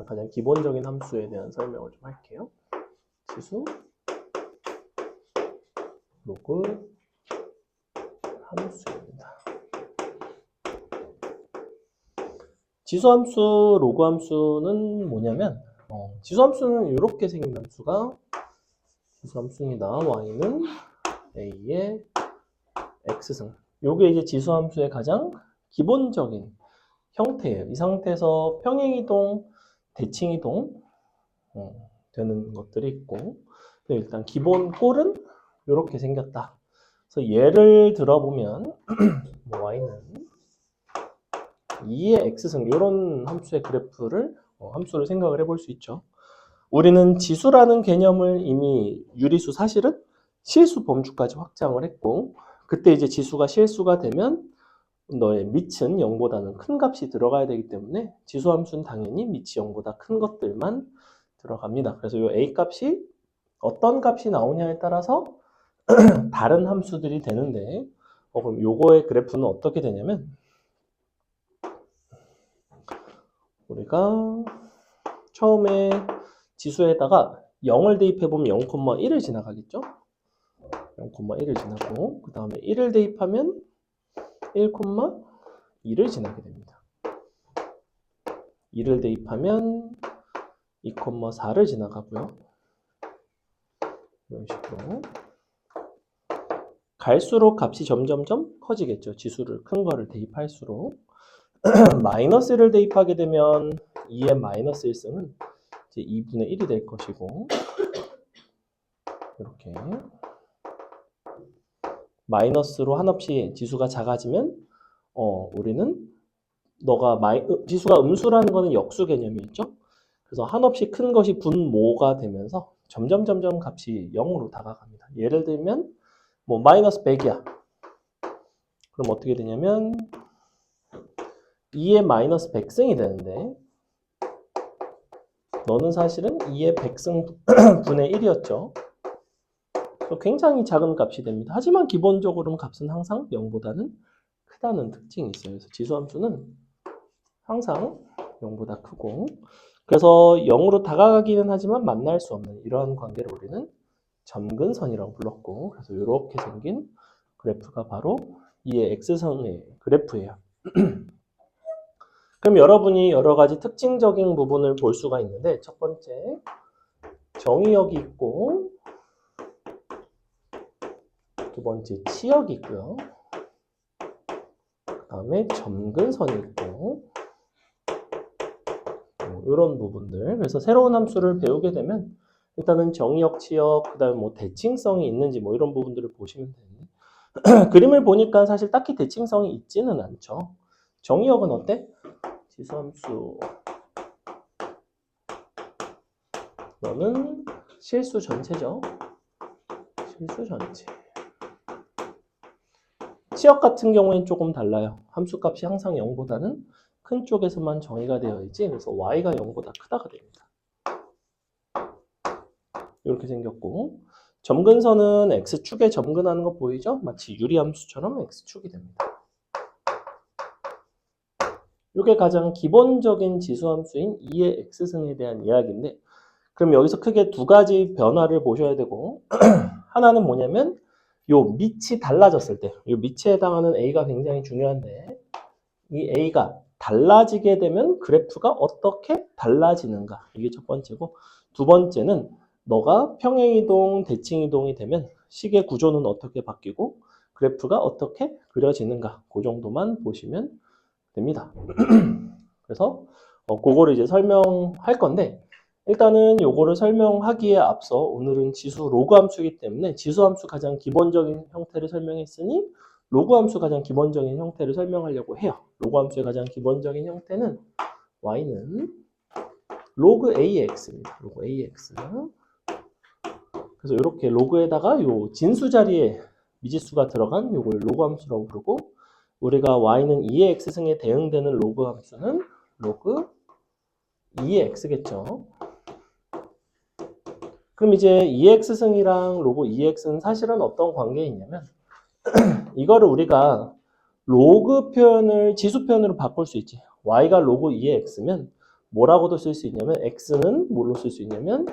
가장 기본적인 함수에 대한 설명을 좀 할게요. 지수 로그 함수입니다. 지수 함수, 로그 함수는 뭐냐면 지수 함수는 이렇게 생긴 함수가 지수 함수입니다. y는 a의 x승. 요게 이제 지수 함수의 가장 기본적인 형태예요. 이 상태에서 평행이동, 대칭이동 되는 것들이 있고, 일단 기본 꼴은 이렇게 생겼다. 그래서 예를 들어보면 y는 2의 x승 이런 함수의 그래프를 함수를 생각을 해볼 수 있죠. 우리는 지수라는 개념을 이미 유리수 사실은 실수 범주까지 확장을 했고, 그때 이제 지수가 실수가 되면 너의 밑은 0보다는 큰 값이 들어가야 되기 때문에 지수 함수는 당연히 밑이 0보다 큰 것들만 들어갑니다. 그래서 이 a 값이 어떤 값이 나오냐에 따라서 다른 함수들이 되는데, 그럼 요거의 그래프는 어떻게 되냐면, 우리가 처음에 지수에다가 0을 대입해보면 0,1을 지나가겠죠? 0,1을 지나고, 그 다음에 1을 대입하면 1,2를 지나게 됩니다. 2를 대입하면 2,4를 지나가고요. 이런 식으로. 갈수록 값이 점점점 커지겠죠. 지수를 큰 거를 대입할수록. 마이너스 1을 대입하게 되면 2의 마이너스 1승은 이제 2분의 1이 될 것이고, 이렇게 마이너스로 한없이 지수가 작아지면 우리는 너가 지수가 음수라는 거는 역수 개념이었죠. 그래서 한없이 큰 것이 분모가 되면서 점점 값이 0으로 다가갑니다. 예를 들면 뭐 마이너스 100이야. 그럼 어떻게 되냐면 2의 마이너스 100승이 되는데, 너는 사실은 2의 100승 분의 1이었죠. 굉장히 작은 값이 됩니다. 하지만 기본적으로는 값은 항상 0보다는 크다는 특징이 있어요. 그래서 지수함수는 항상 0보다 크고, 그래서 0으로 다가가기는 하지만 만날 수 없는 이러한 관계를 우리는 점근선이라고 불렀고, 그래서 이렇게 생긴 그래프가 바로 이의 x선의 그래프예요. 그럼 여러분이 여러 가지 특징적인 부분을 볼 수가 있는데, 첫 번째 정의역이 있고, 두 번째 치역이 있고요. 그 다음에 점근선이 있고, 이런 부분들. 그래서 새로운 함수를 배우게 되면 일단은 정의역, 치역, 그 다음에 뭐 대칭성이 있는지 뭐 이런 부분들을 보시면 되는데, 그림을 보니까 사실 딱히 대칭성이 있지는 않죠. 정의역은 어때? 지수함수 너는 실수 전체죠. 실수 전체. 치역 같은 경우에는 조금 달라요. 함수값이 항상 0보다는 큰 쪽에서만 정의가 되어 있지, 그래서 y가 0보다 크다가 됩니다. 이렇게 생겼고, 점근선은 x축에 점근하는 거 보이죠? 마치 유리함수처럼 x축이 됩니다. 이게 가장 기본적인 지수함수인 2의 x승에 대한 이야기인데, 그럼 여기서 크게 두 가지 변화를 보셔야 되고, 하나는 뭐냐면 요 밑이 달라졌을 때, 요 밑에 해당하는 a가 굉장히 중요한데, 이 a가 달라지게 되면 그래프가 어떻게 달라지는가, 이게 첫 번째고, 두 번째는 너가 평행이동, 대칭이동이 되면 식의 구조는 어떻게 바뀌고 그래프가 어떻게 그려지는가, 그 정도만 보시면 됩니다. 그래서 그거를 이제 설명할 건데, 일단은 요거를 설명하기에 앞서 오늘은 지수 로그 함수이기 때문에 지수 함수 가장 기본적인 형태를 설명했으니 로그 함수 가장 기본적인 형태를 설명하려고 해요. 로그 함수의 가장 기본적인 형태는 y는 로그 ax입니다. 로그 ax. 그래서 이렇게 로그에다가 요 진수 자리에 미지수가 들어간 요걸 로그 함수라고 부르고, 우리가 y는 2의 x승에 대응되는 로그 함수는 로그 2의 x겠죠. 그럼 이제 2의 x승이랑 로그 2의 x는 사실은 어떤 관계에 있냐면, 이거를 우리가 로그 표현을 지수 표현으로 바꿀 수 있지. y가 로그 2의 x면 뭐라고도 쓸 수 있냐면 x는 뭘로 쓸 수 있냐면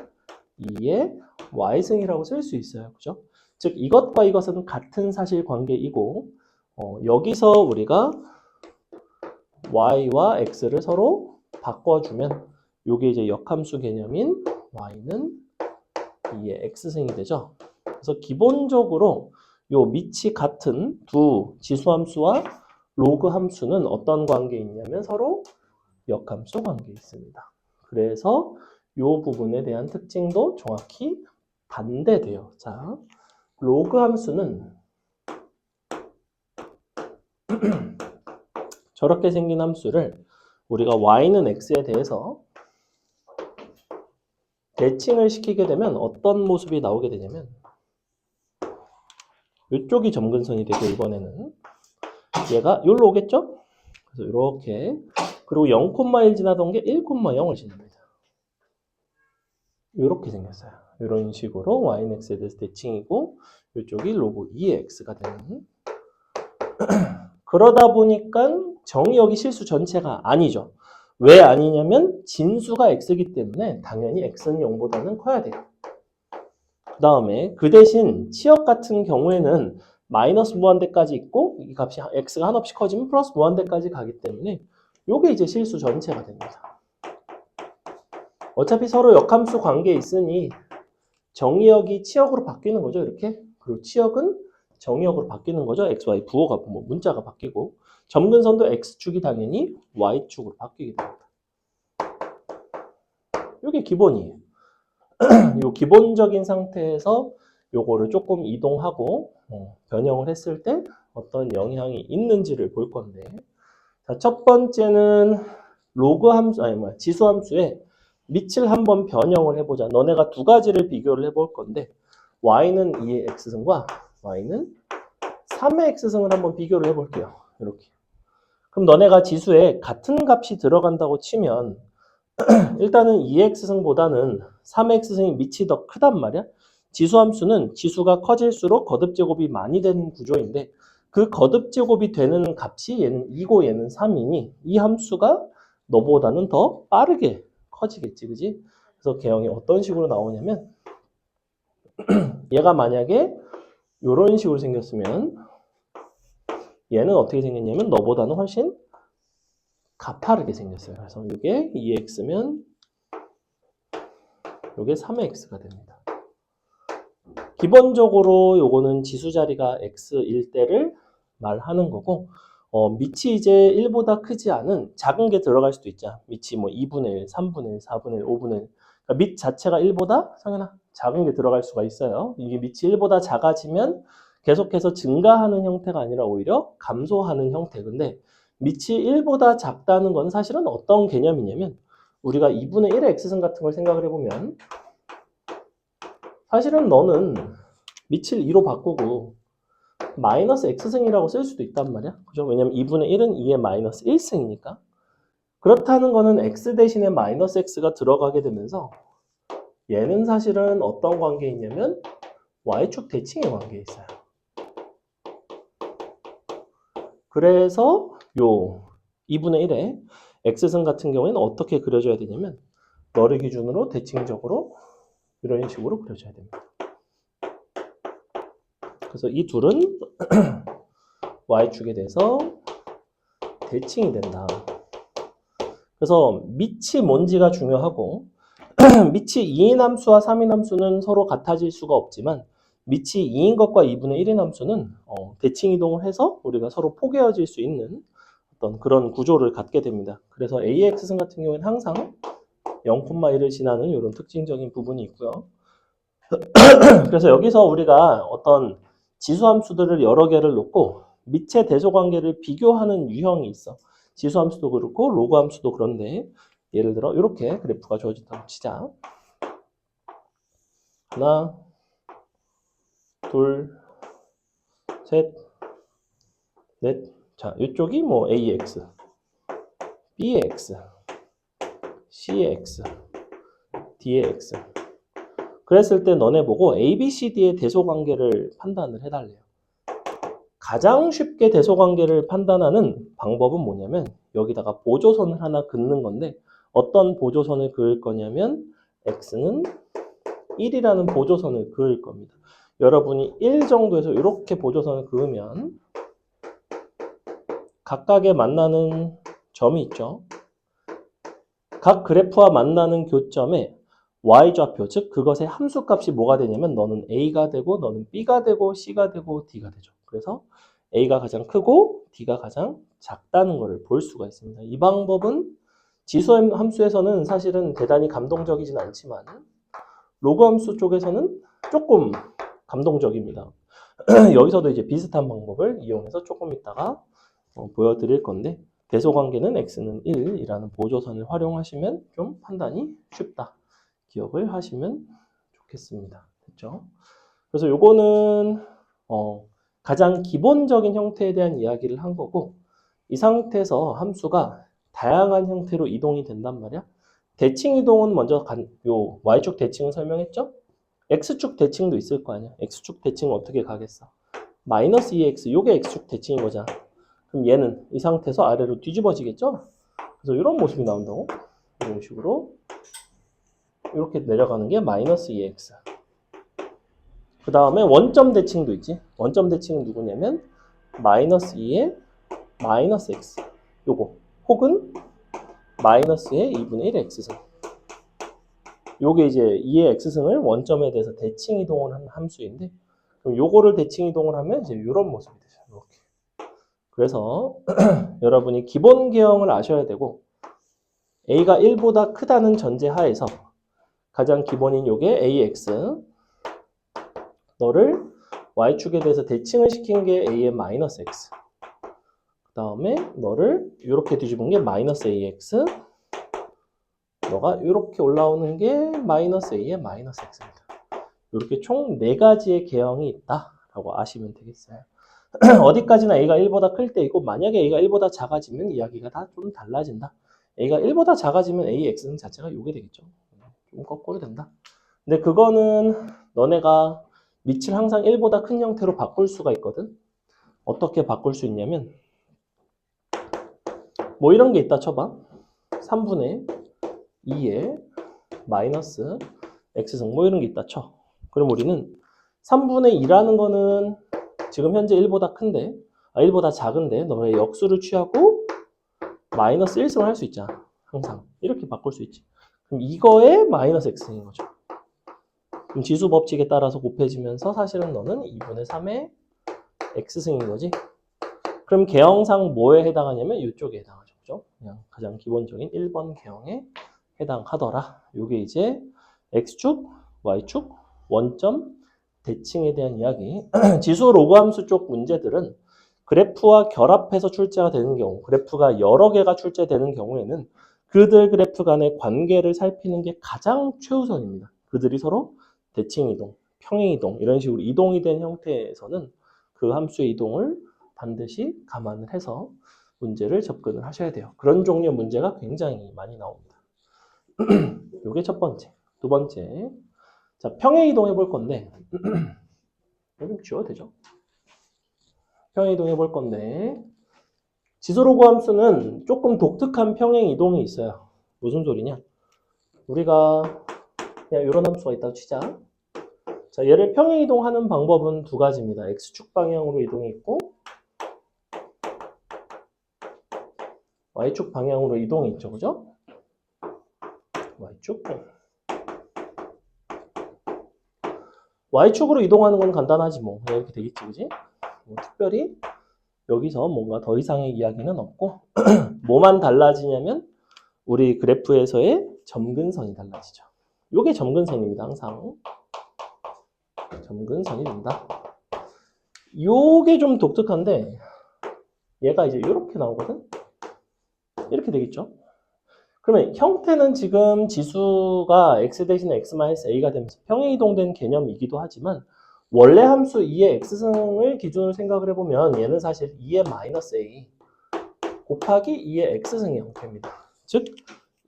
2의 y승이라고 쓸 수 있어요. 그죠? 즉 이것과 이것은 같은 사실관계이고 여기서 우리가 y와 x를 서로 바꿔주면 이게 이제 역함수 개념인 y는 2의 x승이 되죠. 그래서 기본적으로 요 밑이 같은 두 지수함수와 로그 함수는 어떤 관계에 있냐면 서로 역함수 관계에 있습니다. 그래서 이 부분에 대한 특징도 정확히 반대돼요. 자, 로그 함수는 저렇게 생긴 함수를 우리가 y는 x에 대해서 대칭을 시키게 되면 어떤 모습이 나오게 되냐면 이쪽이 점근선이 되고 이번에는 얘가 여기로 오겠죠? 그래서 이렇게 그리고 0,1 지나던 게 1,0을 지납니다. 이렇게 생겼어요. 이런 식으로 y는 x에 대해서 대칭이고 이쪽이 로그 2의 x가 되는 그러다 보니까 정의 여기 실수 전체가 아니죠. 왜 아니냐면 진수가 x이기 때문에 당연히 x는 0보다는 커야 돼요. 그 다음에 그 대신 치역 같은 경우에는 마이너스 무한대까지 있고 이 값이 x가 한없이 커지면 플러스 무한대까지 가기 때문에 이게 이제 실수 전체가 됩니다. 어차피 서로 역함수 관계에 있으니 정의역이 치역으로 바뀌는 거죠. 이렇게. 그리고 치역은 정의역으로 바뀌는 거죠. x, y 부호가 문자가 바뀌고 점근선도 x축이 당연히 y축으로 바뀌게 됩니다. 이게 기본이에요. 이 기본적인 상태에서 요거를 조금 이동하고 변형을 했을 때 어떤 영향이 있는지를 볼 건데 자, 첫 번째는 로그 함수, 지수 함수에 밑을 한번 변형을 해보자. 너네가 두 가지를 비교를 해볼 건데 y는 2의 x승과 y는 3의 x승을 한번 비교를 해볼게요. 이렇게. 그럼 너네가 지수에 같은 값이 들어간다고 치면 일단은 2x승보다는 3x승이 밑이 더 크단 말이야. 지수함수는 지수가 커질수록 거듭제곱이 많이 되는 구조인데 그 거듭제곱이 되는 값이 얘는 2고 얘는 3이니 이 함수가 너보다는 더 빠르게 커지겠지, 그지? 그래서 개형이 어떤 식으로 나오냐면 얘가 만약에 이런 식으로 생겼으면 얘는 어떻게 생겼냐면 너보다는 훨씬 가파르게 생겼어요. 그래서 이게 2x면 이게 3x가 됩니다. 기본적으로 요거는 지수 자리가 x일 때를 말하는 거고 밑이 이제 1보다 크지 않은 작은 게 들어갈 수도 있죠. 밑이 뭐 2분의 1, 3분의 1, 4분의 1, 5분의 1. 그러니까 밑 자체가 1보다 성현아 작은 게 들어갈 수가 있어요. 이게 밑이 1보다 작아지면 계속해서 증가하는 형태가 아니라 오히려 감소하는 형태. 근데 밑이 1보다 작다는 건 사실은 어떤 개념이냐면 우리가 2분의 1의 x승 같은 걸 생각을 해보면 사실은 너는 밑을 2로 바꾸고 마이너스 x승이라고 쓸 수도 있단 말이야. 그죠? 왜냐면 2분의 1은 2의 마이너스 1승이니까. 그렇다는 거는 x 대신에 마이너스 x가 들어가게 되면서 얘는 사실은 어떤 관계에 있냐면 y축 대칭의 관계에 있어요. 그래서 요 2분의 1의 x승 같은 경우에는 어떻게 그려줘야 되냐면 너를 기준으로 대칭적으로 이런 식으로 그려줘야 됩니다. 그래서 이 둘은 y축에 대해서 대칭이 된다. 그래서 밑이 뭔지가 중요하고 밑이 2인 함수와 3인 함수는 서로 같아질 수가 없지만 밑이 2인 것과 2분의 1인 함수는 대칭 이동을 해서 우리가 서로 포개어질 수 있는 어떤 그런 구조를 갖게 됩니다. 그래서 AX승 같은 경우에는 항상 0,1을 지나는 이런 특징적인 부분이 있고요. 그래서 여기서 우리가 어떤 지수함수들을 여러 개를 놓고 밑의 대소관계를 비교하는 유형이 있어. 지수함수도 그렇고 로그함수도 그런데 예를 들어 이렇게 그래프가 주어진다고 치자. 하나, 둘, 셋, 넷. 자, 이쪽이 뭐 AX, B의 X, C의 X, D의 X. 그랬을 때 너네 보고 A, B, C, D의 대소관계를 판단을 해달래요. 가장 쉽게 대소관계를 판단하는 방법은 뭐냐면 여기다가 보조선을 하나 긋는 건데 어떤 보조선을 그을 거냐면 x는 1이라는 보조선을 그을 겁니다. 여러분이 1 정도에서 이렇게 보조선을 그으면 각각의 만나는 점이 있죠. 각 그래프와 만나는 교점에 y좌표, 즉 그것의 함수값이 뭐가 되냐면 너는 a가 되고 너는 b가 되고 c가 되고 d가 되죠. 그래서 a가 가장 크고 d가 가장 작다는 것을 볼 수가 있습니다. 이 방법은 지수 함수에서는 사실은 대단히 감동적이진 않지만 로그 함수 쪽에서는 조금 감동적입니다. 여기서도 이제 비슷한 방법을 이용해서 조금 이따가 보여드릴 건데 대소관계는 x는 1이라는 보조선을 활용하시면 좀 판단이 쉽다. 기억을 하시면 좋겠습니다. 됐죠? 그래서 요거는 가장 기본적인 형태에 대한 이야기를 한 거고 이 상태에서 함수가 다양한 형태로 이동이 된단 말이야. 대칭 이동은 먼저 요 y축 대칭을 설명했죠? x축 대칭도 있을 거 아니야. x축 대칭은 어떻게 가겠어? 마이너스 2x, 요게 x축 대칭인 거잖아. 그럼 얘는 이 상태에서 아래로 뒤집어지겠죠? 그래서 이런 모습이 나온다고. 이런 식으로 이렇게 내려가는 게 마이너스 2x. 그 다음에 원점 대칭도 있지. 원점 대칭은 누구냐면 마이너스 2에 마이너스 x. 요거. 혹은 마이너스의 2분의 1 x승. 요게 이제 2의 x승을 원점에 대해서 대칭 이동을 한 함수인데 그럼 요거를 대칭 이동을 하면 이제 이런 모습이 되죠. 이렇게. 그래서 여러분이 기본 계형을 아셔야 되고 a가 1보다 크다는 전제 하에서 가장 기본인 요게 ax 너를 y축에 대해서 대칭을 시킨 게 a의 마이너스 x 그 다음에 너를 이렇게 뒤집은 게 마이너스 ax 너가 이렇게 올라오는 게 마이너스 a의 마이너스 x입니다. 이렇게 총 4가지의 계형이 있다라고 아시면 되겠어요. 어디까지나 a가 1보다 클 때이고 만약에 a가 1보다 작아지면 이야기가 다 좀 달라진다. a가 1보다 작아지면 a x는 자체가 요게 되겠죠. 좀 거꾸로 된다. 근데 그거는 너네가 밑을 항상 1보다 큰 형태로 바꿀 수가 있거든. 어떻게 바꿀 수 있냐면 뭐 이런 게 있다 쳐봐. 3분의 2에 마이너스 x승 뭐 이런 게 있다 쳐. 그럼 우리는 3분의 2라는 거는 지금 현재 1보다 큰데 1보다 작은데 너의 역수를 취하고 마이너스 1승을 할 수 있잖아. 항상 이렇게 바꿀 수 있지. 그럼 이거에 마이너스 x승인 거죠. 그럼 지수 법칙에 따라서 곱해지면서 사실은 너는 2분의 3의 x승인 거지. 그럼 계형상 뭐에 해당하냐면 이쪽에 해당하죠. 그죠? 그냥 가장 기본적인 1번 계형에 해당하더라. 이게 이제 x축, y축, 원점, 대칭에 대한 이야기. 지수 로그 함수 쪽 문제들은 그래프와 결합해서 출제가 되는 경우, 그래프가 여러 개가 출제되는 경우에는 그들 그래프 간의 관계를 살피는 게 가장 최우선입니다. 그들이 서로 대칭 이동, 평행 이동 이런 식으로 이동이 된 형태에서는 그 함수의 이동을 반드시 감안을 해서 문제를 접근을 하셔야 돼요. 그런 종류의 문제가 굉장히 많이 나옵니다. 이게 첫 번째. 두 번째. 자, 평행 이동해 볼 건데 좀 지워도 되죠? 평행 이동해 볼 건데 지수 로그 함수는 조금 독특한 평행 이동이 있어요. 무슨 소리냐? 우리가 그냥 이런 함수가 있다고 치자. 자, 얘를 평행 이동하는 방법은 두 가지입니다. x축 방향으로 이동이 있고 y축 방향으로 이동이 있죠. 그죠? y축. y축으로 이동하는 건 간단하지 뭐. 그냥 이렇게 되겠지. 그지? 뭐 특별히 여기서 뭔가 더 이상의 이야기는 없고 뭐만 달라지냐면 우리 그래프에서의 점근선이 달라지죠. 요게 점근선입니다. 항상. 점근선이 된다. 요게 좀 독특한데 얘가 이제 이렇게 나오거든? 이렇게 되겠죠? 그러면 형태는 지금 지수가 x 대신에 x-a가 되면서 평행 이동된 개념이기도 하지만 원래 함수 2의 x승을 기준으로 생각을 해보면 얘는 사실 2의 마이너스 a 곱하기 2의 x승의 형태입니다. 즉,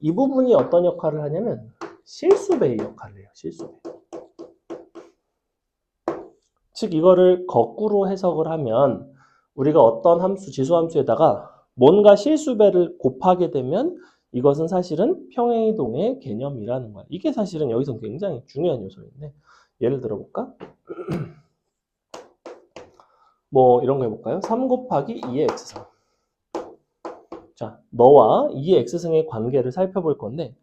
이 부분이 어떤 역할을 하냐면 실수배의 역할을 해요. 실수배. 즉, 이거를 거꾸로 해석을 하면 우리가 어떤 함수, 지수함수에다가 뭔가 실수배를 곱하게 되면 이것은 사실은 평행이동의 개념이라는 거야. 이게 사실은 여기서 굉장히 중요한 요소인데 예를 들어볼까? 뭐 이런 거 해볼까요? 3 곱하기 2의 x승. 자, 너와 2의 x승의 관계를 살펴볼 건데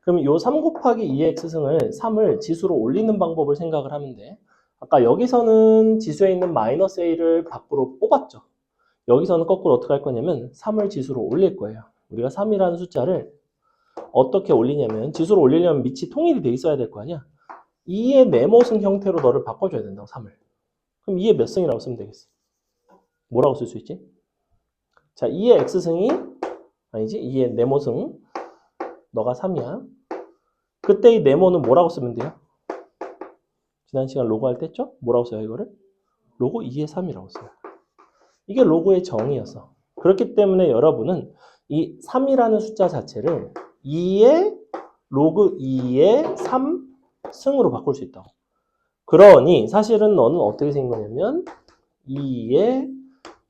그럼 요 3 곱하기 2의 x승을 3을 지수로 올리는 방법을 생각을 하면 돼. 아까 여기서는 지수에 있는 마이너스 a를 밖으로 뽑았죠. 여기서는 거꾸로 어떻게 할 거냐면 3을 지수로 올릴 거예요. 우리가 3이라는 숫자를 어떻게 올리냐면 지수로 올리려면 밑이 통일이 돼 있어야 될 거 아니야. 2의 네모승 형태로 너를 바꿔줘야 된다고 3을. 그럼 2의 몇 승이라고 쓰면 되겠어? 뭐라고 쓸 수 있지? 자, 2의 x승이 아니지 2의 네모승 너가 3이야. 그때 이 네모는 뭐라고 쓰면 돼요? 지난 시간 로그 할 때 했죠? 뭐라고 써요 이거를? 로그 2의 3이라고 써요. 이게 로그의 정의였어. 그렇기 때문에 여러분은 이 3이라는 숫자 자체를 2의 로그 2의 3승으로 바꿀 수 있다고. 그러니 사실은 너는 어떻게 생긴 거냐면 2의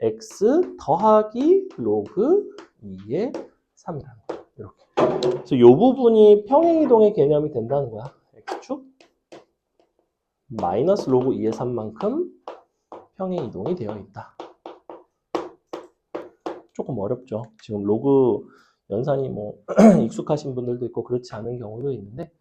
x 더하기 로그 2의 3이라는 거야. 이렇게. 그래서 이 부분이 평행이동의 개념이 된다는 거야. x축 마이너스 로그 2의 3만큼 평행이동이 되어 있다. 조금 어렵죠. 지금 로그 연산이 뭐 익숙하신 분들도 있고 그렇지 않은 경우도 있는데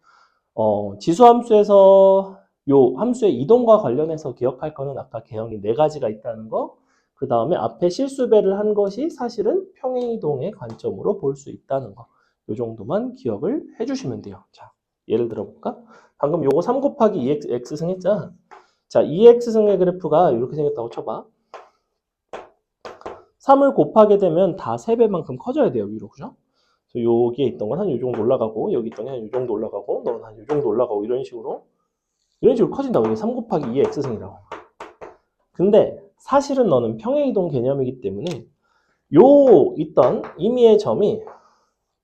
지수함수에서 요 함수의 이동과 관련해서 기억할 거는 아까 개형이 4가지가 있다는 거, 그 다음에 앞에 실수배를 한 것이 사실은 평행이동의 관점으로 볼 수 있다는 거, 요 정도만 기억을 해주시면 돼요. 자, 예를 들어볼까? 방금 요거 3 곱하기 2x승 했잖아. 자, 2x승의 그래프가 이렇게 생겼다고 쳐봐. 3을 곱하게 되면 다 3배만큼 커져야 돼요, 위로. 그죠? 그래서 여기에 있던 건 한 요 정도 올라가고, 여기 있던 게 한 요 정도 올라가고, 너는 한 요 정도 올라가고, 이런 식으로 커진다고. 이게 3 곱하기 2의 x승이라고. 근데 사실은 너는 평행이동 개념이기 때문에 요 있던 임의의 점이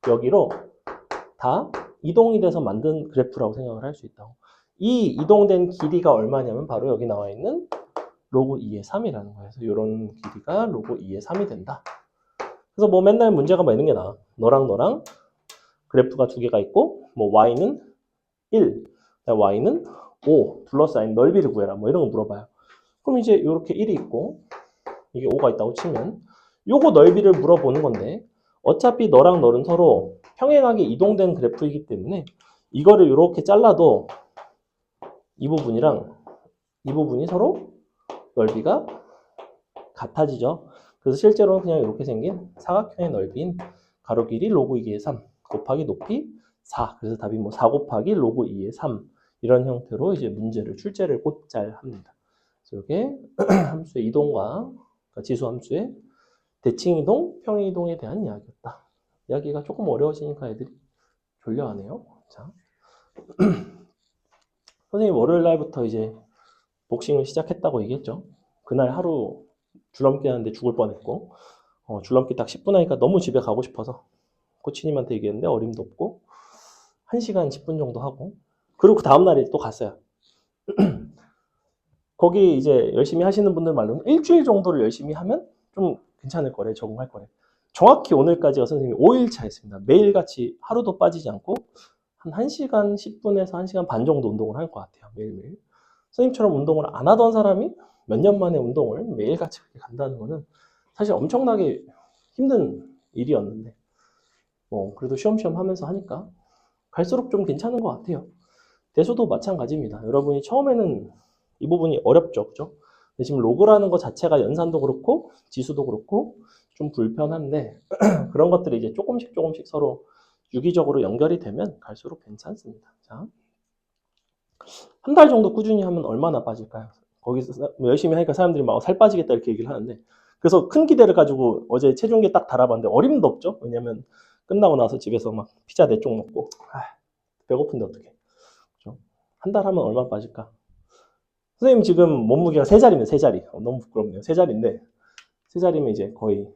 여기로 다 이동이 돼서 만든 그래프라고 생각을 할 수 있다고. 이 이동된 길이가 얼마냐면 바로 여기 나와 있는 로그 2의 3이라는 거예요. 그래서 이런 길이가 로그 2의 3이 된다. 그래서 뭐 맨날 문제가 뭐 이런 게 나와. 너랑 그래프가 2개가 있고 뭐 y는 1, y는 5 플러스 n 넓이를 구해라. 뭐 이런 거 물어봐요. 그럼 이제 이렇게 1이 있고 이게 5가 있다고 치면 요거 넓이를 물어보는 건데 어차피 너랑 너는 서로 평행하게 이동된 그래프이기 때문에 이거를 이렇게 잘라도 이 부분이랑 이 부분이 서로 넓이가 같아지죠. 그래서 실제로는 그냥 이렇게 생긴 사각형의 넓이인 가로 길이 로그 2의 3 곱하기 높이 4. 그래서 답이 뭐 4 곱하기 로그 2의 3 이런 형태로 이제 문제를 출제를 곧잘 합니다. 그래서 이게 함수의 이동과 그러니까 지수 함수의 대칭 이동, 평행 이동에 대한 이야기였다. 이야기가 조금 어려워지니까 애들이 졸려하네요. 자, 선생님 월요일 날부터 이제 복싱을 시작했다고 얘기했죠. 그날 하루 줄넘기 하는데 죽을 뻔했고 줄넘기 딱 10분 하니까 너무 집에 가고 싶어서 코치님한테 얘기했는데 어림도 없고 1시간 10분 정도 하고 그리고 그 다음날에 또 갔어요. 거기 이제 열심히 하시는 분들 말로는 일주일 정도를 열심히 하면 좀 괜찮을 거래, 적응할 거래. 정확히 오늘까지가 선생님이 5일차 했습니다. 매일같이 하루도 빠지지 않고 한 1시간 10분에서 1시간 반 정도 운동을 할 것 같아요. 매일매일. 선생님처럼 운동을 안 하던 사람이 몇 년 만에 운동을 매일같이 그렇게 간다는 거는 사실 엄청나게 힘든 일이었는데 뭐 그래도 쉬엄쉬엄 하면서 하니까 갈수록 좀 괜찮은 것 같아요. 대수도 마찬가지입니다. 여러분이 처음에는 이 부분이 어렵죠, 그죠? 근데 지금 로그라는 것 자체가 연산도 그렇고 지수도 그렇고 좀 불편한데 그런 것들이 이제 조금씩 서로 유기적으로 연결이 되면 갈수록 괜찮습니다. 자, 한 달 정도 꾸준히 하면 얼마나 빠질까요? 거기서 열심히 하니까 사람들이 막 살 빠지겠다 이렇게 얘기를 하는데 그래서 큰 기대를 가지고 어제 체중계 딱 달아봤는데 어림도 없죠. 왜냐면 끝나고 나서 집에서 막 피자 4쪽 먹고 배고픈데 어떡해. 그렇죠? 한 달 하면 얼마 빠질까? 선생님 지금 몸무게가 3자리면 3자리. 너무 부끄럽네요. 3자리인데 3자리면 이제 거의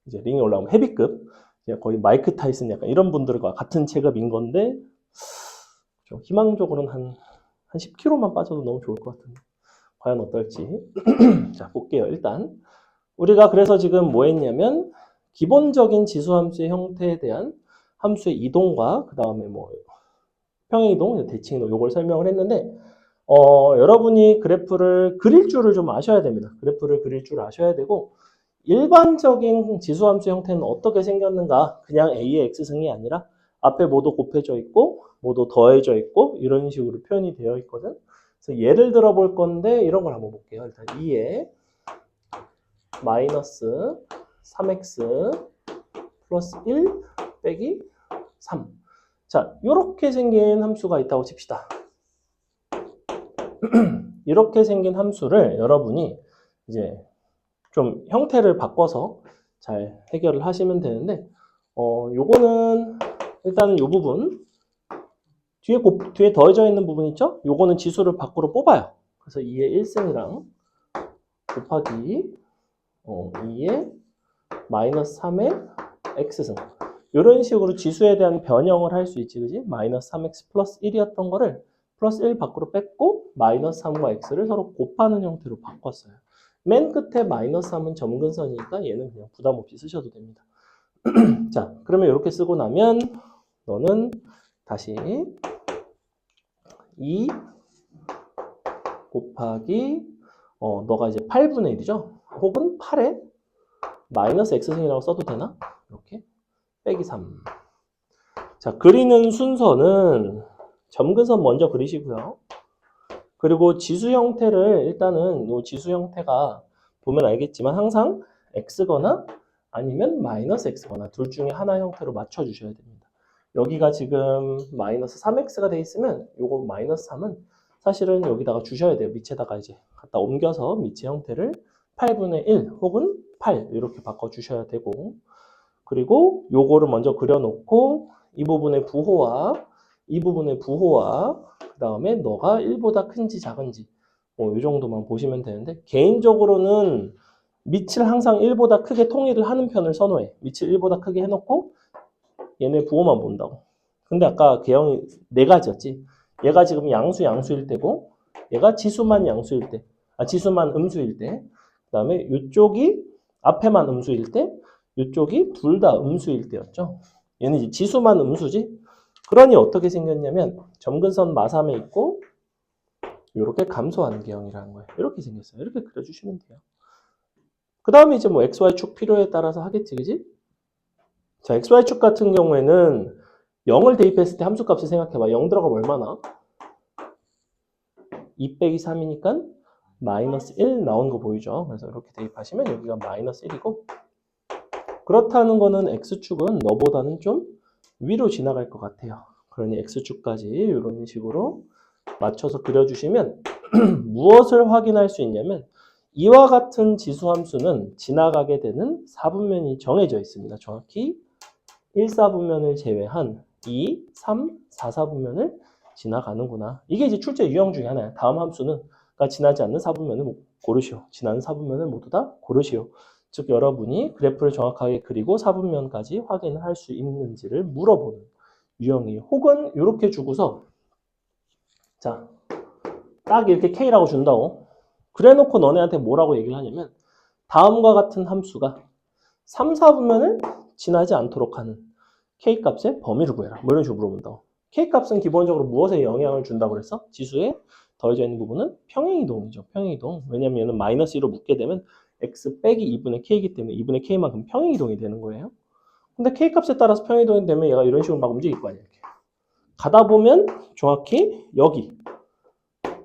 이제 링에 올라오면 헤비급, 이제 거의 마이크 타이슨 약간 이런 분들과 같은 체급인 건데 희망적으로는 한 10kg만 빠져도 너무 좋을 것 같은데 과연 어떨지. 자, 볼게요. 일단 우리가 그래서 지금 뭐 했냐면 기본적인 지수함수의 형태에 대한 함수의 이동과 그 다음에 뭐 평행이동, 대칭이동 요걸 설명을 했는데 여러분이 그래프를 그릴 줄을 좀 아셔야 됩니다. 그래프를 그릴 줄 아셔야 되고 일반적인 지수함수 형태는 어떻게 생겼는가? 그냥 A의 X승이 아니라 앞에 모두 곱해져 있고 모두 더해져 있고 이런 식으로 표현이 되어 있거든. 그래서 예를 들어 볼 건데 이런 걸 한번 볼게요. 일단 2에 마이너스 3x 플러스 1 빼기 3. 자, 이렇게 생긴 함수가 있다고 칩시다. 이렇게 생긴 함수를 여러분이 이제 좀 형태를 바꿔서 잘 해결을 하시면 되는데, 요거는 일단은 요 부분 뒤에 더해져 있는 부분 있죠? 요거는 지수를 밖으로 뽑아요. 그래서 2의 1승이랑 곱하기 2의 마이너스 3의 x승. 이런 식으로 지수에 대한 변형을 할 수 있지, 그지? 마이너스 3x 플러스 1이었던 거를 플러스 1 밖으로 뺐고 마이너스 3과 x를 서로 곱하는 형태로 바꿨어요. 맨 끝에 마이너스 3은 점근선이니까 얘는 그냥 부담 없이 쓰셔도 됩니다. 자, 그러면 이렇게 쓰고 나면 너는 다시 2 곱하기 너가 이제 8분의 1이죠? 혹은 8에 마이너스 x승이라고 써도 되나? 이렇게 빼기 3. 자, 그리는 순서는 점근선 먼저 그리시고요. 그리고 지수 형태를 일단은 이 지수 형태가 보면 알겠지만 항상 x거나 아니면 마이너스 x거나 둘 중에 하나 형태로 맞춰주셔야 됩니다. 여기가 지금 마이너스 3x가 돼 있으면 요거 마이너스 3은 사실은 여기다가 주셔야 돼요. 밑에다가 이제 갖다 옮겨서 밑의 형태를 8분의 1 혹은 8 이렇게 바꿔주셔야 되고, 그리고 요거를 먼저 그려놓고 이 부분의 부호와 이 부분의 부호와 그 다음에 너가 1보다 큰지 작은지 이 정도만 보시면 되는데, 개인적으로는 밑을 항상 1보다 크게 통일을 하는 편을 선호해. 밑을 1보다 크게 해놓고 얘네 부호만 본다고. 근데 아까 개형이 네 가지였지. 얘가 지금 양수일 때고 얘가 지수만 양수일 때, 지수만 음수일 때, 그 다음에 이쪽이 앞에만 음수일 때, 이쪽이 둘 다 음수일 때였죠. 얘는 이제 지수만 음수지. 그러니 어떻게 생겼냐면 점근선 마삼에 있고 이렇게 감소하는 개형이라는 거예요. 이렇게 생겼어요. 이렇게 그려주시면 돼요. 그 다음에 이제 뭐 XY축 필요에 따라서 하겠지, 그지? 자, XY축 같은 경우에는 0을 대입했을 때 함수값을 생각해봐. 0 들어가면 얼마나? 2 빼기 3이니까 마이너스 1 나온 거 보이죠? 그래서 이렇게 대입하시면 여기가 마이너스 1이고, 그렇다는 거는 X축은 너보다는 좀 위로 지나갈 것 같아요. 그러니 X축까지 이런 식으로 맞춰서 그려주시면 무엇을 확인할 수 있냐면 이와 같은 지수함수는 지나가게 되는 4분면이 정해져 있습니다. 정확히 1, 4분면을 제외한 2, 3, 4, 4분면을 지나가는구나. 이게 이제 출제 유형 중에 하나야. 다음 함수는 그러니까 지나지 않는 4분면을 고르시오. 지나는 4분면을 모두 다 고르시오. 즉 여러분이 그래프를 정확하게 그리고 4분면까지 확인을 할 수 있는지를 물어보는 유형이에요. 혹은 이렇게 주고서 자, 딱 이렇게 K라고 준다고. 그래놓고 너네한테 뭐라고 얘기를 하냐면 다음과 같은 함수가 3, 4분면을 지나지 않도록 하는 K값의 범위를 구해라. 뭐 이런 식으로 물어본다고. K값은 기본적으로 무엇에 영향을 준다고 그랬어? 지수에 더해져 있는 부분은 평행이동이죠. 평행이동. 왜냐면 얘는 마이너스 1로 묶게 되면 x 빼기 2분의 k이기 때문에 2분의 k만큼 평행이동이 되는 거예요. 근데 k값에 따라서 평행이동이 되면 얘가 이런 식으로 막 움직일 거 아니야. 이렇게. 가다 보면 정확히 여기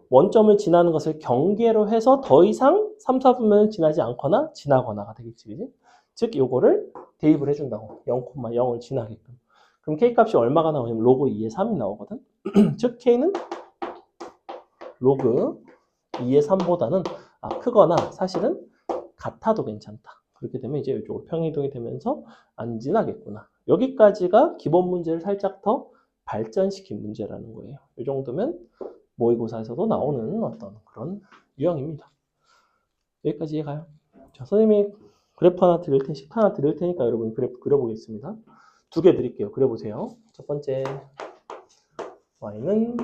원점을 지나는 것을 경계로 해서 더 이상 3, 4분면을 지나지 않거나 지나거나가 되겠지. 그치? 즉 요거를 대입을 해준다고. 0,0을 지나게끔. 그럼 k값이 얼마가 나오냐면 로그 2의 3이 나오거든. 즉 k는 로그 2의 3보다는 크거나 사실은 같아도 괜찮다. 그렇게 되면 이제 이쪽으로 평행이동이 되면서 안 지나겠구나. 여기까지가 기본 문제를 살짝 더 발전시킨 문제라는 거예요. 이 정도면 모의고사에서도 나오는 어떤 그런 유형입니다. 여기까지 이해가요? 자, 선생님이 그래프 하나 드릴 테니, 식 하나 드릴 테니까 여러분 그래프 그려보겠습니다. 두 개 드릴게요. 그려보세요. 첫 번째, y는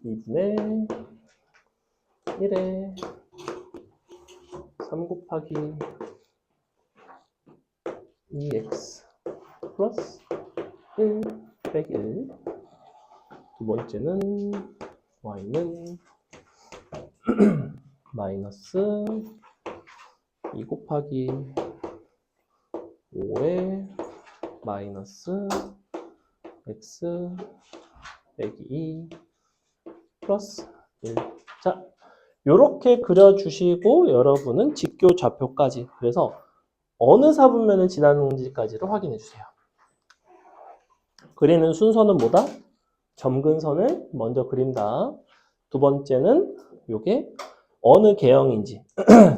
2분의 1에 3 곱하기 2x 플러스 1 빼기 1. 두 번째는 y는 마이너스 2 곱하기 5에 마이너스 x 빼기 2 플러스 1. 자, 요렇게 그려주시고 여러분은 직교 좌표까지, 그래서 어느 사분면을 지나는지까지를 확인해 주세요. 그리는 순서는 뭐다? 점근선을 먼저 그린다. 두 번째는 요게 어느 개형인지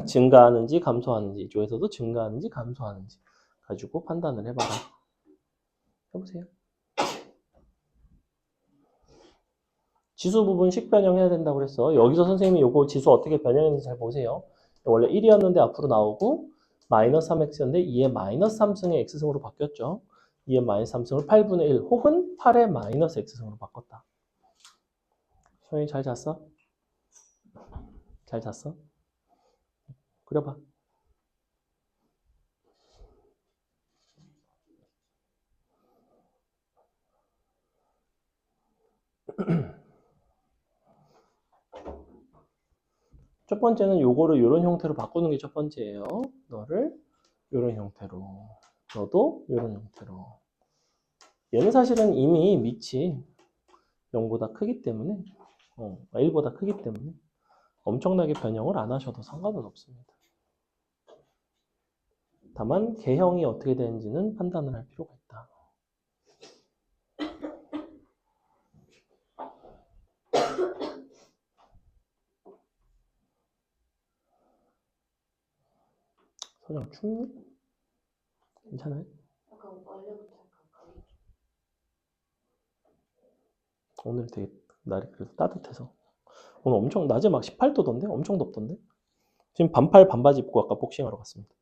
증가하는지 감소하는지, 이쪽에서도 증가하는지 감소하는지 가지고 판단을 해봐라. 해보세요. 지수 부분 식 변형해야 된다고 그랬어. 여기서 선생님이 요거 지수 어떻게 변형했는지 잘 보세요. 원래 1이었는데 앞으로 나오고 마이너스 3x였는데 2의 마이너스 3승의 x승으로 바뀌었죠. 2의 마이너스 3승을 8분의 1 혹은 8의 마이너스 x승으로 바꿨다. 선생님 잘 잤어? 잘 잤어? 그려봐. 첫 번째는 요거를 이런 형태로 바꾸는 게 첫 번째예요. 너를 이런 형태로, 너도 이런 형태로. 얘는 사실은 이미 밑이 0보다 크기 때문에 1보다 크기 때문에 엄청나게 변형을 안 하셔도 상관은 없습니다. 다만 개형이 어떻게 되는지는 판단을 할 필요가 있다. 서정 춥니? 괜찮아요? 오늘 되게 날이 그래서 따뜻해서. 오늘 엄청 낮에 막 18도던데? 엄청 덥던데? 지금 반팔 반바지 입고 아까 복싱하러 갔습니다.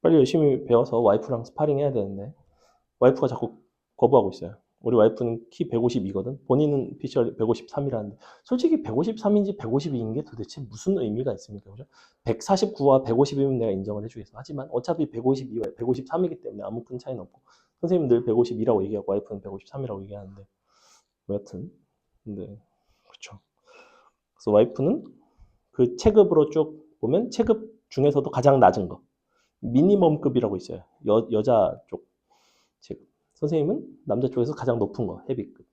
빨리 열심히 배워서 와이프랑 스파링 해야 되는데 와이프가 자꾸 거부하고 있어요. 우리 와이프는 키 152거든. 본인은 피셜 153이라는데 솔직히 153인지 152인 게 도대체 무슨 의미가 있습니까? 그죠? 149와 150이면 내가 인정을 해주겠어. 하지만 어차피 152와 153이기 때문에 아무 큰 차이는 없고 선생님은 늘 152라고 얘기하고 와이프는 153이라고 얘기하는데 여하튼 근데 그렇죠. 그래서 와이프는 그 체급으로 쭉 보면 체급 중에서도 가장 낮은 거 미니멈급이라고 있어요. 여자 쪽 체급. 선생님은 남자 쪽에서 가장 높은 거, 헤비급.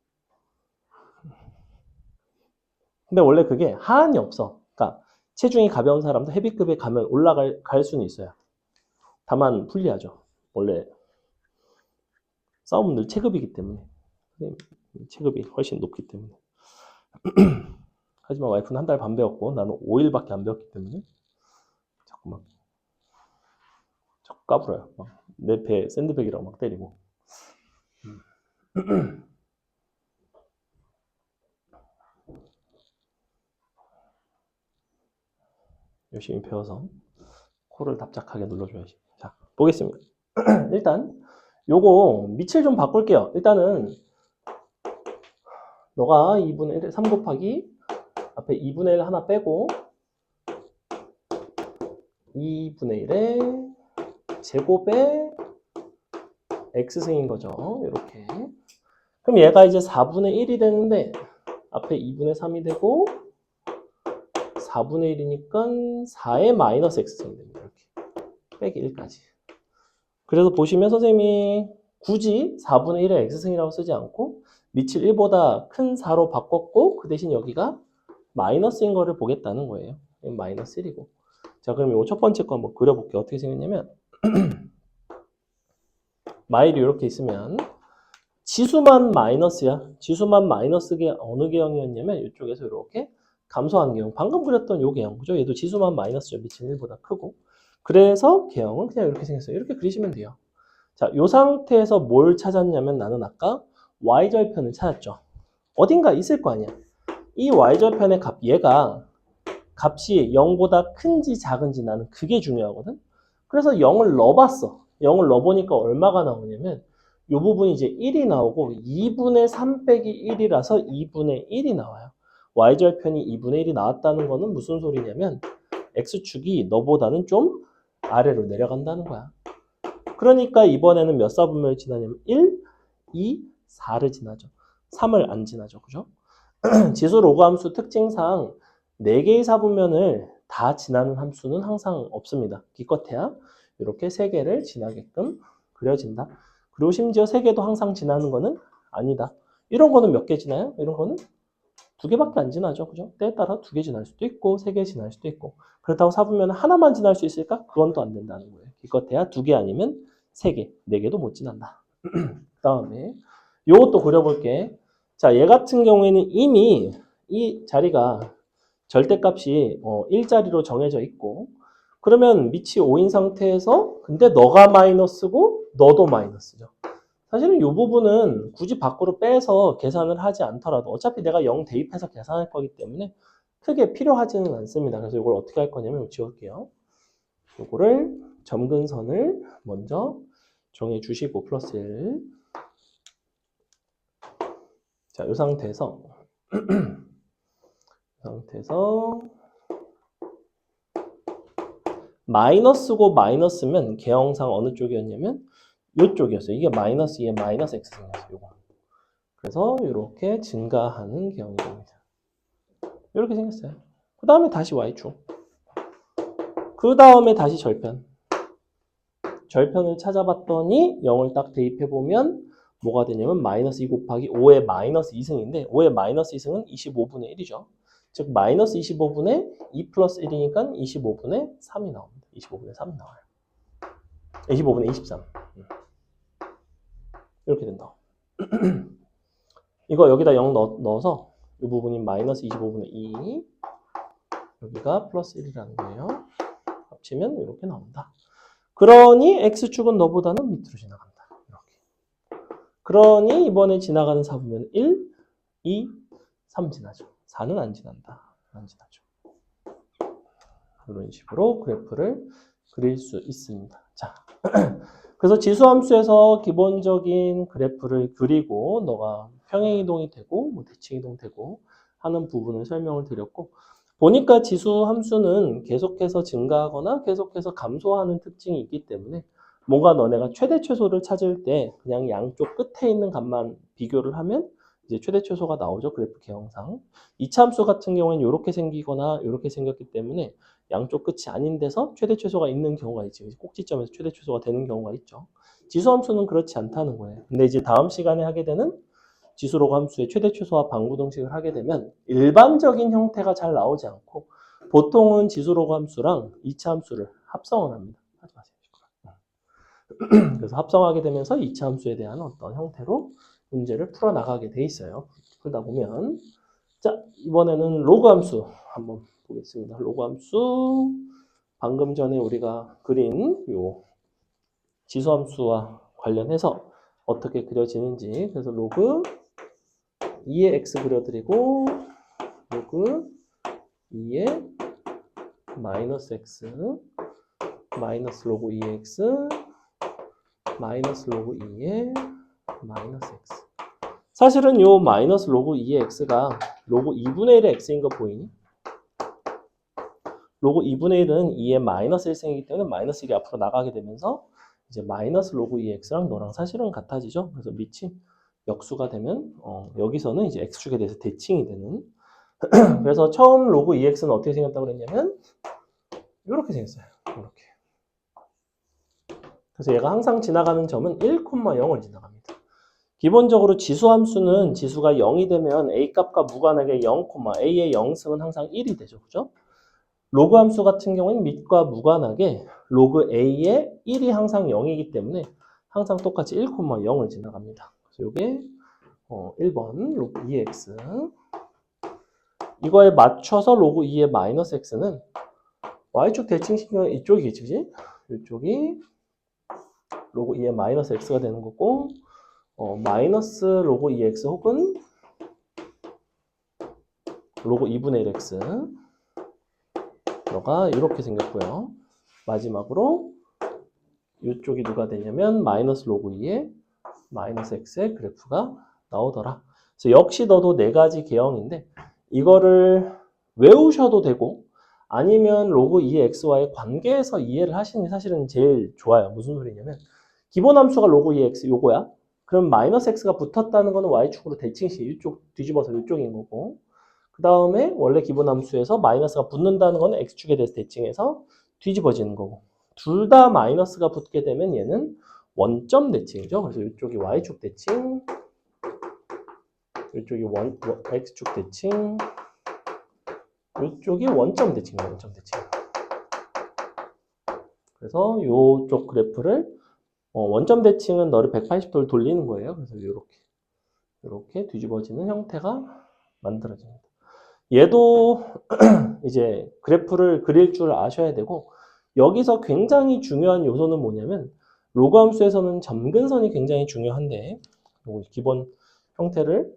근데 원래 그게 하한이 없어. 그러니까 체중이 가벼운 사람도 헤비급에 가면 갈 수는 있어요. 다만 불리하죠. 원래 싸움은 늘 체급이기 때문에. 체급이 훨씬 높기 때문에. 하지만 와이프는 한 달 반 배웠고 나는 5일밖에 안 배웠기 때문에 자꾸 까불어요. 내 배 샌드백이라고 막 때리고. 열심히 배워서 코를 납작하게 눌러줘야지. 자, 보겠습니다. 일단 요거 밑을 좀 바꿀게요. 일단은 너가 2분의 1, 3 곱하기 앞에 2분의 1 하나 빼고 2분의 1의 제곱에 x승인 거죠. 이렇게. 그럼 얘가 이제 4분의 1이 되는데 앞에 2분의 3이 되고 4분의 1이니까 4의 마이너스 x승이 됩니다. 이렇게. 빼기 1까지. 그래서 보시면 선생님이 굳이 4분의 1의 x승이라고 쓰지 않고 밑을 1보다 큰 4로 바꿨고 그 대신 여기가 마이너스인 거를 보겠다는 거예요. 마이너스 1이고. 자, 그럼 이 첫 번째 거 한번 그려볼게요. 어떻게 생겼냐면 마일이 이렇게 있으면 지수만 마이너스야. 지수만 마이너스게 어느 개형이었냐면 이쪽에서 이렇게 감소하는 개형. 방금 그렸던 요 개형. 그죠? 얘도 지수만 마이너스죠. 밑은 1보다 크고. 그래서 개형은 그냥 이렇게 생겼어요. 이렇게 그리시면 돼요. 자, 요 상태에서 뭘 찾았냐면 나는 아까 y절편을 찾았죠. 어딘가 있을 거 아니야. 이 y절편의 값, 얘가 값이 0보다 큰지 작은지 나는 그게 중요하거든. 그래서 0을 넣어봤어. 0을 넣어보니까 얼마가 나오냐면 이 부분이 이제 1이 나오고 2분의 3 빼기 1이라서 2분의 1이 나와요. y절편이 2분의 1이 나왔다는 거는 무슨 소리냐면 x축이 너보다는 좀 아래로 내려간다는 거야. 그러니까 이번에는 몇 사분면을 지나냐면 1, 2, 4를 지나죠. 3을 안 지나죠. 그죠? 지수 로그 함수 특징상 4개의 사분면을 다 지나는 함수는 항상 없습니다. 기껏해야 이렇게 3개를 지나게끔 그려진다. 그리고 심지어 3개도 항상 지나는 거는 아니다. 이런 거는 몇 개 지나요? 이런 거는 2개밖에 안 지나죠. 그죠? 때에 따라 2개 지날 수도 있고 3개 지날 수도 있고. 그렇다고 사분면은 하나만 지날 수 있을까? 그건 또 안 된다는 거예요. 기껏해야 2개 아니면 3개, 4개도 못 지난다. 그 다음에 요것도 그려볼게. 자, 얘 같은 경우에는 이미 이 자리가 절대값이 1자리로 정해져 있고, 그러면 밑이 5인 상태에서 근데 너가 마이너스고 너도 마이너스죠. 사실은 이 부분은 굳이 밖으로 빼서 계산을 하지 않더라도 어차피 내가 0 대입해서 계산할 거기 때문에 크게 필요하지는 않습니다. 그래서 이걸 어떻게 할 거냐면 지울게요. 이거를 점근선을 먼저 정해 주시고 플러스 1. 자, 이 상태에서 마이너스고 마이너스면 계형상 어느 쪽이었냐면 이쪽이었어요. 이게 마이너스 2에 마이너스 x승이었어요. 요거. 그래서 이렇게 증가하는 계형이 됩니다. 이렇게 생겼어요. 그 다음에 다시 y축. 그 다음에 다시 절편. 절편을 찾아봤더니 0을 딱 대입해보면 뭐가 되냐면 마이너스 2 곱하기 5의 마이너스 2승인데 5의 마이너스 2승은 25분의 1이죠. 즉 마이너스 25분의 2 플러스 1이니까 25분의 3이 나옵니다. 25분의 3이 나와요. 25분의 23. 이렇게 된다. 이거 여기다 0 넣어서 이 부분이 마이너스 25분의 2, 여기가 플러스 1이라는 거예요. 합치면 이렇게 나온다. 그러니 x축은 너보다는 밑으로 지나간다. 이렇게. 그러니 이번에 지나가는 사분면 1, 2, 3 지나죠. 4는 안 지난다. 안 지나죠. 이런 식으로 그래프를 그릴 수 있습니다. 자, 그래서 지수함수에서 기본적인 그래프를 그리고 너가 평행이동이 되고 뭐 대칭이동 되고 하는 부분을 설명을 드렸고, 보니까 지수함수는 계속해서 증가하거나 계속해서 감소하는 특징이 있기 때문에 뭔가 너네가 최대 최소를 찾을 때 그냥 양쪽 끝에 있는 값만 비교를 하면 이제 최대 최소가 나오죠. 그래프 개형상. 이차함수 같은 경우에는 이렇게 생기거나 이렇게 생겼기 때문에 양쪽 끝이 아닌 데서 최대 최소가 있는 경우가 있지. 꼭지점에서 최대 최소가 되는 경우가 있죠. 지수함수는 그렇지 않다는 거예요. 근데 이제 다음 시간에 하게 되는 지수로그 함수의 최대 최소와 방구동식을 하게 되면 일반적인 형태가 잘 나오지 않고 보통은 지수로그 함수랑 이차 함수를 합성을 합니다. 하지 마세요. 그래서 합성하게 되면서 이차 함수에 대한 어떤 형태로 문제를 풀어나가게 돼 있어요. 그러다 보면 자, 이번에는 로그 함수 한번 보겠습니다. 로그 함수, 방금 전에 우리가 그린 요 지수함수와 관련해서 어떻게 그려지는지, 그래서 로그 2의 x 그려드리고 로그 2의 마이너스 x 마이너스 로그 2의 x 마이너스 로그 2의 마이너스 x. 사실은 요 마이너스 로그 2의 x가 로그 2분의 1의 x인 거 보이니? 로그 2분의 1은 2의 마이너스 1승이기 때문에 마이너스 1이 앞으로 나가게 되면서 이제 마이너스 로그 2의 x랑 너랑 사실은 같아지죠. 그래서 밑이 역수가 되면 여기서는 이제 x축에 대해서 대칭이 되는. 그래서 처음 로그 2x는 어떻게 생겼다고 그랬냐면 이렇게 생겼어요. 이렇게. 그래서 얘가 항상 지나가는 점은 1,0을 지나갑니다. 기본적으로 지수함수는 지수가 0이 되면 a 값과 무관하게 0, a의 0승은 항상 1이 되죠. 그죠? 로그 함수 같은 경우는 밑과 무관하게 로그 a의 1이 항상 0이기 때문에 항상 똑같이 1,0을 지나갑니다. 그래서 이게 1번 로그 2x. 이거에 맞춰서 로그 2의 마이너스 x는 y축 대칭시키면 이쪽이겠지, 그지? 이쪽이 로그 2의 마이너스 x가 되는 거고, 마이너스 로그 2x 혹은 로그 2분의 1x. 너가 이렇게 생겼고요. 마지막으로 이쪽이 누가 되냐면 마이너스 로그 2의 마이너스 x의 그래프가 나오더라. 그래서 역시 너도 네 가지 계형인데 이거를 외우셔도 되고 아니면 로그 2의 x와의 관계에서 이해를 하시는 게 사실은 제일 좋아요. 무슨 소리냐면 기본 함수가 로그 2의 x 요거야. 그럼 마이너스 x가 붙었다는 거는 y축으로 대칭식 이쪽 뒤집어서 이쪽인 거고, 그 다음에 원래 기본 함수에서 마이너스가 붙는다는 거는 x축에 대해서 대칭해서 뒤집어지는 거고, 둘 다 마이너스가 붙게 되면 얘는 원점 대칭이죠. 그래서 이쪽이 y축 대칭, 이쪽이 x축 대칭, 이쪽이 원점 대칭이에요. 원점 대칭. 그래서 이쪽 그래프를 원점 대칭은 너를 180도를 돌리는 거예요. 그래서 이렇게 뒤집어지는 형태가 만들어집니다. 얘도 이제 그래프를 그릴 줄 아셔야 되고, 여기서 굉장히 중요한 요소는 뭐냐면 로그 함수에서는 점근선이 굉장히 중요한데, 기본 형태를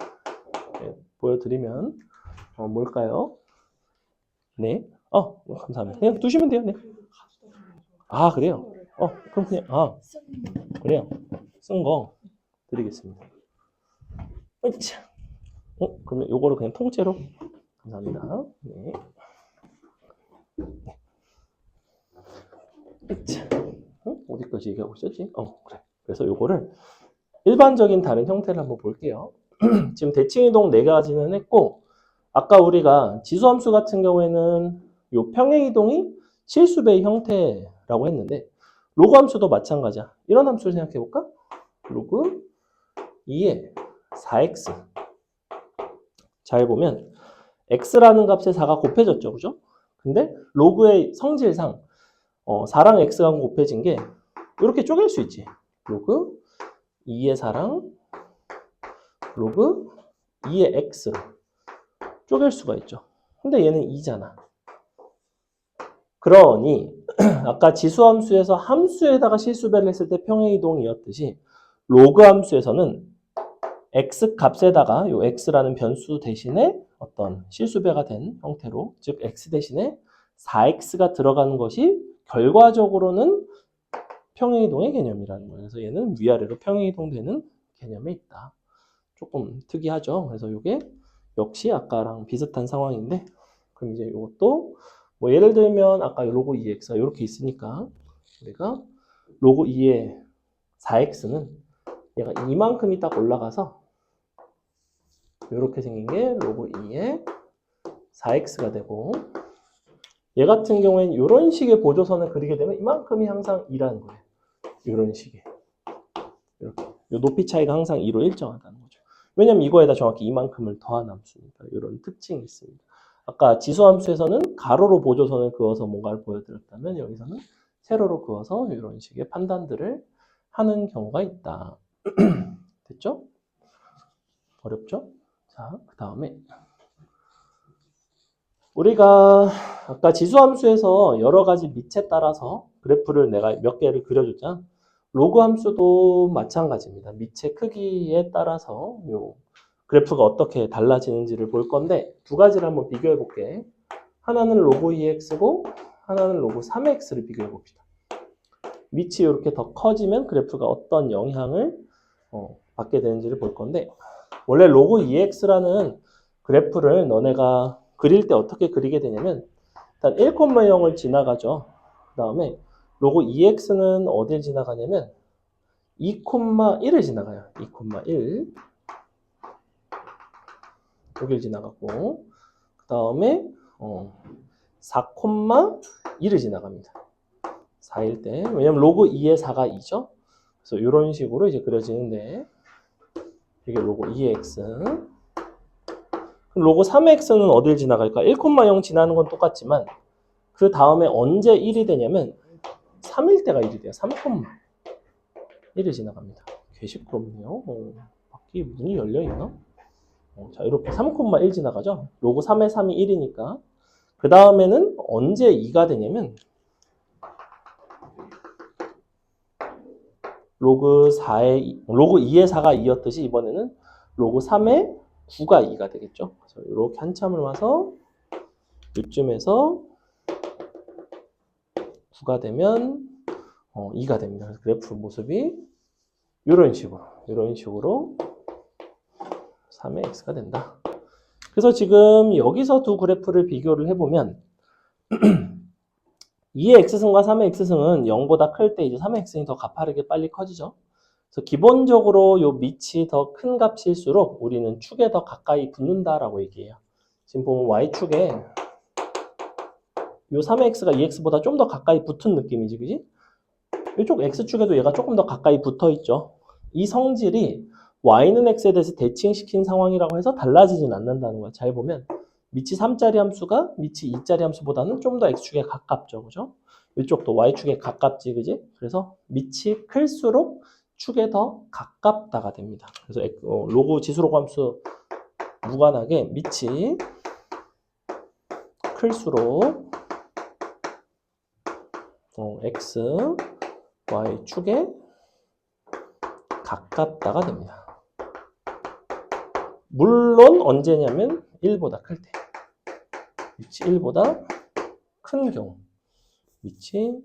보여드리면 뭘까요? 네. 감사합니다. 그냥 두시면 돼요. 네. 아, 그래요? 그럼 그냥, 그래요. 쓴 거 드리겠습니다. 그러면 요거를 그냥 통째로. 감사합니다. 네. 어디까지 얘기하고 있었지? 그래. 그래서 요거를 일반적인 다른 형태를 한번 볼게요. 지금 대칭이동 4가지는 했고, 아까 우리가 지수함수 같은 경우에는 요 평행이동이 실수배의 형태라고 했는데, 로그 함수도 마찬가지야. 이런 함수를 생각해 볼까? 로그 2의 4x. 잘 보면 x라는 값에 4가 곱해졌죠, 그죠? 근데 로그의 성질상 4랑 x가 곱해진 게 이렇게 쪼갤 수 있지. 로그 2의 4랑 로그 2의 x로 쪼갤 수가 있죠. 근데 얘는 2잖아. 그러니 아까 지수함수에서 함수에다가 실수배를 했을 때 평행이동이었듯이 로그 함수에서는 x 값에다가 요 x라는 변수 대신에 어떤 실수배가 된 형태로, 즉 x 대신에 4x가 들어가는 것이 결과적으로는 평행이동의 개념이라는 거예요. 그래서 얘는 위아래로 평행이동되는 개념에 있다. 조금 특이하죠. 그래서 이게 역시 아까랑 비슷한 상황인데, 그럼 이제 이것도 뭐 예를 들면 아까 로그 2x가 이렇게 있으니까 우리가 로그 2의 4x는 얘가 이만큼이 딱 올라가서 이렇게 생긴 게 로그 2의 4x가 되고, 얘 같은 경우에는 이런 식의 보조선을 그리게 되면 이만큼이 항상 2라는 거예요. 이런 식의. 이렇게. 요 높이 차이가 항상 2로 일정하다는 거죠. 왜냐면 이거에다 정확히 이만큼을 더한 함수니까 이런 특징이 있습니다. 아까 지수함수에서는 가로로 보조선을 그어서 뭔가를 보여드렸다면 여기서는 세로로 그어서 이런 식의 판단들을 하는 경우가 있다. 됐죠? 어렵죠? 자, 그 다음에 우리가 아까 지수함수에서 여러 가지 밑에 따라서 그래프를 내가 몇 개를 그려줬잖아. 로그 함수도 마찬가지입니다. 밑의 크기에 따라서 요 그래프가 어떻게 달라지는지를 볼 건데, 두 가지를 한번 비교해 볼게. 하나는 로그 2x고 하나는 로그 3x를 비교해 봅시다. 밑이 이렇게 더 커지면 그래프가 어떤 영향을 받게 되는지를 볼 건데, 원래 로그 2x라는 그래프를 너네가 그릴 때 어떻게 그리게 되냐면, 일단 1,0을 지나가죠. 그 다음에 로그 2x는 어딜 지나가냐면 2,1을 지나가요. 2,1 여길 지나가고, 그 다음에 4,2를 지나갑니다. 4일 때. 왜냐면 로그 2의 4가 2죠. 그래서 이런 식으로 이제 그려지는데, 이게 로그 2의 x. 그럼 로그 3의 x는 어딜 지나갈까? 1,0 지나는 건 똑같지만 그 다음에 언제 1이 되냐면 3일 때가 1이 돼요. 3,1을 지나갑니다. 개 시끄럽네요. 밖에 문이 열려있나? 자, 이렇게 3,1 지나가죠. 로그 3의 3이 1이니까. 그 다음에는 언제 2가 되냐면 로그 2의 4가 2였듯이 이번에는 로그 3의 9가 2가 되겠죠. 그래서 이렇게 한참을 와서 이쯤에서 9가 되면 2가 됩니다. 그래서 그래프 모습이 이런 식으로 3의 x가 된다. 그래서 지금 여기서 두 그래프를 비교를 해보면 2의 x승과 3의 x승은 0보다 클 때 이제 3의 x승이 더 가파르게 빨리 커지죠. 그래서 기본적으로 요 밑이 더 큰 값일수록 우리는 축에 더 가까이 붙는다라고 얘기해요. 지금 보면 y축에 요 3의 x가 2x보다 좀 더 가까이 붙은 느낌이지, 그지? 이쪽 x축에도 얘가 조금 더 가까이 붙어 있죠. 이 성질이 y는 x에 대해서 대칭시킨 상황이라고 해서 달라지진 않는다는 거야. 잘 보면 밑이 3짜리 함수가 밑이 2짜리 함수보다는 좀 더 x축에 가깝죠. 그죠? 이쪽도 y축에 가깝지, 그지? 그래서 밑이 클수록 축에 더 가깝다가 됩니다. 그래서 로그 지수로그 함수 무관하게 밑이 클수록 x, y축에 가깝다가 됩니다. 물론 언제냐면 1보다 클 때. 밑이 1보다 큰 경우. 밑이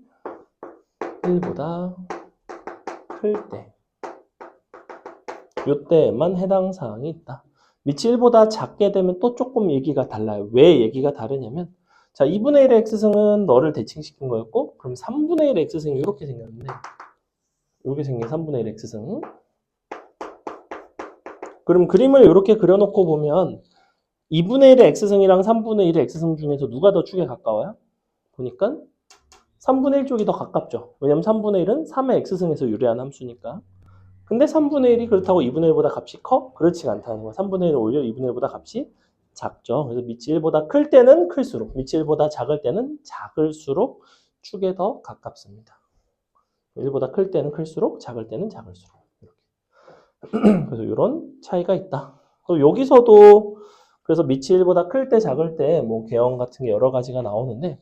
1보다 클 때. 요때만 해당 사항이 있다. 밑이 1보다 작게 되면 또 조금 얘기가 달라요. 왜 얘기가 다르냐면 자, 2분의 1의 x승은 너를 대칭시킨 거였고 그럼 3분의 1의 x승이 이렇게 생겼는데 이렇게 생긴 3분의 1의 x승 그럼 그림을 이렇게 그려놓고 보면 2분의 1의 x승이랑 3분의 1의 x승 중에서 누가 더 축에 가까워요? 보니까 3분의 1 쪽이 더 가깝죠. 왜냐면 3분의 1은 3의 x승에서 유래한 함수니까. 근데 3분의 1이 그렇다고 2분의 1보다 값이 커? 그렇지가 않다는 거야. 3분의 1은 오히려 2분의 1보다 값이 작죠. 그래서 밑이 1보다 클 때는 클수록, 밑이 1보다 작을 때는 작을수록 축에 더 가깝습니다. 1보다 클 때는 클수록, 작을 때는 작을수록. 이렇게. 그래서 이런 차이가 있다. 여기서도 그래서 밑이 1보다 클 때, 작을 때 뭐 개형 같은 게 여러 가지가 나오는데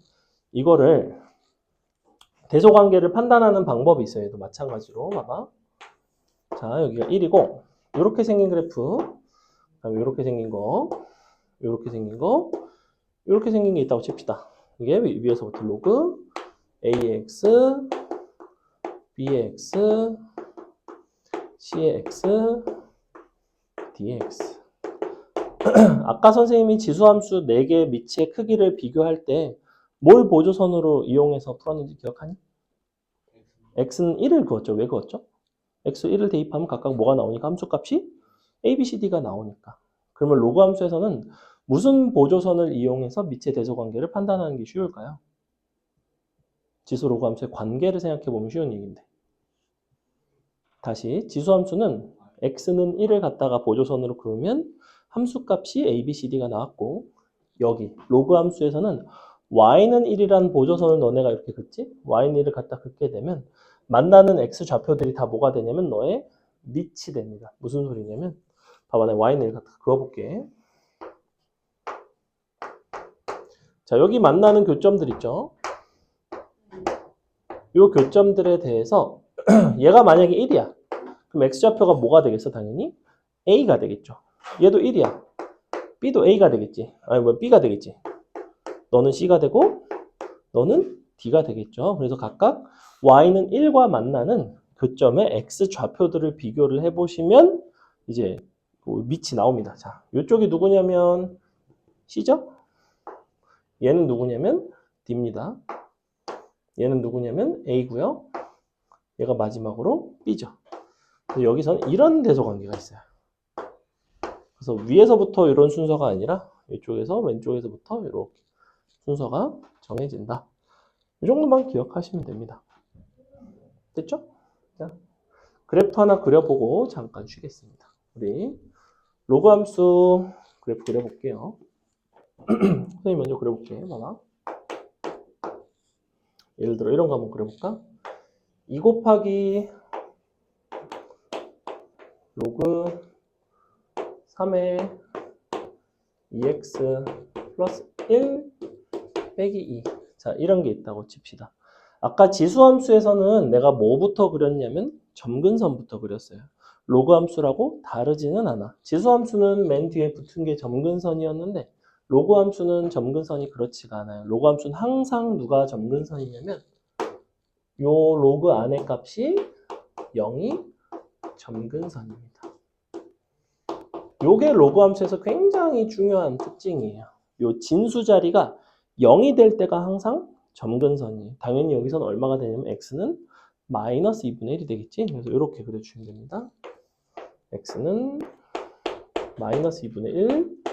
이거를 대소관계를 판단하는 방법이 있어요. 얘도 마찬가지로 봐봐. 자, 여기가 1이고 이렇게 생긴 그래프, 그다음에 이렇게 생긴 거, 이렇게 생긴 거, 이렇게 생긴 게 있다고 칩시다. 이게 위에서부터 로그 ax, bx, cx, dx. 아까 선생님이 지수함수 4개 밑의 크기를 비교할 때 뭘 보조선으로 이용해서 풀었는지 기억하니? x는 1을 그었죠. 왜 그었죠? x 1을 대입하면 각각 뭐가 나오니까 함수값이 a, b, c, d가 나오니까. 그러면 로그 함수에서는 무슨 보조선을 이용해서 밑의 대소관계를 판단하는 게 쉬울까요? 지수 로그 함수의 관계를 생각해 보면 쉬운 얘기인데. 다시 지수함수는 x는 1을 갖다가 보조선으로 그으면 함수값이 a, b, c, d가 나왔고 여기 로그 함수에서는 y는 1이라는 보조선을 너네가 이렇게 긋지? y는 1을 갖다 긋게 되면 만나는 x 좌표들이 다 뭐가 되냐면 너의 밑이 됩니다. 무슨 소리냐면 봐봐, 내가 y는 1 갖다 그어볼게. 자, 여기 만나는 교점들 있죠? 이 교점들에 대해서 얘가 만약에 1이야. 그럼 x좌표가 뭐가 되겠어? 당연히 a가 되겠죠. 얘도 1이야. b도 a가 되겠지. 아니 뭐 b가 되겠지. 너는 c가 되고 너는 d가 되겠죠. 그래서 각각 y는 1과 만나는 교점의 x 좌표들을 비교를 해보시면 이제 밑이 나옵니다. 자, 이쪽이 누구냐면 c죠? 얘는 누구냐면 d입니다. 얘는 누구냐면 a고요. 얘가 마지막으로 b죠. 그래서 여기서는 이런 대소관계가 있어요. 그래서 위에서부터 이런 순서가 아니라 이쪽에서 왼쪽에서부터 이렇게 순서가 정해진다. 이 정도만 기억하시면 됩니다. 됐죠? 자, 그래프 하나 그려보고 잠깐 쉬겠습니다. 우리 로그 함수 그래프 그려볼게요. 선생님 먼저 그려볼게요. 봐봐. 예를 들어 이런 거 한번 그려볼까? 2 곱하기 로그 3의 2x 플러스 1 빼기 2. 자, 이런 게 있다고 칩시다. 아까 지수함수에서는 내가 뭐부터 그렸냐면 점근선부터 그렸어요. 로그 함수라고 다르지는 않아. 지수함수는 맨 뒤에 붙은 게 점근선이었는데 로그 함수는 점근선이 그렇지가 않아요. 로그 함수는 항상 누가 점근선이냐면 요 로그 안의 값이 0이 점근선입니다. 요게 로그 함수에서 굉장히 중요한 특징이에요. 요 진수 자리가 0이 될 때가 항상 점근선이에요. 당연히 여기서는 얼마가 되냐면 x는 마이너스 2분의 1이 되겠지? 그래서 이렇게 그려주시면 됩니다. x는 마이너스 2분의 1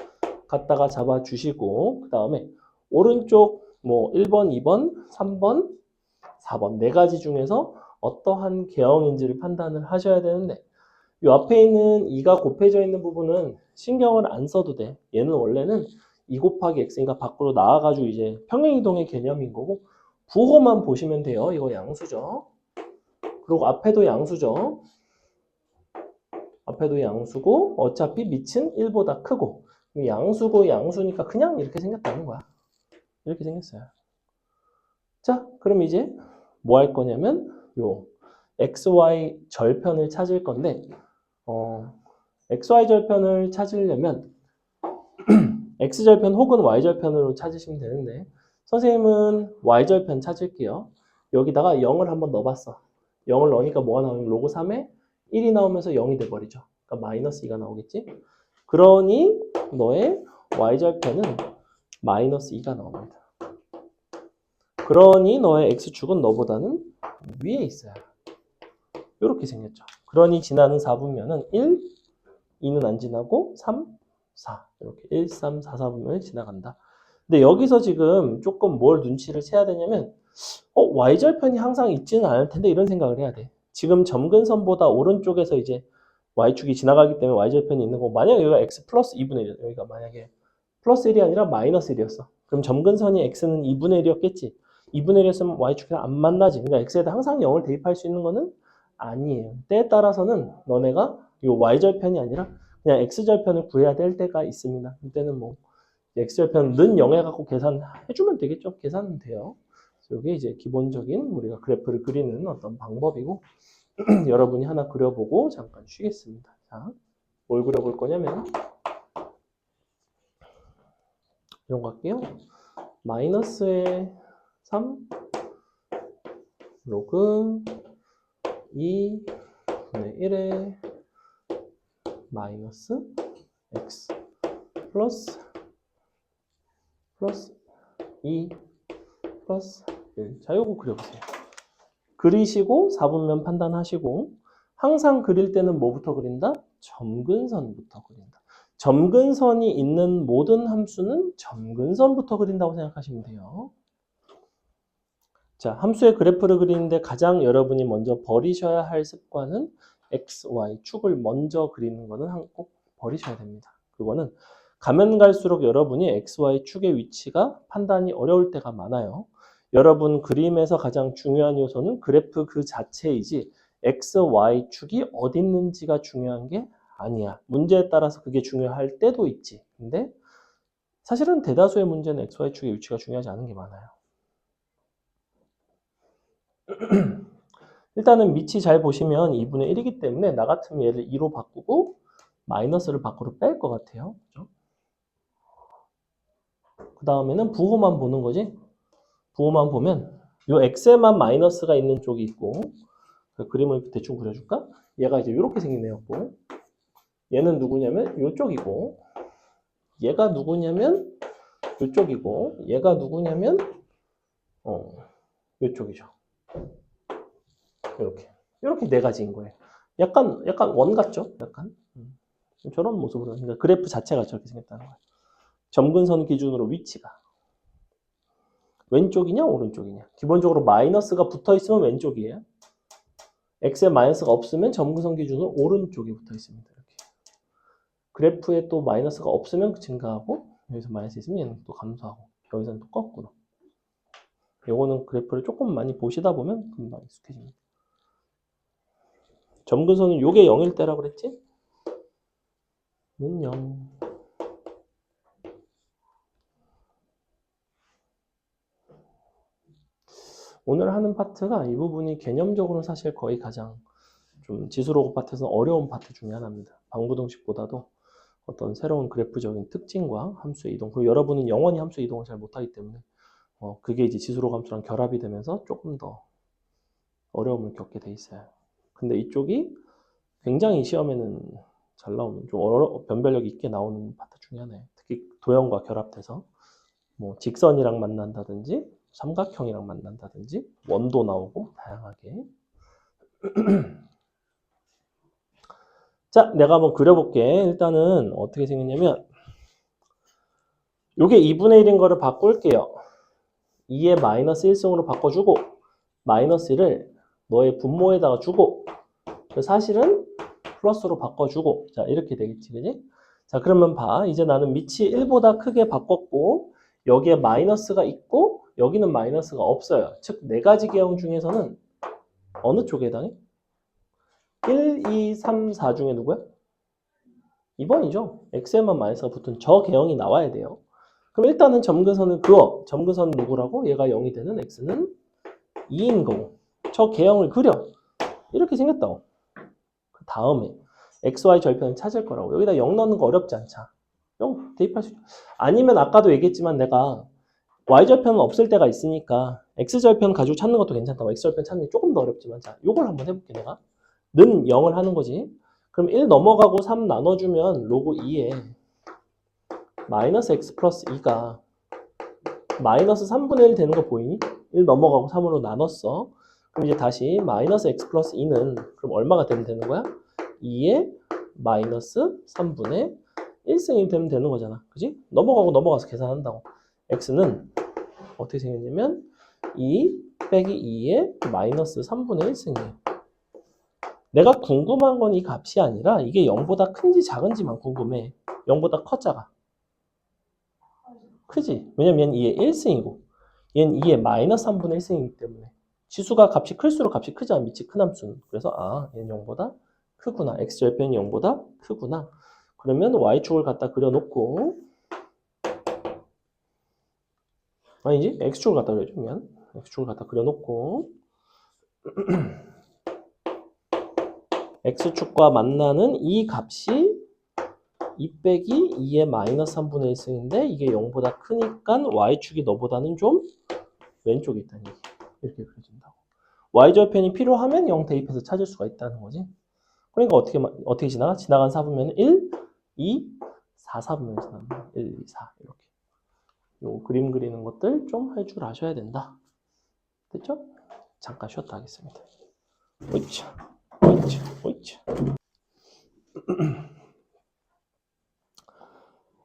갖다가 잡아주시고 그 다음에 오른쪽 뭐 1번, 2번, 3번, 4번 네 가지 중에서 어떠한 계형인지를 판단을 하셔야 되는데 이 앞에 있는 2가 곱해져 있는 부분은 신경을 안 써도 돼. 얘는 원래는 2 곱하기 x니까 밖으로 나와가지고 이제 평행이동의 개념인 거고 부호만 보시면 돼요. 이거 양수죠. 그리고 앞에도 양수죠. 앞에도 양수고 어차피 밑은 1보다 크고 양수고 양수니까 그냥 이렇게 생겼다는 거야. 이렇게 생겼어요. 자, 그럼 이제 뭐 할 거냐면 요 xy 절편을 찾을 건데 xy 절편을 찾으려면 x절편 혹은 y절편으로 찾으시면 되는데 선생님은 y절편 찾을게요. 여기다가 0을 한번 넣어봤어. 0을 넣으니까 뭐가 나오면 로그 3에 1이 나오면서 0이 돼버리죠. 그러니까 마이너스 2가 나오겠지. 그러니 너의 y절편은 마이너스 2가 나옵니다. 그러니 너의 x축은 너보다는 위에 있어요. 이렇게 생겼죠. 그러니 지나는 4분면은 1, 2는 안 지나고 3, 4 이렇게 1, 3, 4, 4분면을 지나간다. 근데 여기서 지금 조금 뭘 눈치를 채야 되냐면 y절편이 항상 있지는 않을 텐데 이런 생각을 해야 돼. 지금 점근선보다 오른쪽에서 이제 y축이 지나가기 때문에 y절편이 있는 거고 만약에 여기가 x 플러스 2분의 1 여기가 만약에 플러스 1이 아니라 마이너스 1이었어. 그럼 점근선이 x는 2분의 1이었겠지. 2분의 1이었으면 y축이랑 안 만나지. 그러니까 x에다 항상 0을 대입할 수 있는 거는 아니에요. 때에 따라서는 너네가 이 y절편이 아니라 그냥 x절편을 구해야 될 때가 있습니다. 이때는 뭐 x절편 는 0에 갖고 계산해주면 되겠죠. 계산은 돼요. 이게 이제 기본적인 우리가 그래프를 그리는 어떤 방법이고 여러분이 하나 그려보고 잠깐 쉬겠습니다. 자, 뭘 그려볼 거냐면 이런 거 할게요. 마이너스의 3 로그 2분의 1의 마이너스 x 플러스 2 플러스 1. 자, 요거 그려보세요. 그리시고 4분면 판단하시고 항상 그릴 때는 뭐부터 그린다? 점근선부터 그린다. 점근선이 있는 모든 함수는 점근선부터 그린다고 생각하시면 돼요. 자, 함수의 그래프를 그리는데 가장 여러분이 먼저 버리셔야 할 습관은 x, y 축을 먼저 그리는 거는 꼭 버리셔야 됩니다. 그거는 가면 갈수록 여러분이 x, y 축의 위치가 판단이 어려울 때가 많아요. 여러분 그림에서 가장 중요한 요소는 그래프 그 자체이지 x, y 축이 어디 있는지가 중요한 게 아니야. 문제에 따라서 그게 중요할 때도 있지. 근데 사실은 대다수의 문제는 x, y 축의 위치가 중요하지 않은 게 많아요. 일단은 밑이 잘 보시면 2분의 1이기 때문에 나 같으면 얘를 2로 바꾸고 마이너스를 밖으로 뺄 것 같아요. 그죠? 그 다음에는 부호만 보는 거지. 부호만 보면 요 x에만 마이너스가 있는 쪽이 있고 그 그림을 대충 그려줄까? 얘가 이제 이렇게 생긴 애였고 얘는 누구냐면 요쪽이고 얘가 누구냐면 요쪽이고 얘가 누구냐면 요쪽이죠. 이렇게 네 가지인 거예요. 약간 원 같죠? 약간 저런 모습으로 그러니까 그래프 자체가 저렇게 생겼다는 거예요. 점근선 기준으로 위치가 왼쪽이냐 오른쪽이냐. 기본적으로 마이너스가 붙어 있으면 왼쪽이에요. x에 마이너스가 없으면 점근선 기준으로 오른쪽에 붙어 있습니다. 이렇게. 그래프에 또 마이너스가 없으면 증가하고 여기서 마이너스 있으면 얘는 또 감소하고 여기서는 또 거꾸로. 요거는 그래프를 조금 많이 보시다 보면 금방 익숙해집니다. 점근선은 요게 0일 때라고 그랬지? 는 0. 오늘 하는 파트가 이 부분이 개념적으로 사실 거의 가장 좀 지수로그 파트에서는 어려운 파트 중에 하나입니다. 방부등식보다도 어떤 새로운 그래프적인 특징과 함수의 이동, 그리고 여러분은 영원히 함수의 이동을 잘 못하기 때문에 그게 이제 지수로그 함수랑 결합이 되면서 조금 더 어려움을 겪게 돼 있어요. 근데 이쪽이 굉장히 시험에는 잘 나오는, 좀 변별력 있게 나오는 파트 중에 하나예요. 특히 도형과 결합돼서. 뭐 직선이랑 만난다든지 삼각형이랑 만난다든지 원도 나오고 다양하게. 자, 내가 한번 그려볼게. 일단은 어떻게 생겼냐면 요게 2분의 1인 거를 바꿀게요. 2의 마이너스 1승으로 바꿔주고 마이너스 1을 너의 분모에다가 주고 사실은 플러스로 바꿔주고 자 이렇게 되겠지, 그지? 자 그러면 봐. 이제 나는 밑이 1보다 크게 바꿨고 여기에 마이너스가 있고 여기는 마이너스가 없어요. 즉 네 가지 계형 중에서는 어느 쪽에 해당해? 1, 2, 3, 4 중에 누구야? 2번이죠. x에만 마이너스가 붙은 저 계형이 나와야 돼요. 그럼 일단은 점근선을 그어. 점근선 누구라고? 얘가 0이 되는 x는 2인 거고 저 계형을 그려. 이렇게 생겼다고. 그 다음에 xy 절편을 찾을 거라고. 여기다 0 넣는 거 어렵지 않자. 0 대입할 수 있죠. 아니면 아까도 얘기했지만 내가 y절편은 없을 때가 있으니까 x절편 가지고 찾는 것도 괜찮다고. x절편 찾는 게 조금 더 어렵지만 자, 요걸 한번 해볼게 내가. 는 0을 하는 거지. 그럼 1 넘어가고 3 나눠주면 로그 2에 마이너스 x 플러스 2가 마이너스 3분의 1 되는 거 보이니? 1 넘어가고 3으로 나눴어. 그럼 이제 다시 마이너스 x 플러스 2는 그럼 얼마가 되면 되는 거야? 2에 마이너스 3분의 1승이 되면 되는 거잖아. 그지? 넘어가고 넘어가서 계산한다고. x는 어떻게 생겼냐면 2 빼기 2에 마이너스 3분의 1승이에요. 내가 궁금한 건 이 값이 아니라 이게 0보다 큰지 작은지만 궁금해. 0보다 커 작아? 크지? 왜냐면 2의 1승이고 얘는 2의 마이너스 3분의 1승이기 때문에 지수가 값이 클수록 값이 크잖아. 밑이 큰 함수는. 그래서 아 얘는 0보다 크구나. x절편이 0보다 크구나. 그러면 y축을 갖다 그려놓고 아니지? x축을 갖다 그려줘. 미안. x축을 갖다 그려놓고 x축과 만나는 이 값이 2 빼기 2의 마이너스 3분의 1승인데 이게 0보다 크니까 y축이 너보다는 좀 왼쪽에 있다는 얘기. 이렇게 그려진다고. y절편이 필요하면 0 대입해서 찾을 수가 있다는 거지. 그러니까 어떻게 지나가? 지나간 4분면 1, 2, 4, 4분면 지나갑니다. 1, 2, 4 이렇게. 요 그림 그리는 것들 좀 할 줄 아셔야 된다. 됐죠? 잠깐 쉬었다 하겠습니다. 오이차, 오이차, 오이차.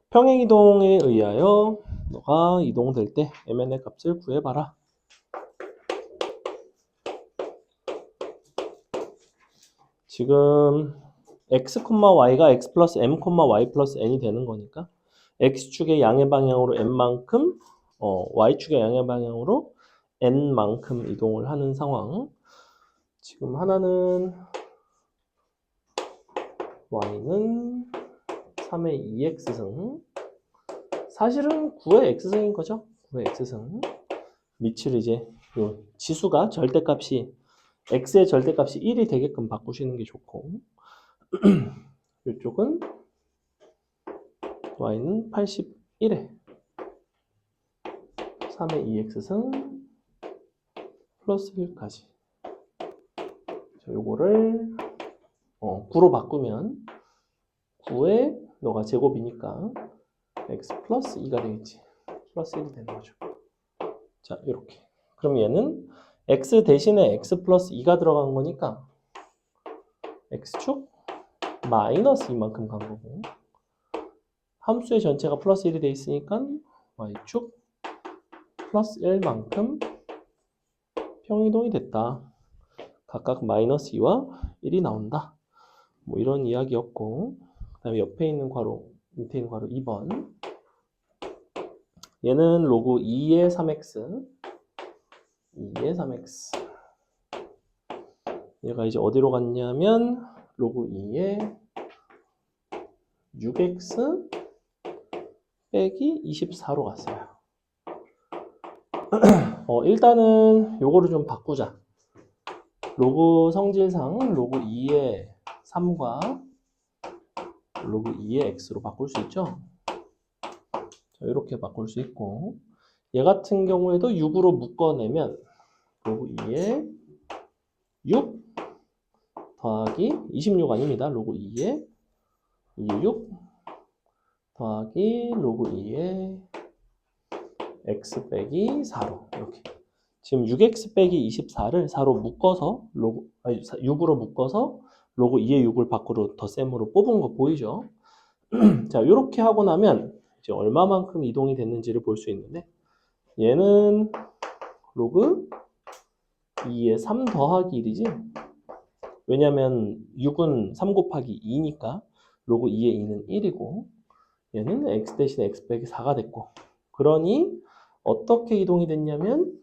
평행이동에 의하여 너가 이동될 때 mn의 값을 구해봐라. 지금 x, y가 x 플러스 m, y 플러스 n이 되는 거니까 x축의 양의 방향으로 n만큼 y축의 양의 방향으로 n만큼 이동을 하는 상황. 지금 하나는 y는 3의 2x승 사실은 9의 x승인 거죠. 9의 x승 밑을 이제 요 지수가 절대값이 x의 절대값이 1이 되게끔 바꾸시는 게 좋고 이쪽은 y는 81에 3의 2x승 플러스 1까지 요거를 9로 바꾸면 9에 너가 제곱이니까 x 플러스 2가 되겠지. 플러스 1이 되는 거죠. 자, 이렇게. 그럼 얘는 x 대신에 x 플러스 2가 들어간 거니까 x축 마이너스 2만큼 간 거고 함수의 전체가 플러스 1이 돼 있으니까 y축 플러스 1만큼 평이동이 됐다. 각각 마이너스 2와 1이 나온다. 뭐 이런 이야기였고 그 다음에 옆에 있는 괄호 밑에 있는 괄호 2번 얘는 로그 2의 3x 2의 3x 얘가 이제 어디로 갔냐면 로그 2의 6x 빼기 24로 갔어요. 일단은 요거를 좀 바꾸자. 로그 성질상 로그 2의 3과 로그 2의 x로 바꿀 수 있죠. 자, 이렇게 바꿀 수 있고 얘 같은 경우에도 6으로 묶어내면 로그 2의 6 더하기 26 아닙니다. 로그 2의 6 더하기 로그 2의 x 빼기 4로 이렇게. 지금 6x 빼기 24를 4로 묶어서 6으로 묶어서 로그 2의 6을 밖으로 덧셈으로 뽑은 거 보이죠? 자, 이렇게 하고 나면 이제 얼마만큼 이동이 됐는지를 볼 수 있는데 얘는 로그 2의 3 더하기 1이지? 왜냐면 6은 3 곱하기 2니까 로그 2의 2는 1이고 얘는 x 대신에 x 빼기 4가 됐고 그러니 어떻게 이동이 됐냐면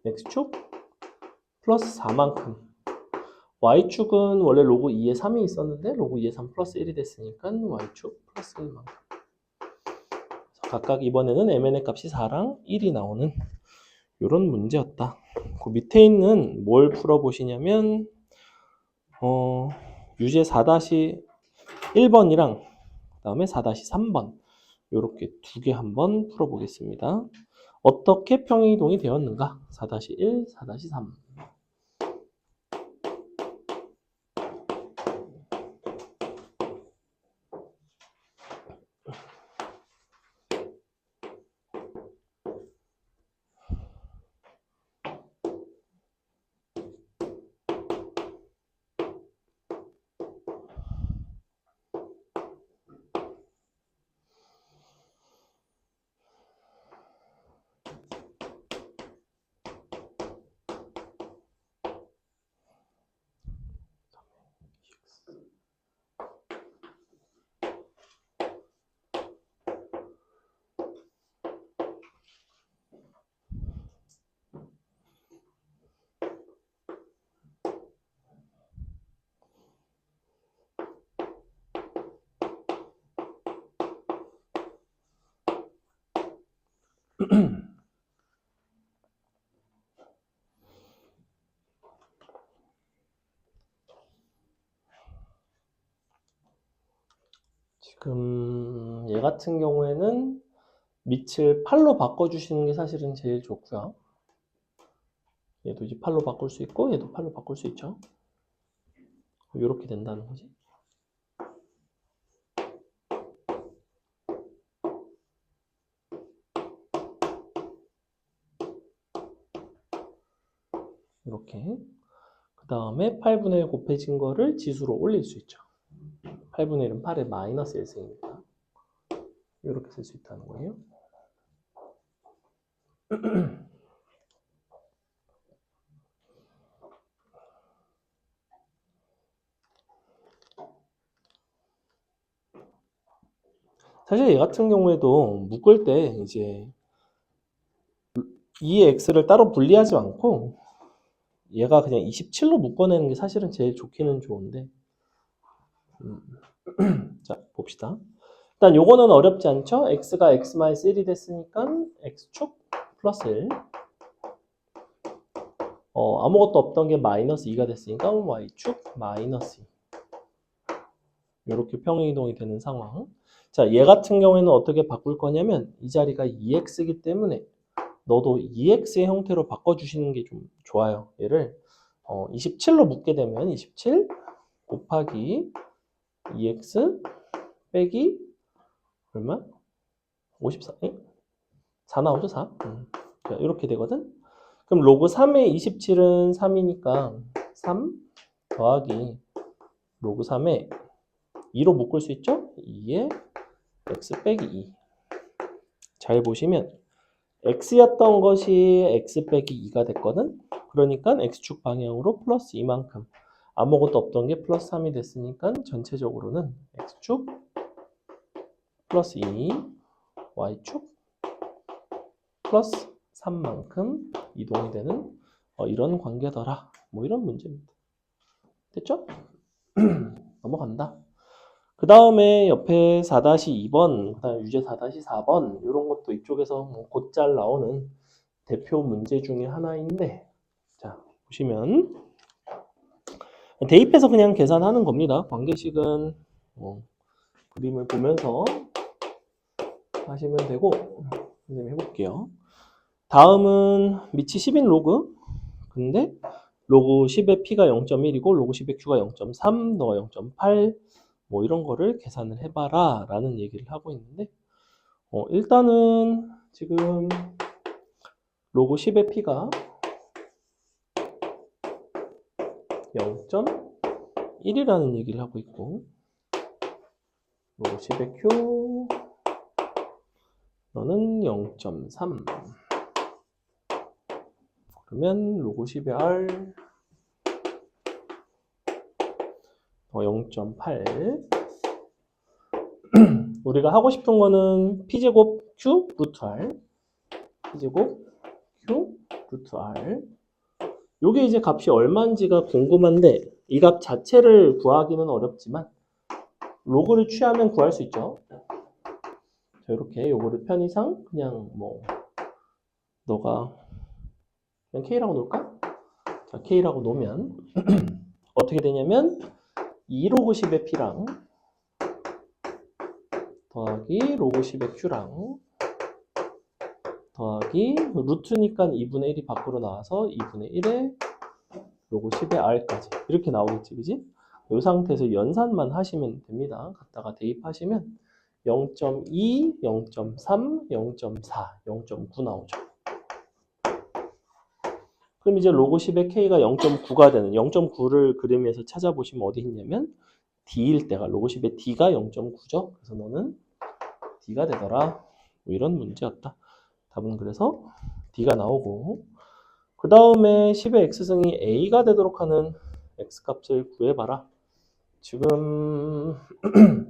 x축 플러스 4만큼 y축은 원래 로그 2에 3이 있었는데 로그 2에 3 플러스 1이 됐으니까 y축 플러스 1만큼 각각 이번에는 mn의 값이 4랑 1이 나오는 이런 문제였다. 그 밑에 있는 뭘 풀어보시냐면 유제 4-1번이랑 그 다음에 4-3번 이렇게 두 개 한번 풀어보겠습니다. 어떻게 평행이동이 되었는가? 4-1, 4-3. 지금 얘 같은 경우에는 밑을 8로 바꿔주시는 게 사실은 제일 좋고요. 얘도 이제 8로 바꿀 수 있고 얘도 8로 바꿀 수 있죠. 이렇게 된다는 거지. 이렇게. 그 다음에 8분의 1 곱해진 거를 지수로 올릴 수 있죠. 8분의 1은 8의 마이너스 1승이니까. 이렇게 쓸 수 있다는 거예요. 사실 얘 같은 경우에도 묶을 때 이제 이 x를 따로 분리하지 않고 얘가 그냥 27로 묶어내는 게 사실은 제일 좋기는 좋은데 자 봅시다. 일단 요거는 어렵지 않죠? x가 x-1이 됐으니까 x축 플러스 1 아무것도 없던 게 마이너스 2가 됐으니까 y축 마이너스 2 이렇게 평행이동이 되는 상황. 자, 얘 같은 경우에는 어떻게 바꿀 거냐면 이 자리가 2x이기 때문에 너도 2x의 형태로 바꿔주시는 게 좀 좋아요. 얘를 27로 묶게 되면 27 곱하기 2x 빼기 얼마? 54? 4 나오죠? 4? 자, 이렇게 되거든? 그럼 로그 3의 27은 3이니까 3 더하기 로그 3에 2로 묶을 수 있죠? 2에 x 빼기 2. 잘 보시면 x였던 것이 x 빼기 2가 됐거든? 그러니까 x축 방향으로 플러스 2만큼 아무것도 없던 게 플러스 3이 됐으니까 전체적으로는 x축 플러스 2, y축 플러스 3만큼 이동이 되는 이런 관계더라. 뭐 이런 문제입니다. 됐죠? 넘어간다. 그 다음에 옆에 4-2번, 그 다음에 유제 4-4번 이런 것도 이쪽에서 뭐 곧잘 나오는 대표 문제 중에 하나인데 자 보시면 대입해서 그냥 계산하는 겁니다. 관계식은 그림을 보면서 하시면 되고 선생님 해볼게요. 다음은 밑이 10인 로그 근데 로그 10의 p가 0.1이고 로그 10의 q가 0.3 너가 0.8 뭐 이런 거를 계산을 해봐라 라는 얘기를 하고 있는데 일단은 지금 로그 10의 P가 0.1이라는 얘기를 하고 있고, 로그 10의 Q 너는 0.3. 그러면 로그 10의 R 0.8. 우리가 하고 싶은 거는 P제곱 Q 루트 R, P제곱 Q 루트 R. 요게 이제 값이 얼마인지가 궁금한데, 이 값 자체를 구하기는 어렵지만 로그를 취하면 구할 수 있죠. 자, 이렇게 요거를 편의상 그냥 뭐 너가 그냥 K라고 놓을까? 자, K라고 놓으면 어떻게 되냐면 2로그 10의 P랑 더하기 로그 10의 Q랑 더하기 루트니까 2분의 1이 밖으로 나와서 2분의 1에 로그 10의 R까지 이렇게 나오겠지, 그지? 이 상태에서 연산만 하시면 됩니다. 갖다가 대입하시면 0.2, 0.3, 0.4, 0.9 나오죠. 그럼 이제 로그 10의 K가 0.9가 되는 0.9를 그림에서 찾아보시면 어디 있냐면 D일 때가 로그 10의 D가 0.9죠. 그래서 너는 D가 되더라. 뭐 이런 문제였다. 답은 그래서 D가 나오고, 그 다음에 10의 X승이 A가 되도록 하는 X값을 구해봐라. 지금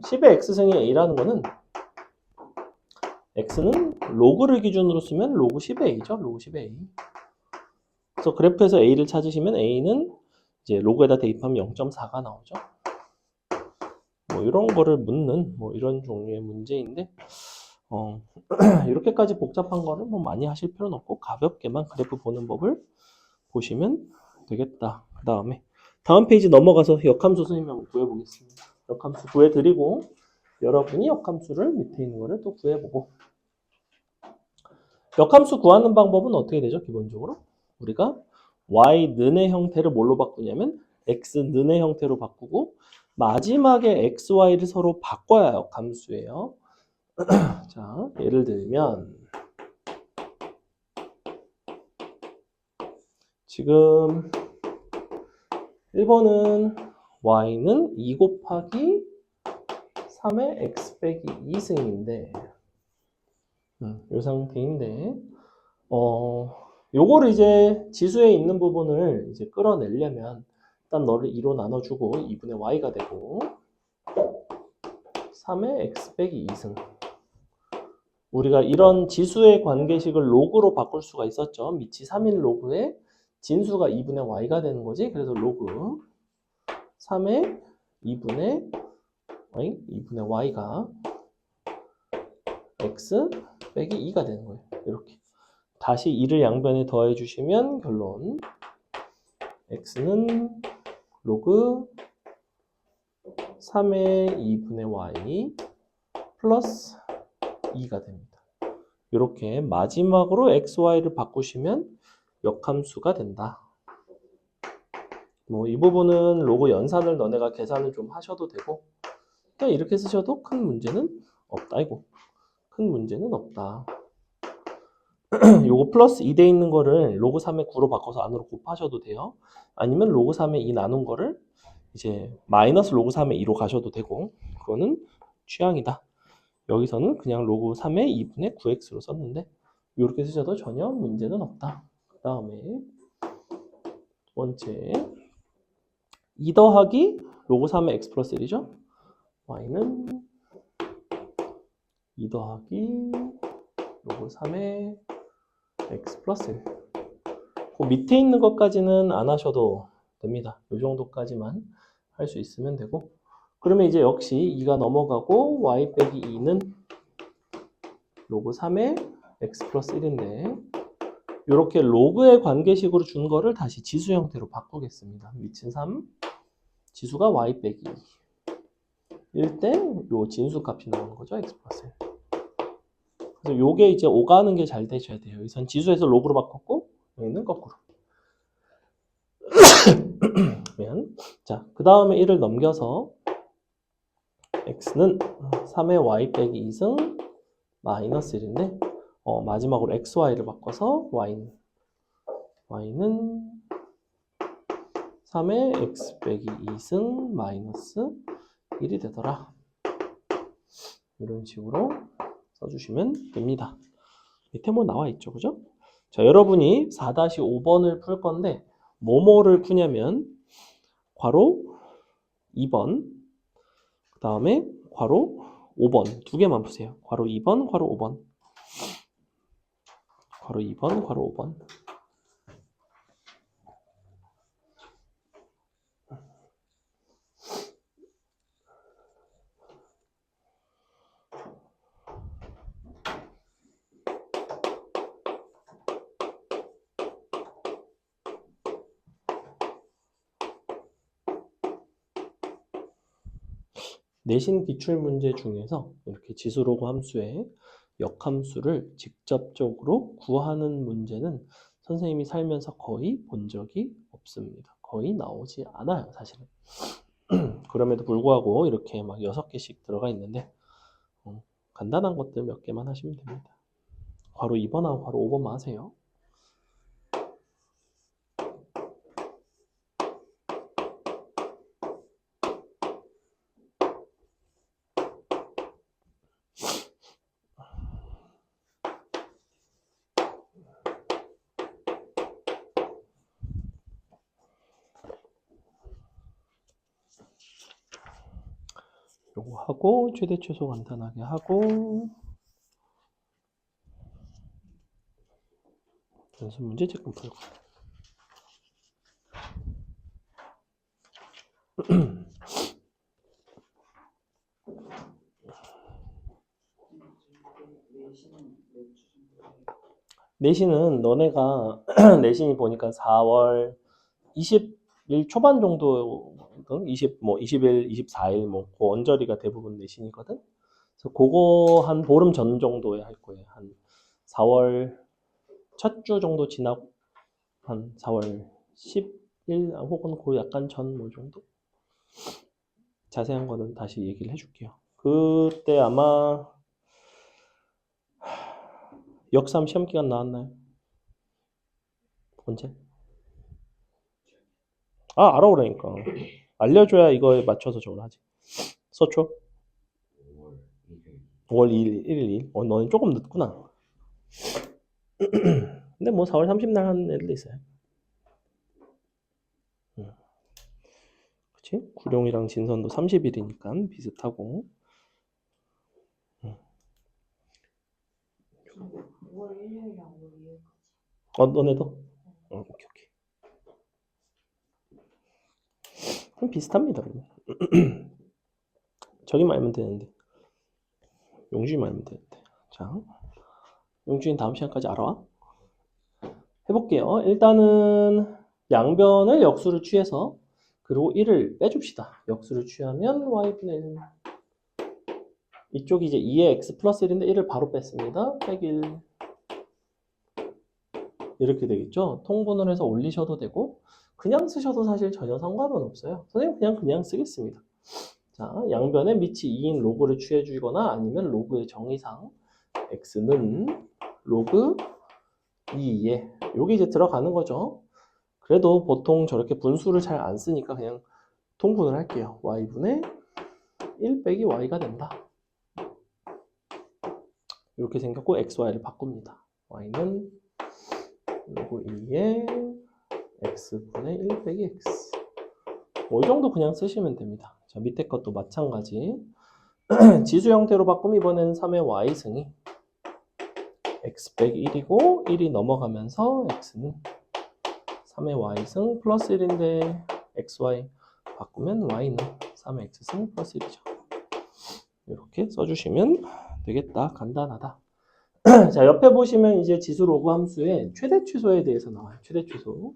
10의 X승이 A라는 거는 X는 로그를 기준으로 쓰면 로그 10의 A죠. 로그 10의 A. 그래서 그래프에서 A를 찾으시면 A는 이제 로그에다 대입하면 0.4가 나오죠. 뭐 이런 거를 묻는 뭐 이런 종류의 문제인데, 이렇게까지 복잡한 거는 뭐 많이 하실 필요는 없고 가볍게만 그래프 보는 법을 보시면 되겠다. 그 다음에 다음 페이지 넘어가서 역함수 수입명 구해보겠습니다. 역함수 구해드리고 여러분이 역함수를 밑에 있는 거를 또 구해보고, 역함수 구하는 방법은 어떻게 되죠? 기본적으로 우리가 y는의 형태를 뭘로 바꾸냐면 x는의 형태로 바꾸고, 마지막에 xy를 서로 바꿔야 역함수예요. 자, 예를 들면 지금 1번은 y는 2 곱하기 3의 x 빼기 2승인데 이 상태인데, 요거를 이제 지수에 있는 부분을 이제 끌어내려면 일단 너를 2로 나눠주고 2분의 y가 되고 3의 x 빼기 2승. 우리가 이런 지수의 관계식을 로그로 바꿀 수가 있었죠. 밑이 3인 로그에 진수가 2분의 y가 되는 거지. 그래서 로그 3의 2분의 y가 x 빼기 2가 되는 거예요. 이렇게 다시 2를 양변에 더해 주시면 결론 x는 로그 3의 2분의 y 플러스 2가 됩니다. 이렇게 마지막으로 xy를 바꾸시면 역함수가 된다. 뭐 이 부분은 로그 연산을 너네가 계산을 좀 하셔도 되고, 그냥 이렇게 쓰셔도 큰 문제는 없다. 큰 문제는 없다. 요거 플러스 2돼 있는 거를 로그 3의 9로 바꿔서 안으로 곱하셔도 돼요. 아니면 로그 3의 2 나눈 거를 이제 마이너스 로그 3의 2로 가셔도 되고, 그거는 취향이다. 여기서는 그냥 로그 3의 2분의 9x로 썼는데 이렇게 쓰셔도 전혀 문제는 없다. 그 다음에 두 번째 2 더하기 로그 3의 x 플러스 1이죠. y는 2 더하기 로그 3의 x 플러스 1. 그 밑에 있는 것까지는 안 하셔도 됩니다. 이 정도까지만 할 수 있으면 되고, 그러면 이제 역시 2가 넘어가고 y 빼기 2는 로그 3의 x 플러스 1인데, 이렇게 로그의 관계식으로 준 거를 다시 지수 형태로 바꾸겠습니다. 밑은 3, 지수가 y 빼기 2일 때 요 진수 값이 나오는 거죠. x 플러스 1. 그래서 요게 이제 오가는 게 잘 되셔야 돼요. 여기선 지수에서 로그로 바꿨고 여기는 거꾸로. 자, 그 다음에 1을 넘겨서 x는 3의 y 빼기 2승 마이너스 1인데 마지막으로 xy를 바꿔서 y는 3의 x 빼기 2승 마이너스 1이 되더라. 이런 식으로 써주시면 됩니다. 밑에 뭐 나와 있죠, 그죠? 자, 여러분이 4-5번을 풀 건데 뭐를 푸냐면 괄호 2번, 그 다음에 괄호 5번 두 개만 푸세요. 괄호 2번, 괄호 5번. 괄호 2번, 괄호 5번. 내신 기출문제 중에서 이렇게 지수로그 함수의 역함수를 직접적으로 구하는 문제는 선생님이 살면서 거의 본 적이 없습니다. 거의 나오지 않아요, 사실은. 그럼에도 불구하고 이렇게 막 6개씩 들어가 있는데 간단한 것들 몇 개만 하시면 됩니다. 괄호 2번하고 괄호 5번만 하세요. 요거 하고 최대 최소 간단하게 하고 연습 문제 조금 풀고 내신은 너네가 내신이 보니까 4월 20일 초반 정도거든. 20일, 24일 그 언저리가 대부분 내신이거든. 그래서 그거 한 보름 전 정도에 할 거예요. 한 4월 첫 주 정도 지나고 한 4월 10일 혹은 그 약간 전 뭐 정도. 자세한 거는 다시 얘기를 해줄게요. 그때 아마 역삼 시험 기간 나왔나요? 언제? 알아오라니까. 알려줘야 이거에 맞춰서 저걸 하지. 서초? 5월 2일, 1일, 2일. 너는 조금 늦구나. 근데 뭐 4월 30날 하는 애들도 있어요. 그치? 구룡이랑 진선도 30일이니까 비슷하고. 5월 1일이랑 5월 2일까지. 너네도? 오케이. 그럼 비슷합니다. 저기만 알면 되는데. 용준이만 알면 되는데. 자, 용준이 다음 시간까지 알아와? 해볼게요. 일단은 양변을 역수를 취해서 그리고 1을 빼줍시다. 역수를 취하면 y분의 1. 이쪽이 이제 2의 x 플러스 1인데 1을 바로 뺐습니다. 빼기 1. 이렇게 되겠죠. 통분을 해서 올리셔도 되고 그냥 쓰셔도 사실 전혀 상관은 없어요. 선생님 그냥 쓰겠습니다. 자, 양변에 밑이 2인 로그를 취해주거나 아니면 로그의 정의상 x는 로그 2에 여기 이제 들어가는 거죠. 그래도 보통 저렇게 분수를 잘 안 쓰니까 그냥 통분을 할게요. y분의 1 빼기 y가 된다. 이렇게 생겼고 xy를 바꿉니다. y는 로그 2에 x분의 1 빼기 x. 이 정도 그냥 쓰시면 됩니다. 자, 밑에 것도 마찬가지. 지수 형태로 바꾸면 이번에는 3의 y승이 x 빼기 1이고 1이 넘어가면서 x는 3의 y승 플러스 1인데 xy 바꾸면 y는 3의 x승 플러스 1이죠. 이렇게 써주시면 되겠다. 간단하다. 자, 옆에 보시면 이제 지수 로그 함수의 최대 최소에 대해서 나와요. 최대 최소.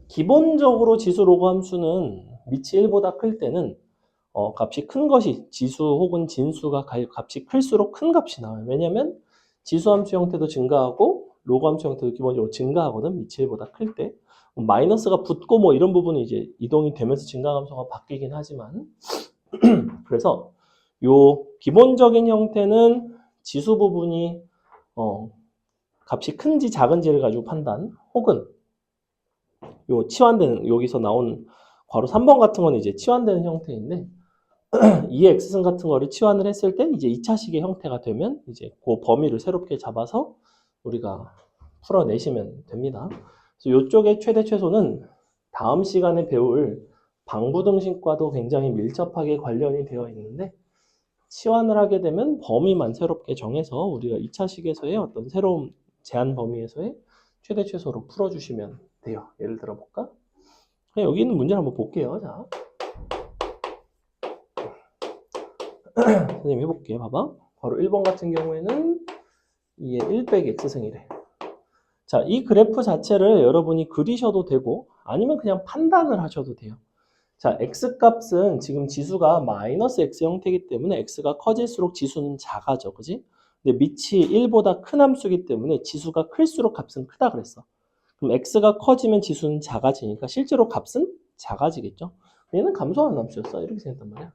기본적으로 지수 로그 함수는 밑이 1보다 클 때는 값이 큰 것이 지수 혹은 진수가 값이 클수록 큰 값이 나와요. 왜냐면 지수 함수 형태도 증가하고 로그 함수 형태도 기본적으로 증가하거든. 밑이 1보다 클 때. 마이너스가 붙고 뭐 이런 부분은 이제 이동이 되면서 증가함수가 바뀌긴 하지만 그래서 요 기본적인 형태는 지수 부분이 값이 큰지 작은지를 가지고 판단, 혹은 요 치환되는, 여기서 나온 괄호 3번 같은 건 이제 치환되는 형태인데, 이 x승 같은 거를 치환을 했을 때 이제 2차식의 형태가 되면 이제 그 범위를 새롭게 잡아서 우리가 풀어내시면 됩니다. 그래서 이쪽의 최대 최소는 다음 시간에 배울 방부등식과도 굉장히 밀접하게 관련이 되어 있는데, 치환을 하게 되면 범위만 새롭게 정해서 우리가 2차식에서의 어떤 새로운 제한 범위에서의 최대 최소로 풀어주시면 돼요. 예를 들어 볼까? 여기 있는 문제를 한번 볼게요. 자, 선생님 해볼게요. 봐봐. 바로 1번 같은 경우에는 2의 1 빼기 x승이래. 자, 이 그래프 자체를 여러분이 그리셔도 되고 아니면 그냥 판단을 하셔도 돼요. 자, x값은 지금 지수가 마이너스 x 형태이기 때문에 x가 커질수록 지수는 작아져. 그지? 근데 밑이 1보다 큰 함수이기 때문에 지수가 클수록 값은 크다 그랬어. 그럼 x가 커지면 지수는 작아지니까 실제로 값은 작아지겠죠? 얘는 감소하는 함수였어. 이렇게 생겼단 말이야.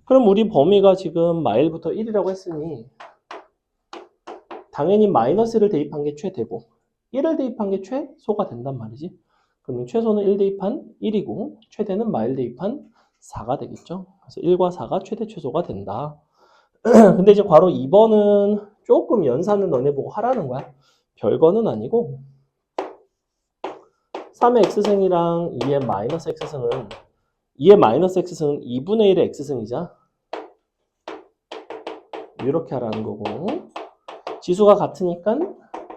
그럼 우리 범위가 지금 마일부터 1이라고 했으니 당연히 마이너스를 대입한 게 최대고 1을 대입한 게 최소가 된단 말이지. 그러면 최소는 1 대입한 1이고 최대는 마일 대입한 4가 되겠죠. 그래서 1과 4가 최대 최소가 된다. 근데 이제 괄호 2번은 조금 연산을 너네 보고 하라는 거야. 별거는 아니고 3의 x승이랑 2의 마이너스 x승은 2의 마이너스 x승은 2분의 1의 x승이자 이렇게 하라는 거고 지수가 같으니까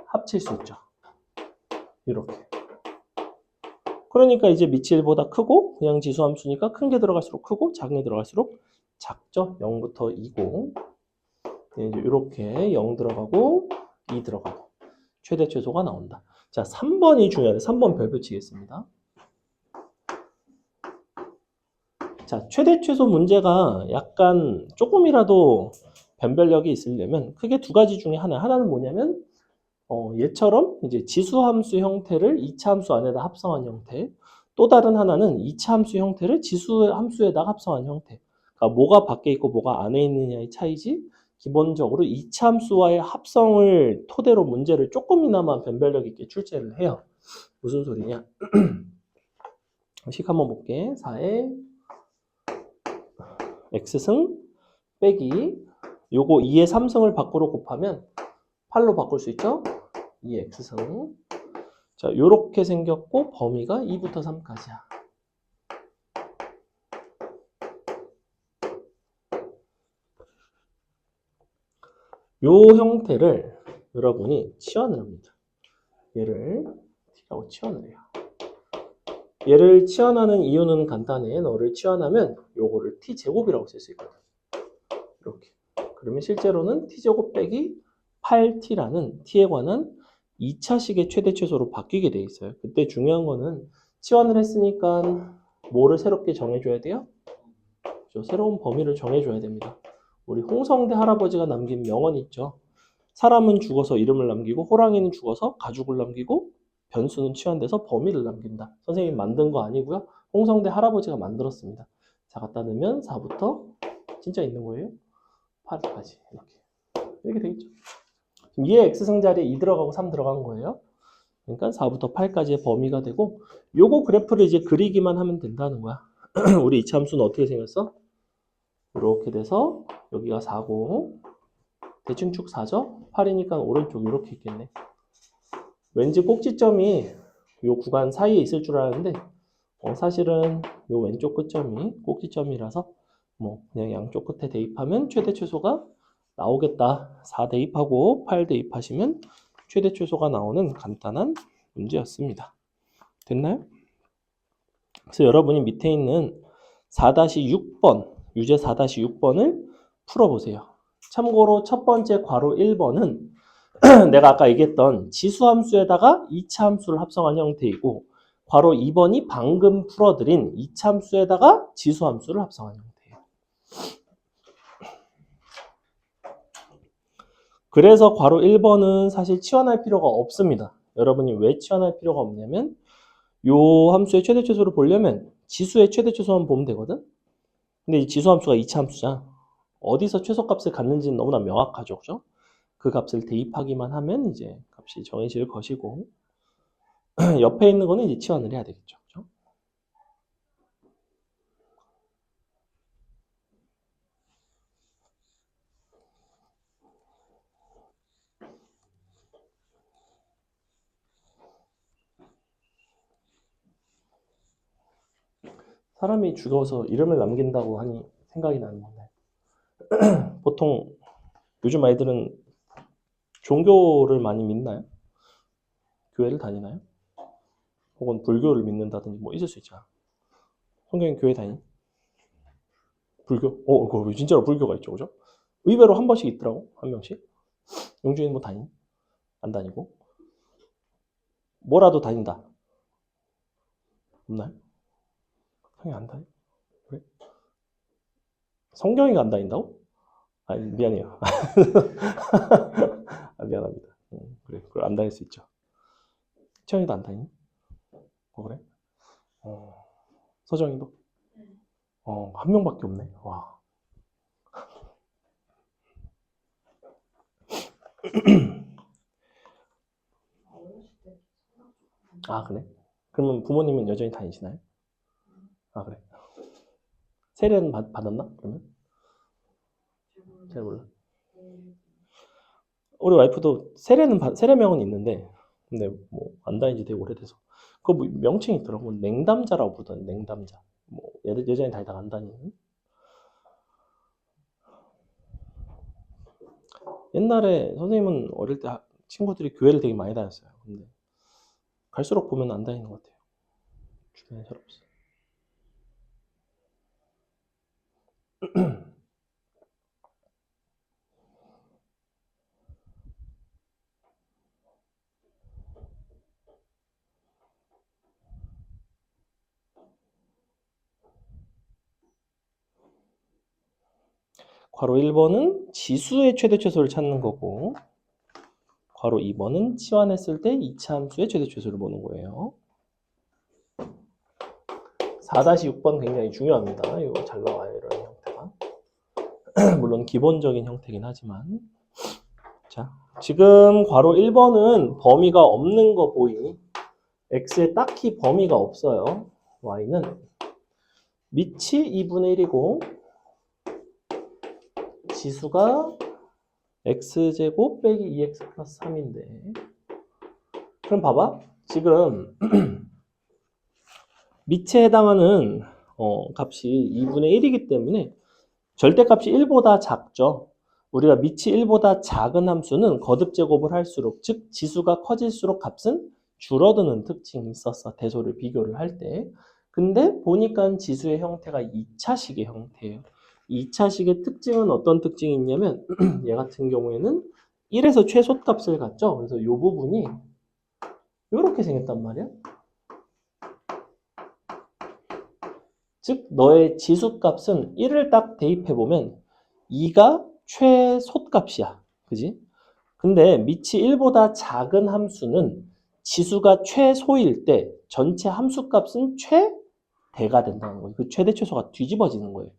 합칠 수 있죠. 이렇게. 그러니까 이제 밑이 1보다 크고 그냥 지수 함수니까 큰 게 들어갈수록 크고 작은 게 들어갈수록 작죠. 0부터 2고 이제 이렇게 0 들어가고 2 들어가고 최대 최소가 나온다. 자, 3번이 중요하네. 3번 별 붙이겠습니다. 자, 최대 최소 문제가 약간 조금이라도 변별력이 있으려면 크게 두 가지 중에 하나는 뭐냐면 얘처럼 이제 지수 함수 형태를 2차 함수 안에다 합성한 형태, 또 다른 하나는 2차 함수 형태를 지수 함수에다가 합성한 형태. 그러니까 뭐가 밖에 있고 뭐가 안에 있느냐의 차이지 기본적으로 2차 함수와의 합성을 토대로 문제를 조금이나마 변별력 있게 출제를 해요. 무슨 소리냐? 식 한번 볼게. 4의 x승 빼기 요거 2의 3승을 밖으로 곱하면 8로 바꿀 수 있죠? 2의 x승. 자, 요렇게 생겼고 범위가 2부터 3까지야. 요 형태를 여러분이 치환을 합니다. 얘를 t라고 치환을 해요. 얘를 치환하는 이유는 간단해. 너를 치환하면 요거를 t제곱이라고 쓸 수 있거든. 이렇게. 그러면 실제로는 t제곱 빼기 8t라는 t에 관한 2차식의 최대 최소로 바뀌게 돼 있어요. 그때 중요한 거는 치환을 했으니까 뭐를 새롭게 정해줘야 돼요? 새로운 범위를 정해줘야 됩니다. 우리 홍성대 할아버지가 남긴 명언 있죠. 사람은 죽어서 이름을 남기고 호랑이는 죽어서 가죽을 남기고 변수는 치환돼서 범위를 남긴다. 선생님이 만든 거 아니고요. 홍성대 할아버지가 만들었습니다. 자, 갖다 넣으면 4부터 진짜 있는 거예요. 8까지 이렇게 되겠죠. 2의 x승 자리에 2 들어가고 3 들어간 거예요. 그러니까 4부터 8까지의 범위가 되고 요거 그래프를 이제 그리기만 하면 된다는 거야. 우리 이차함수는 어떻게 생겼어? 이렇게 돼서 여기가 4고 대충 쭉 4죠? 8이니까 오른쪽 이렇게 있겠네. 왠지 꼭지점이 요 구간 사이에 있을 줄 알았는데 사실은 요 왼쪽 끝점이 꼭지점이라서 뭐 그냥 양쪽 끝에 대입하면 최대 최소가 나오겠다. 4 대입하고 8 대입하시면 최대 최소가 나오는 간단한 문제였습니다. 됐나요? 그래서 여러분이 밑에 있는 4-6번, 유제 4-6번을 풀어보세요. 참고로 첫 번째 괄호 1번은 내가 아까 얘기했던 지수함수에다가 2차 함수를 합성한 형태이고 괄호 2번이 방금 풀어드린 2차 함수에다가 지수함수를 합성한 형태예요. 그래서 괄호 1번은 사실 치환할 필요가 없습니다. 여러분이 왜 치환할 필요가 없냐면 요 함수의 최대 최소를 보려면 지수의 최대 최소만 보면 되거든. 근데 이 지수 함수가 2차 함수잖아. 어디서 최소값을 갖는지는 너무나 명확하죠. 그죠? 그 값을 대입하기만 하면 이제 값이 정해질 것이고 옆에 있는 거는 이제 치환을 해야 되겠죠. 그죠? 사람이 죽어서 이름을 남긴다고 하니 생각이 나는데 보통 요즘 아이들은 종교를 많이 믿나요? 교회를 다니나요? 혹은 불교를 믿는다든지 뭐 있을 수 있잖아. 성경이 교회 다니? 불교? 그거 진짜로 불교가 있죠, 그죠? 의외로 한 번씩 있더라고, 한 명씩. 용준이는 뭐 다니? 안 다니고? 뭐라도 다닌다? 없나요? 성경이 안 다니? 그래? 성경이가 안 다닌다고? 아니, 미안해요. 아, 미안합니다. 그래, 그걸 안 다닐 수 있죠. 채영이도 안 다니? 그래? 서정이도? 한 명밖에 없네. 와. 아, 그래? 그러면 부모님은 여전히 다니시나요? 아, 그래. 세례는 받았나? 그러면? 잘 몰라. 우리 와이프도 세례명은 있는데, 근데 뭐 안 다닌 지 되게 오래돼서. 그거 뭐 명칭이 있더라고. 냉담자라고 부르더니 냉담자. 뭐 여전히 다니다가 안 다니는. 옛날에 선생님은 어릴 때 친구들이 교회를 되게 많이 다녔어요. 근데 갈수록 보면 안 다니는 것 같아요. 주변에 잘 없어. 괄호 1번은 지수의 최대 최소를 찾는 거고, 괄호 2번은 치환했을 때 이차 함수의 최대 최소를 보는 거예요. 4-6번 굉장히 중요합니다. 이거 잘 나와요, 이런 형태가. 물론 기본적인 형태긴 하지만. 자, 지금 괄호 1번은 범위가 없는 거 보이니? x에 딱히 범위가 없어요. y는 밑이 2분의 1이고 지수가 x제곱 빼기 2x 플러스 3인데 그럼 봐봐. 지금 밑에 해당하는 값이 2분의 1이기 때문에 절대값이 1보다 작죠. 우리가 밑이 1보다 작은 함수는 거듭제곱을 할수록, 즉 지수가 커질수록 값은 줄어드는 특징이 있었어. 대소를 비교를 할 때. 근데 보니까 지수의 형태가 2차식의 형태예요. 2차식의 특징은 어떤 특징이 있냐면 얘 같은 경우에는 1에서 최소값을 갖죠. 그래서 이 부분이 이렇게 생겼단 말이야. 즉 너의 지수값은 1을 딱 대입해보면 2가 최소값이야. 그지? 근데 밑이 1보다 작은 함수는 지수가 최소일 때 전체 함수값은 최대가 된다는 거예요. 그 최대 최소가 뒤집어지는 거예요.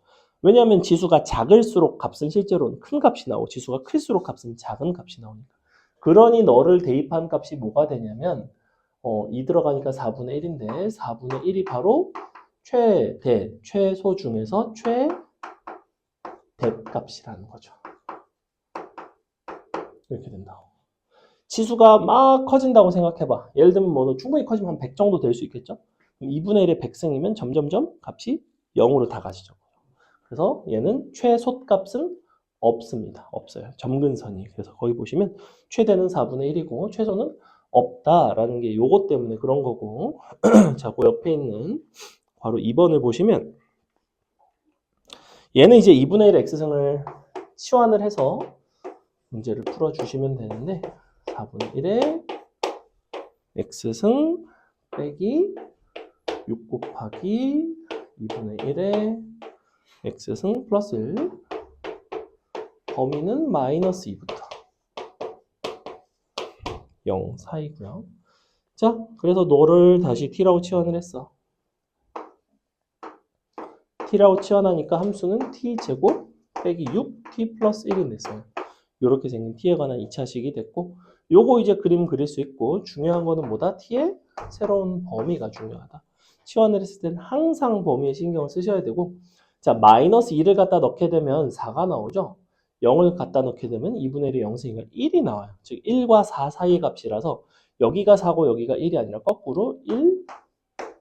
왜냐하면 지수가 작을수록 값은 실제로는 큰 값이 나오고 지수가 클수록 값은 작은 값이 나오니까. 그러니 너를 대입한 값이 뭐가 되냐면 2 들어가니까 4분의 1인데 4분의 1이 바로 최대, 최소 중에서 최대값이라는 거죠. 이렇게 된다고. 지수가 막 커진다고 생각해봐. 예를 들면 뭐 충분히 커지면 한 100 정도 될 수 있겠죠? 2분의 1의 100승이면 점점점 값이 0으로 다 가시죠. 그래서 얘는 최소값은 없습니다. 없어요. 점근선이. 그래서 거기 보시면 최대는 4분의 1이고 최소는 없다라는 게 요거 때문에 그런 거고 자, 그 옆에 있는 바로 2번을 보시면 얘는 이제 2분의 1의 x승을 치환을 해서 문제를 풀어주시면 되는데 4분의 1의 x승 빼기 6 곱하기 2분의 1의 x승 플러스 1 범위는 마이너스 2부터 0 사이고요. 자, 그래서 너를 다시 t라고 치환을 했어. t라고 치환하니까 함수는 t제곱 빼기 6t 플러스 1이 됐어요. 이렇게 생긴 t에 관한 2차식이 됐고, 요거 이제 그림 그릴 수 있고, 중요한 거는 뭐다? t의 새로운 범위가 중요하다. 치환을 했을 때는 항상 범위에 신경을 쓰셔야 되고, 자, 마이너스 2를 갖다 넣게 되면 4가 나오죠? 0을 갖다 넣게 되면 2분의 1이 0승이니까 1이 나와요. 즉 1과 4 사이의 값이라서 여기가 4고 여기가 1이 아니라 거꾸로 1,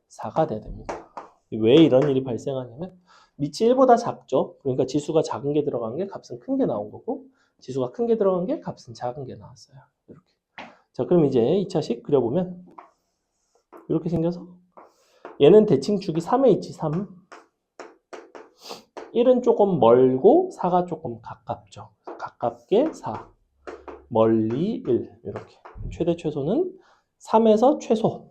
4가 돼야 됩니다. 왜 이런 일이 발생하냐면 밑이 1보다 작죠. 그러니까 지수가 작은 게 들어간 게 값은 큰 게 나온 거고, 지수가 큰 게 들어간 게 값은 작은 게 나왔어요. 이렇게. 자, 그럼 이제 2차식 그려보면 이렇게 생겨서 얘는 대칭 축이 3에 있지. 3. 1은 조금 멀고 4가 조금 가깝죠. 가깝게 4, 멀리 1 이렇게. 최대 최소는 3에서 최소,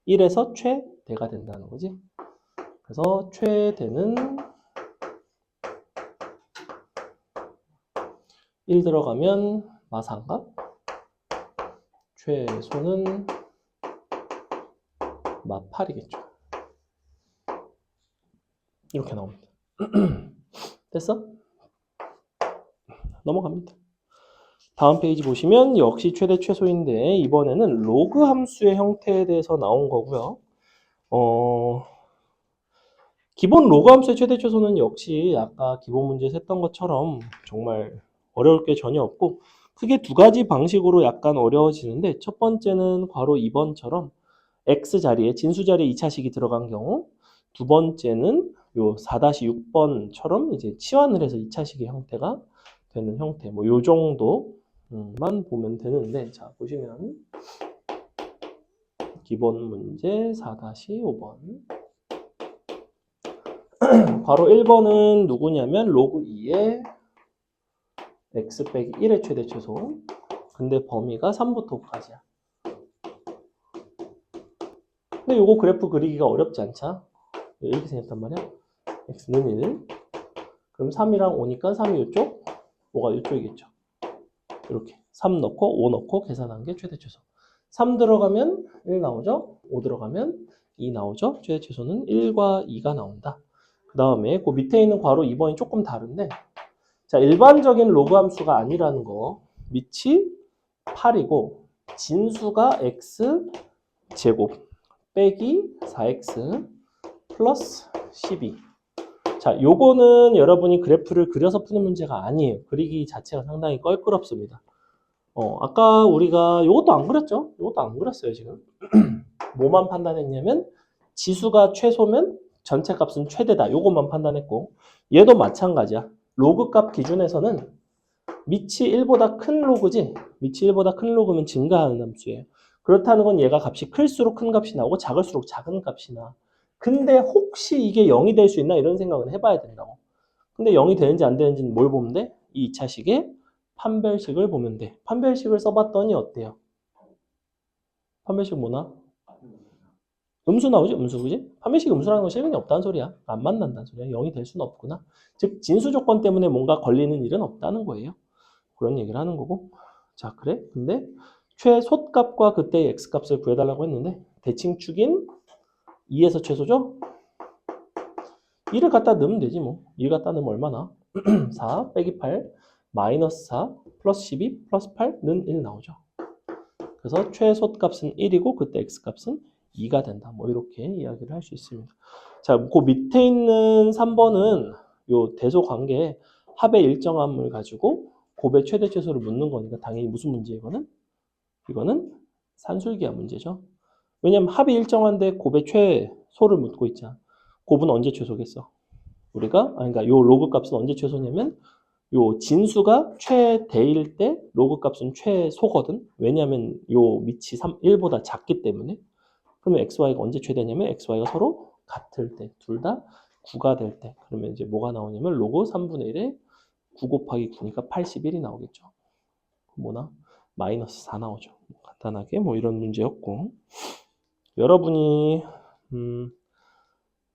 1에서 최대가 된다는 거지. 그래서 최대는 1 들어가면 마상값, 최소는 마8이겠죠. 이렇게 나옵니다. 됐어? 넘어갑니다. 다음 페이지 보시면 역시 최대 최소인데 이번에는 로그 함수의 형태에 대해서 나온 거고요. 기본 로그 함수의 최대 최소는 역시 아까 기본 문제에서 했던 것처럼 정말 어려울 게 전혀 없고, 크게 두 가지 방식으로 약간 어려워지는데, 첫 번째는 괄호 2번처럼 x 자리에 진수 자리에 2차식이 들어간 경우, 두 번째는 요 4-6번처럼 이제 치환을 해서 2차식의 형태가 되는 형태. 뭐 요 정도만 보면 되는데, 자 보시면 기본 문제 4-5번. 바로 1번은 누구냐면 로그 2의 x 빼기 1의 최대 최소. 근데 범위가 3부터 5까지야. 근데 요거 그래프 그리기가 어렵지 않자? 이렇게 생겼단 말이야. x는 1. 그럼 3이랑 5니까 3이 이쪽, 5가 이쪽이겠죠. 이렇게 3 넣고 5 넣고 계산한 게 최대 최소. 3 들어가면 1 나오죠? 5 들어가면 2 나오죠? 최대 최소는 1과 2가 나온다. 그 다음에 그 밑에 있는 괄호 2번이 조금 다른데, 자, 일반적인 로그 함수가 아니라는 거. 밑이 8이고 진수가 x 제곱 빼기 4x 플러스 12. 자, 요거는 여러분이 그래프를 그려서 푸는 문제가 아니에요. 그리기 자체가 상당히 껄끄럽습니다. 아까 우리가 요것도 안 그렸죠? 요것도 안 그렸어요, 지금. 뭐만 판단했냐면 지수가 최소면 전체 값은 최대다. 요것만 판단했고, 얘도 마찬가지야. 로그 값 기준에서는 밑이 1보다 큰 로그지, 밑이 1보다 큰 로그면 증가하는 함수예요. 그렇다는 건 얘가 값이 클수록 큰 값이 나오고 작을수록 작은 값이 나. 근데 혹시 이게 0이 될 수 있나 이런 생각은 해봐야 된다고. 근데 0이 되는지 안 되는지는 뭘 보면 돼? 이 2차식의 판별식을 보면 돼. 판별식을 써봤더니 어때요? 판별식 뭐나? 음수 나오지? 음수, 그지? 판별식 음수라는 건 실근이 없다는 소리야. 안 만난다는 소리야. 0이 될 수는 없구나. 즉 진수 조건 때문에 뭔가 걸리는 일은 없다는 거예요. 그런 얘기를 하는 거고. 자, 그래? 근데 최소값과 그때의 x값을 구해달라고 했는데 대칭축인 2에서 최소죠? 2를 갖다 넣으면 되지 뭐. 2를 갖다 넣으면 얼마나? 4 빼기 8 마이너스 4 플러스 12 플러스 8는 1 나오죠. 그래서 최소값은 1이고 그때 x값은 2가 된다. 뭐 이렇게 이야기를 할 수 있습니다. 자, 그 밑에 있는 3번은 요 대소 관계에 합의 일정함을 가지고 곱의 최대 최소를 묻는 거니까 당연히 무슨 문제예요, 이거는? 이거는 산술기하 문제죠. 왜냐면 합이 일정한데 곱의 최소를 묻고 있잖아. 곱은 언제 최소겠어? 우리가 그러니까 요 로그 값은 언제 최소냐면 요 진수가 최대일 때 로그 값은 최소거든. 왜냐면 요 밑이 1보다 작기 때문에. 그러면 xy가 언제 최대냐면 xy가 서로 같을 때, 둘 다 9가 될 때. 그러면 이제 뭐가 나오냐면 로그 3분의 1에 9 곱하기 9니까 81이 나오겠죠. 뭐나? 마이너스 4 나오죠. 간단하게 뭐 이런 문제였고. 여러분이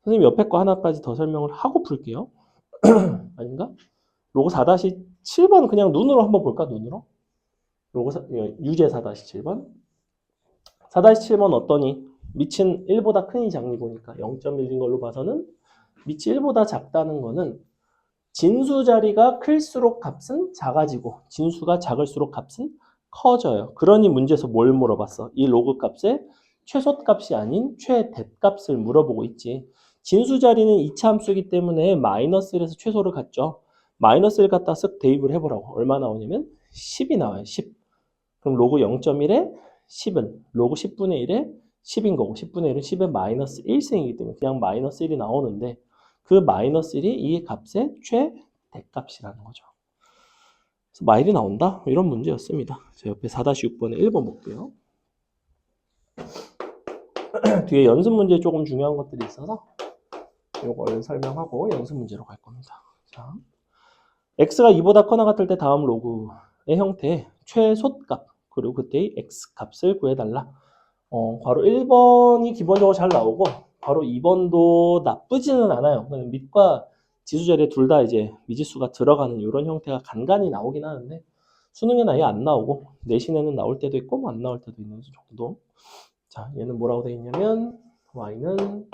선생님 옆에 거 하나까지 더 설명을 하고 풀게요. 아닌가? 로그 4-7번 그냥 눈으로 한번 볼까? 눈으로? 유제 4-7번. 4-7번 어떠니? 밑은 1보다 크니 작니 보니까 0.1인 걸로 봐서는 밑이 1보다 작다는 거는 진수 자리가 클수록 값은 작아지고 진수가 작을수록 값은 커져요. 그러니 문제에서 뭘 물어봤어? 이 로그 값의 최소값이 아닌 최대값을 물어보고 있지. 진수 자리는 2차 함수이기 때문에 마이너스 1에서 최소를 갖죠. 마이너스 1 갖다 쓱 대입을 해보라고. 얼마 나오냐면 10이 나와요. 10. 그럼 로그 0.1에 10은 로그 10분의 1에 10인 거고 10분의 1은 10의 마이너스 1승이기 때문에 그냥 마이너스 1이 나오는데 그 마이너스 1이 이 값의 최대값이라는 거죠. 그래서 마일이 나온다? 이런 문제였습니다. 자, 옆에 4-6번에 1번 볼게요. 뒤에 연습 문제 조금 중요한 것들이 있어서 이걸 설명하고 연습 문제로 갈 겁니다. 자, x가 2보다 커나 같을 때 다음 로그의 형태의 최소값 그리고 그때의 x 값을 구해달라. 괄호 1번이 기본적으로 잘 나오고 괄호 2번도 나쁘지는 않아요. 밑과 지수 자리에 둘 다 이제 미지수가 들어가는 이런 형태가 간간히 나오긴 하는데 수능에는 아예 안 나오고 내신에는 나올 때도 있고 뭐 안 나올 때도 있는 정도. 자, 얘는 뭐라고 되어 있냐면 y는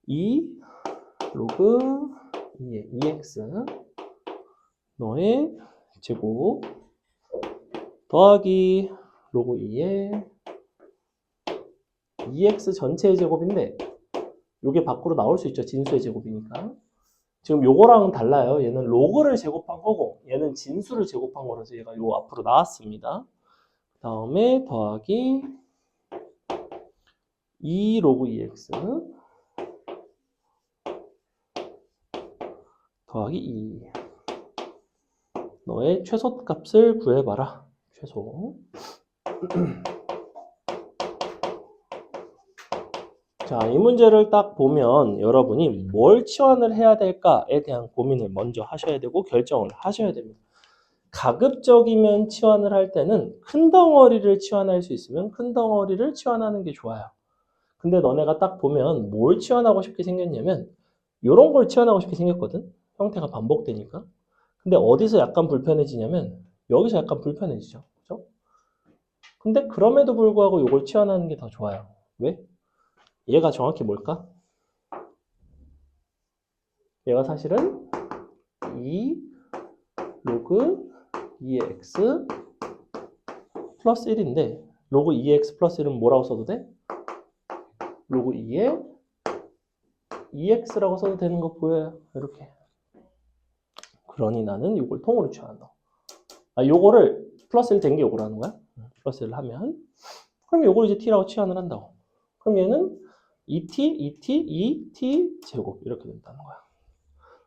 2 로그 2의 2x 너의 제곱 더하기 로그 2의 2x 전체의 제곱인데 이게 밖으로 나올 수 있죠. 진수의 제곱이니까. 지금 요거랑은 달라요. 얘는 로그를 제곱한 거고 얘는 진수를 제곱한 거라서 얘가 요 앞으로 나왔습니다. 그 다음에 더하기 2 로그 2x 더하기 2 너의 최소값을 구해봐라. 최소. 자, 이 문제를 딱 보면 여러분이 뭘 치환을 해야 될까에 대한 고민을 먼저 하셔야 되고 결정을 하셔야 됩니다. 가급적이면 치환을 할 때는 큰 덩어리를 치환할 수 있으면 큰 덩어리를 치환하는 게 좋아요. 근데 너네가 딱 보면 뭘 치환하고 싶게 생겼냐면 이런 걸 치환하고 싶게 생겼거든. 형태가 반복되니까. 근데 어디서 약간 불편해지냐면 여기서 약간 불편해지죠. 그죠? 근데 그럼에도 불구하고 이걸 치환하는 게 더 좋아요. 왜? 얘가 정확히 뭘까? 얘가 사실은 2 로그 2의 x 플러스 1인데 로그 2의 x 플러스 1은 뭐라고 써도 돼? 로그 2의 2x라고 써도 되는 거 보여요. 이렇게. 그러니 나는 이걸 통으로 취한다. 요거를 플러스 1 된 게 요거라는 거야. 플러스 1을 하면 그럼 요걸 이제 t라고 치환을 한다고. 그럼 얘는 2t, 2t, 2t 제곱 이렇게 된다는 거야.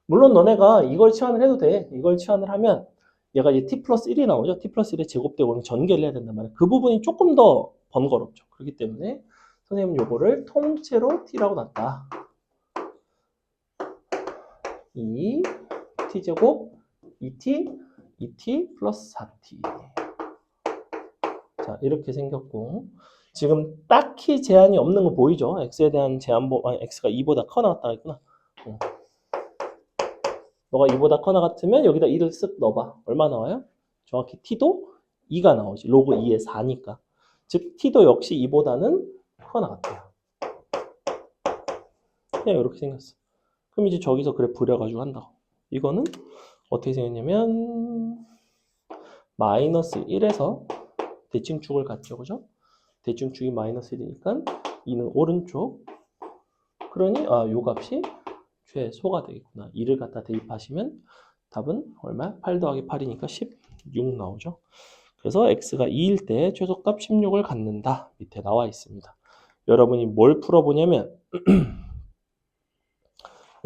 물론 너네가 이걸 치환을 해도 돼. 이걸 치환을 하면 얘가 이제 t 플러스 1이 나오죠. t 플러스 1의 제곱되고 전개를 해야 된단 말이야. 그 부분이 조금 더 번거롭죠. 그렇기 때문에 선생님은 요거를 통째로 t라고 놨다. 2 t제곱 2t 플러스 4t. 자, 이렇게 생겼고 지금 딱히 제한이 없는 거 보이죠? x에 대한 제한, x가 2보다 커 나왔다 했구나. 너가 2보다 커나 같으면 여기다 2를 쓱 넣어봐. 얼마 나와요? 정확히 t도 2가 나오지. 로그 2에 4니까. 즉 t도 역시 2보다는 커나 같아요. 그냥 이렇게 생겼어. 그럼 이제 저기서 그래 부려가지고 한다고. 이거는 어떻게 생겼냐면 마이너스 1에서 대칭축을 갖죠. 그죠? 대칭축이 마이너스 1이니까 2는 오른쪽. 그러니 요 값이 최소가 되겠구나. 2를 갖다 대입하시면 답은 얼마? 8 더하기 8이니까 16 나오죠. 그래서 x가 2일 때 최소값 16을 갖는다. 밑에 나와 있습니다. 여러분이 뭘 풀어보냐면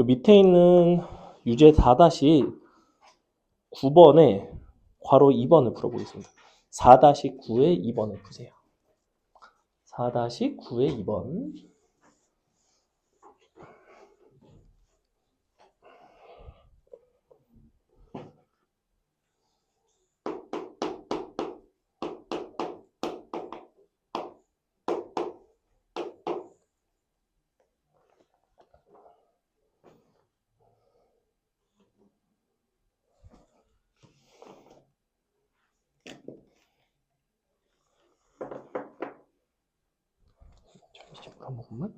밑에 있는 유제 4-9번에 괄호 2번을 풀어보겠습니다. 4-9의 2번을 푸세요. 4-9의 2번. 한 번만.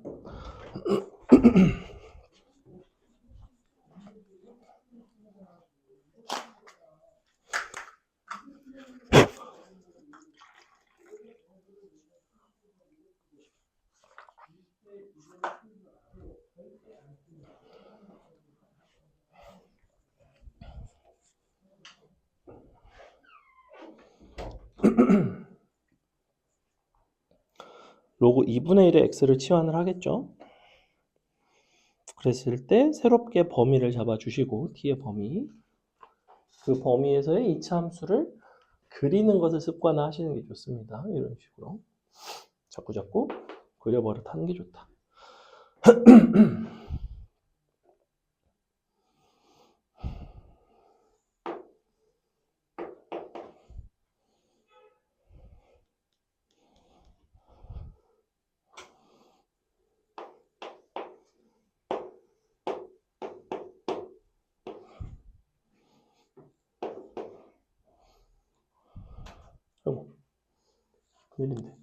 로그 2분의 1의 x를 치환을 하겠죠. 그랬을 때 새롭게 범위를 잡아주시고 t의 범위, 그 범위에서의 이차함수를 그리는 것을 습관화하시는 게 좋습니다. 이런 식으로 자꾸 그려버릇 하는 게 좋다. 아이고, 큰일인데.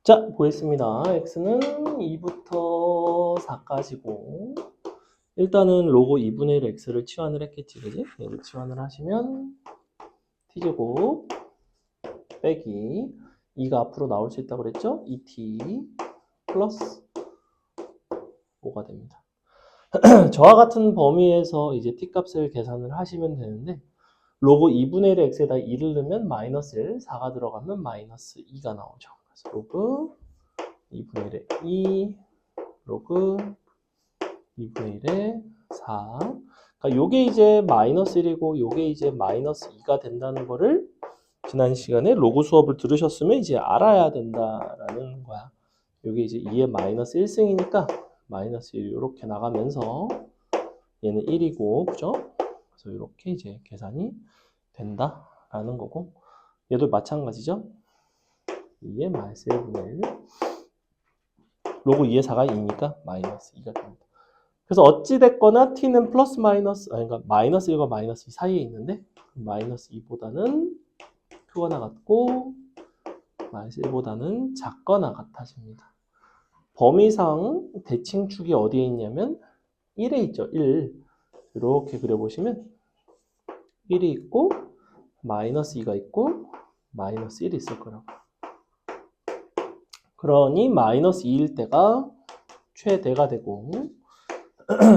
자, 보겠습니다. x는 2부터 4까지고 일단은 로그 2분의 1 x를 치환을 했겠지, 그지? 얘를 치환을 하시면 t제곱 빼기 2가 앞으로 나올 수 있다고 그랬죠? 2t 플러스 5가 됩니다. 저와 같은 범위에서 이제 t 값을 계산을 하시면 되는데 로그 2분의 1 x에다 2를 넣으면 마이너스 1, 4가 들어가면 마이너스 2가 나오죠. 그래서 로그 2분의 1에 2, 로그 2분의 1에 4. 그러니까 요게 이제 마이너스 1이고 요게 이제 마이너스 2가 된다는 거를 지난 시간에 로그 수업을 들으셨으면 이제 알아야 된다라는 거야. 요게 이제 2의 마이너스 1승이니까 마이너스 1 이렇게 나가면서 얘는 1이고, 그죠? 그래서 이렇게 이제 계산이 된다라는 거고, 얘도 마찬가지죠. 2의 마이너스 1분의 1 로그 2의 4가 2니까 마이너스 2가 됩니다. 그래서 어찌됐거나 t는 플러스 마이너스, 그러니까 마이너스 1과 마이너스 2 사이에 있는데 마이너스 2보다는 크거나 같고 마이너스 1보다는 작거나 같아집니다. 범위상 대칭축이 어디에 있냐면 1에 있죠. 1. 이렇게 그려보시면 1이 있고 마이너스 2가 있고 마이너스 1이 있을 거라고. 그러니 마이너스 2일 때가 최대가 되고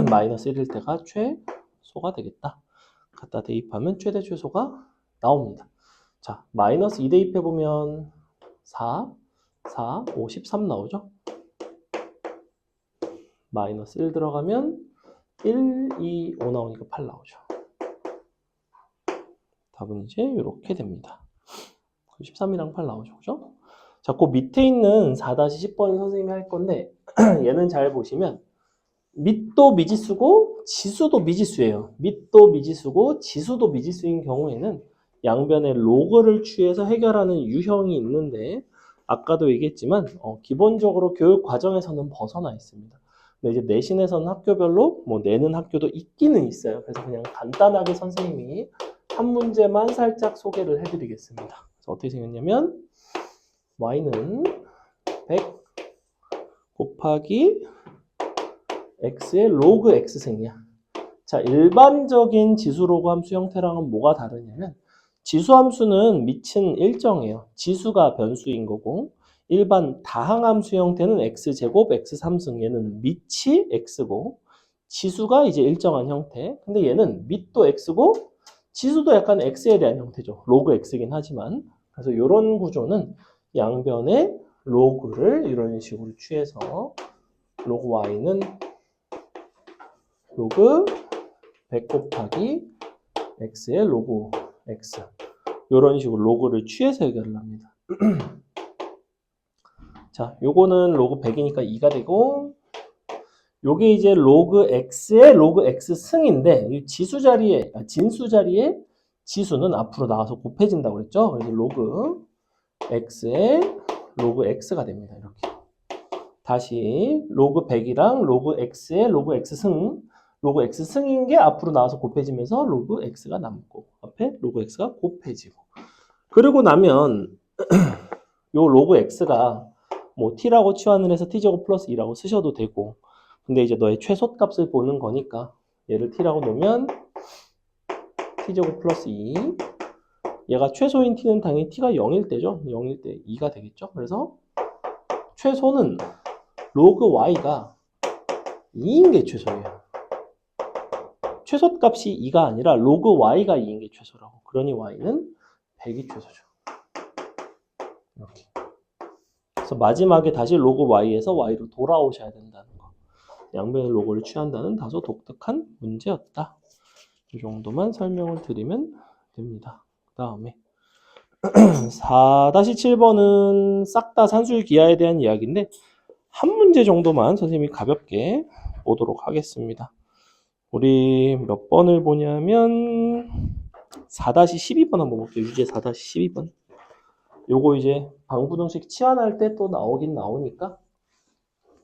마이너스 1일 때가 최소가 되겠다. 갖다 대입하면 최대 최소가 나옵니다. 자, 마이너스 2 대입해보면 4, 4, 5, 13 나오죠? 마이너스 1 들어가면 1, 2, 5 나오니까 8 나오죠. 답은 이제 이렇게 됩니다. 13이랑 8 나오죠. 그죠? 자, 그 밑에 있는 4-10번 선생님이 할 건데 얘는 잘 보시면 밑도 미지수고 지수도 미지수예요. 밑도 미지수고 지수도 미지수인 경우에는 양변에 로그를 취해서 해결하는 유형이 있는데 아까도 얘기했지만 기본적으로 교육 과정에서는 벗어나 있습니다. 근데 이제 내신에서는 학교별로 뭐 내는 학교도 있기는 있어요. 그래서 그냥 간단하게 선생님이 한 문제만 살짝 소개를 해드리겠습니다. 그래서 어떻게 생겼냐면 y는 100 곱하기 x의 로그 x승이야. 자, 일반적인 지수 로그 함수 형태랑은 뭐가 다르냐면 지수 함수는 밑은 일정해요. 지수가 변수인 거고 일반 다항함수 형태는 x제곱 x3승 얘는 밑이 x고 지수가 이제 일정한 형태. 근데 얘는 밑도 x고 지수도 약간 x에 대한 형태죠. 로그 x이긴 하지만. 그래서 이런 구조는 양변에 로그를 이런 식으로 취해서 로그 y는 로그 100 곱하기 x의 로그 x 이런 식으로 로그를 취해서 해결을 합니다. 자, 요거는 로그 100이니까 2가 되고 요게 이제 로그 x의 로그 x 승인데 이 지수 자리에 진수 자리에 지수는 앞으로 나와서 곱해진다고 그랬죠. 그래서 로그 x의 로그 x가 됩니다. 이렇게 다시 로그 100이랑 로그 x의 로그 x승 로그 x승인 게 앞으로 나와서 곱해지면서 로그 x가 남고 앞에 로그 x가 곱해지고 그러고 나면 요 로그 x가 뭐 t라고 치환을 해서 t제곱 플러스 2라고 쓰셔도 되고 근데 이제 너의 최소값을 보는 거니까 얘를 t라고 놓으면 t제곱 플러스 2. 얘가 최소인 t는 당연히 t가 0일 때죠. 0일 때 2가 되겠죠. 그래서 최소는 로그 y가 2인 게 최소예요. 최소값이 2가 아니라 로그 y가 2인 게 최소라고. 그러니 y는 100이 최소죠. 이렇게. 그래서 마지막에 다시 로그 y에서 y로 돌아오셔야 된다는 거. 양변의 로그를 취한다는 다소 독특한 문제였다. 이 정도만 설명을 드리면 됩니다. 그 다음에 4-7번은 싹 다 산술 기하에 대한 이야기인데 한 문제 정도만 선생님이 가볍게 보도록 하겠습니다. 우리 몇 번을 보냐면 4-12번 한번 볼게요. 유제 4-12번. 요거 이제 방부등식 치환할 때 또 나오긴 나오니까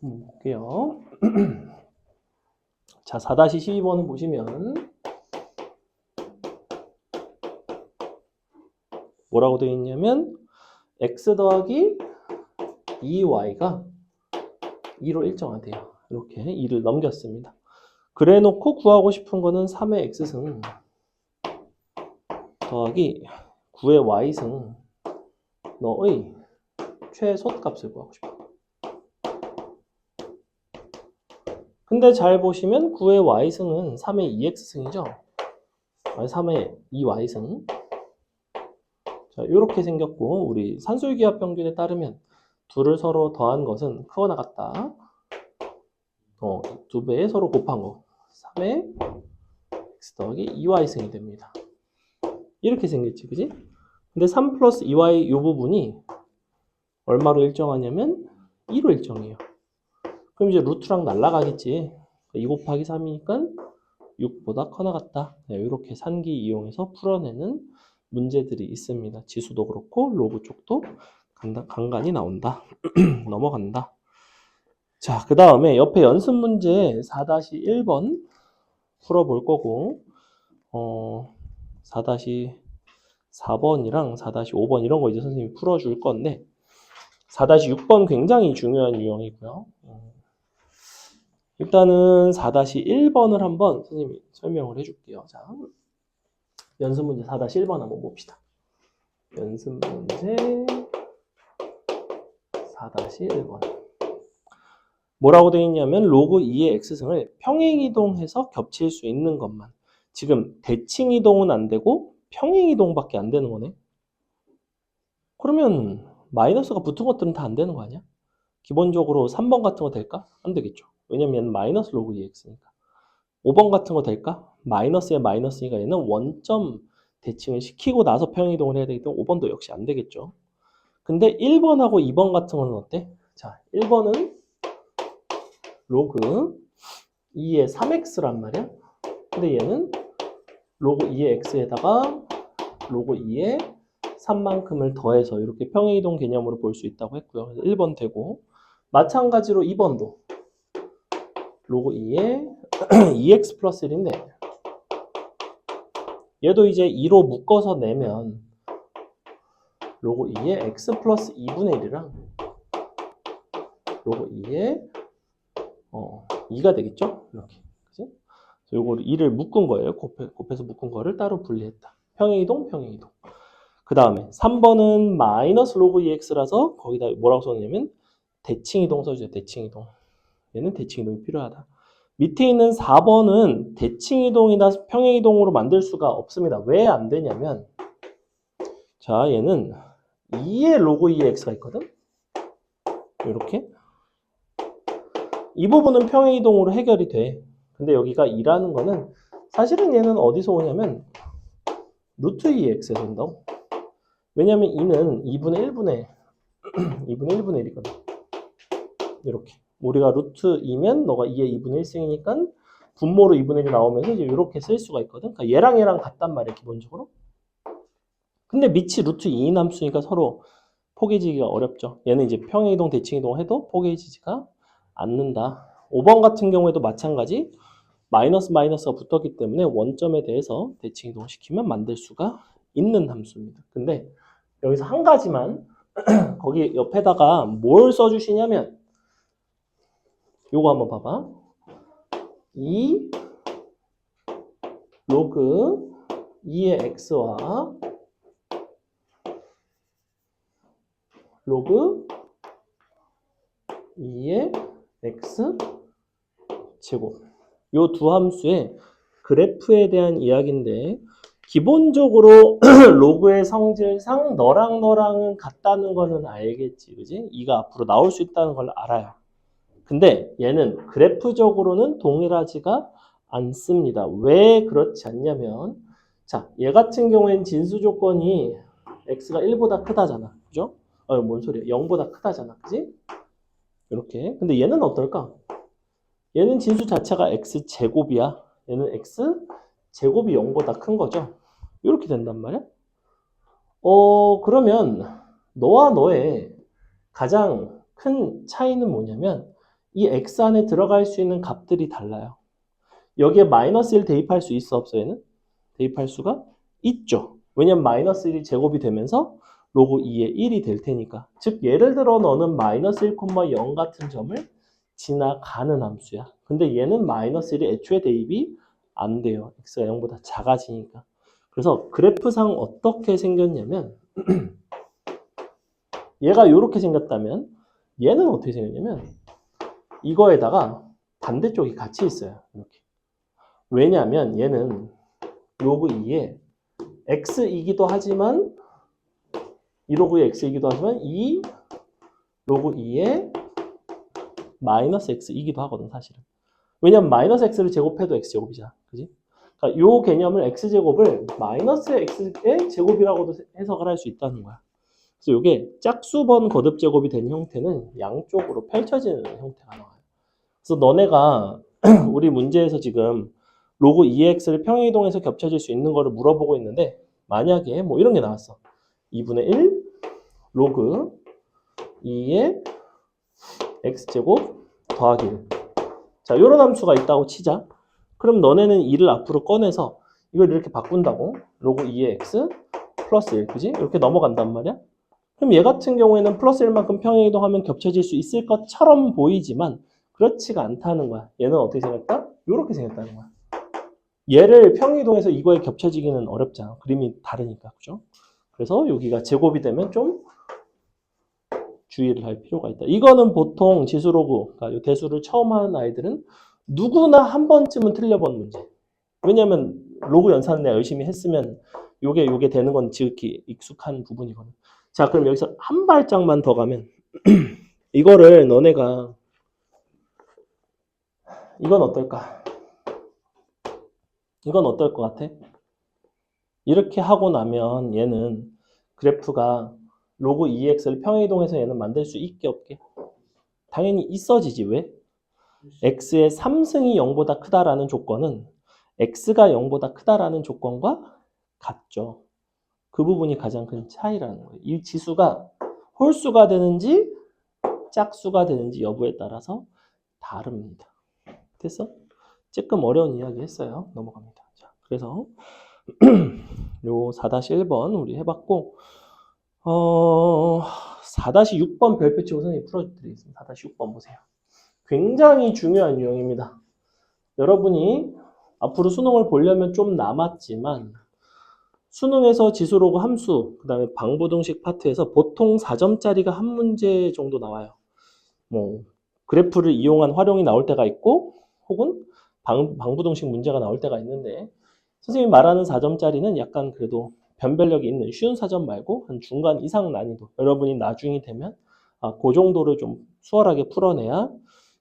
볼게요. 자, 4-12번을 보시면 뭐라고 되어 있냐면 x 더하기 2y가 2로 일정하대요. 이렇게 2를 넘겼습니다. 그래 놓고 구하고 싶은 거는 3의 x승 더하기 9의 y승 너의 최소값을 구하고 싶어요. 근데 잘 보시면 9의 y승은 3의 2x승이죠. 아니 3의 2y승. 자, 이렇게 생겼고 우리 산술기하 평균에 따르면 둘을 서로 더한 것은 크거나 같다. 2배 서로 곱한 거 3의 x 더하기 2y승이 됩니다. 이렇게 생겼지, 그지? 근데 3 플러스 2y 이 부분이 얼마로 일정하냐면 2로 일정해요. 그럼 이제 루트랑 날라가겠지. 2 곱하기 3이니까 6보다 커나 같다. 이렇게 산기 이용해서 풀어내는 문제들이 있습니다. 지수도 그렇고 로그 쪽도 간간히 나온다. 넘어간다. 자, 그 다음에 옆에 연습 문제 4-1번 풀어볼 거고 4-4번이랑 4-5번 이런 거 이제 선생님이 풀어줄 건데 4-6번 굉장히 중요한 유형이고요. 일단은 4-1번을 한번 선생님이 설명을 해줄게요. 자, 연습 문제 4-1번 한번 봅시다. 연습 문제 4-1번. 뭐라고 되어 있냐면 로그 2의 x승을 평행이동해서 겹칠 수 있는 것만. 지금 대칭이동은 안 되고 평행이동밖에 안 되는 거네. 그러면 마이너스가 붙은 것들은 다 안 되는 거 아니야? 기본적으로 3번 같은 거 될까? 안 되겠죠. 왜냐면 마이너스 로그 2x니까. 5번 같은 거 될까? 마이너스에 마이너스니까 얘는 원점 대칭을 시키고 나서 평행이동을 해야 되기 때문에 5번도 역시 안 되겠죠. 근데 1번하고 2번 같은 거는 어때? 자, 1번은 로그 2의 3x란 말이야. 근데 얘는 로그 2의 x에다가 로그 2의 3만큼을 더해서 이렇게 평행이동 개념으로 볼 수 있다고 했고요. 그래서 1번 되고 마찬가지로 2번도 로그 2의 2x 플러스 1인데 얘도 이제 2로 묶어서 내면 로그 2의 x 플러스 2분의 1이랑 로그 2의 2가 되겠죠? 이렇게. 그치? 요거를 2를 묶은 거예요. 곱해서 묶은 거를 따로 분리했다. 평행이동, 평행이동. 그 다음에 3번은 마이너스 로그 2x라서 거기다 뭐라고 썼냐면 대칭이동 써주세요. 대칭이동. 얘는 대칭이동이 필요하다. 밑에 있는 4번은 대칭이동이나 평행이동으로 만들 수가 없습니다. 왜 안 되냐면 자, 얘는 2의 로그 2x가 있거든? 이렇게. 이 부분은 평행이동으로 해결이 돼. 근데 여기가 2라는 거는 사실은 얘는 어디서 오냐면 루트 2x에서 온다고. 왜냐면 2는 2분의 1분의 1이거든. 이렇게. 우리가 루트 2면 너가 2의 2분의 1승이니까 분모로 2분의 1이 나오면서 이제 이렇게 쓸 수가 있거든. 그러니까 얘랑 같단 말이야, 기본적으로. 근데 밑이 루트 2인 함수니까 서로 포개지기가 어렵죠. 얘는 이제 평행이동, 대칭이동 해도 포개지지가 않는다. 5번 같은 경우에도 마찬가지. 마이너스가 붙었기 때문에 원점에 대해서 대칭이동을 시키면 만들 수가 있는 함수입니다. 근데 여기서 한 가지만 거기 옆에다가 뭘 써주시냐면 요거 한번 봐봐. 2 로그 2의 x와 로그 2의 x 제곱. 요 두 함수의 그래프에 대한 이야기인데 기본적으로 로그의 성질상 너랑 너랑은 같다는 거는 알겠지, 그지? 이가 앞으로 나올 수 있다는 걸 알아요. 근데 얘는 그래프적으로는 동일하지가 않습니다. 왜 그렇지 않냐면 자, 얘 같은 경우에는 진수 조건이 x가 1보다 크다잖아. 그죠? 뭔 소리야? 0보다 크다잖아. 그지? 이렇게. 근데 얘는 어떨까? 얘는 진수 자체가 x제곱이야. 얘는 x제곱이 0보다 큰 거죠. 이렇게 된단 말이야. 그러면 너와 너의 가장 큰 차이는 뭐냐면 이 x 안에 들어갈 수 있는 값들이 달라요. 여기에 마이너스 1 대입할 수 있어 없어 얘는? 대입할 수가 있죠. 왜냐면 마이너스 1이 제곱이 되면서 로그 2의 1이 될 테니까. 즉 예를 들어 너는 마이너스 1,0 같은 점을 지나가는 함수야. 근데 얘는 마이너스 1이 애초에 대입이 안 돼요. x가 0보다 작아지니까. 그래서 그래프상 어떻게 생겼냐면 얘가 이렇게 생겼다면 얘는 어떻게 생겼냐면 이거에다가 반대쪽이 같이 있어요. 이렇게. 왜냐하면 얘는 로그 2에 x이기도 하지만 이 로그의 x이기도 하지만 이 로그 2에 마이너스 x이기도 하거든 사실은. 왜냐면 마이너스 x를 제곱해도 x제곱이잖아. 그지? 그러니까 이 개념을 x제곱을 마이너스 x의 제곱이라고도 해석을 할 수 있다는 거야. 그래서 이게 짝수번 거듭 제곱이 된 형태는 양쪽으로 펼쳐지는 형태가 나와요. 그래서 너네가 우리 문제에서 지금 로그 2x를 평행이동해서 겹쳐질 수 있는 거를 물어보고 있는데 만약에 뭐 이런 게 나왔어. 2분의 1 로그 2의 x제곱 더하기 1. 자, 이런 함수가 있다고 치자. 그럼 너네는 2를 앞으로 꺼내서 이걸 이렇게 바꾼다고. 로그 2의 x 플러스 1. 그지? 이렇게 넘어간단 말이야. 그럼 얘 같은 경우에는 플러스 1만큼 평행이동하면 겹쳐질 수 있을 것처럼 보이지만 그렇지가 않다는 거야. 얘는 어떻게 생겼다? 이렇게 생겼다는 거야. 얘를 평행이동해서 이거에 겹쳐지기는 어렵잖아. 그림이 다르니까. 그죠? 그래서 여기가 제곱이 되면 좀 주의를 할 필요가 있다. 이거는 보통 지수로그, 그러니까 대수를 처음 하는 아이들은 누구나 한 번쯤은 틀려본 문제. 왜냐면 로그 연산을 내가 열심히 했으면 요게 되는 건 지극히 익숙한 부분이거든. 자, 그럼 여기서 한 발짝만 더 가면 이거를 너네가 이건 어떨까? 이건 어떨 것 같아? 이렇게 하고 나면 얘는 그래프가 로그 2x를 평행이동해서 얘는 만들 수 있게 없게? 당연히 있어지지. 왜? x의 3승이 0보다 크다라는 조건은 x가 0보다 크다라는 조건과 같죠. 그 부분이 가장 큰 차이라는 거예요. 이 지수가 홀수가 되는지 짝수가 되는지 여부에 따라서 다릅니다. 됐어? 조금 어려운 이야기 했어요. 넘어갑니다. 자, 그래서 요 4-1번 우리 해봤고 4-6번 별표 치고 선생님이 풀어드리겠습니다. 4-6번 보세요. 굉장히 중요한 유형입니다. 여러분이 앞으로 수능을 보려면 좀 남았지만 수능에서 지수로그 함수, 그 다음에 방부등식 파트에서 보통 4점짜리가 한 문제 정도 나와요. 뭐 그래프를 이용한 활용이 나올 때가 있고 혹은 방부등식 문제가 나올 때가 있는데 선생님이 말하는 4점짜리는 약간 그래도 변별력이 있는 쉬운 4점 말고 한 중간 이상 난이도. 여러분이 나중이 되면 그 정도를 좀 수월하게 풀어내야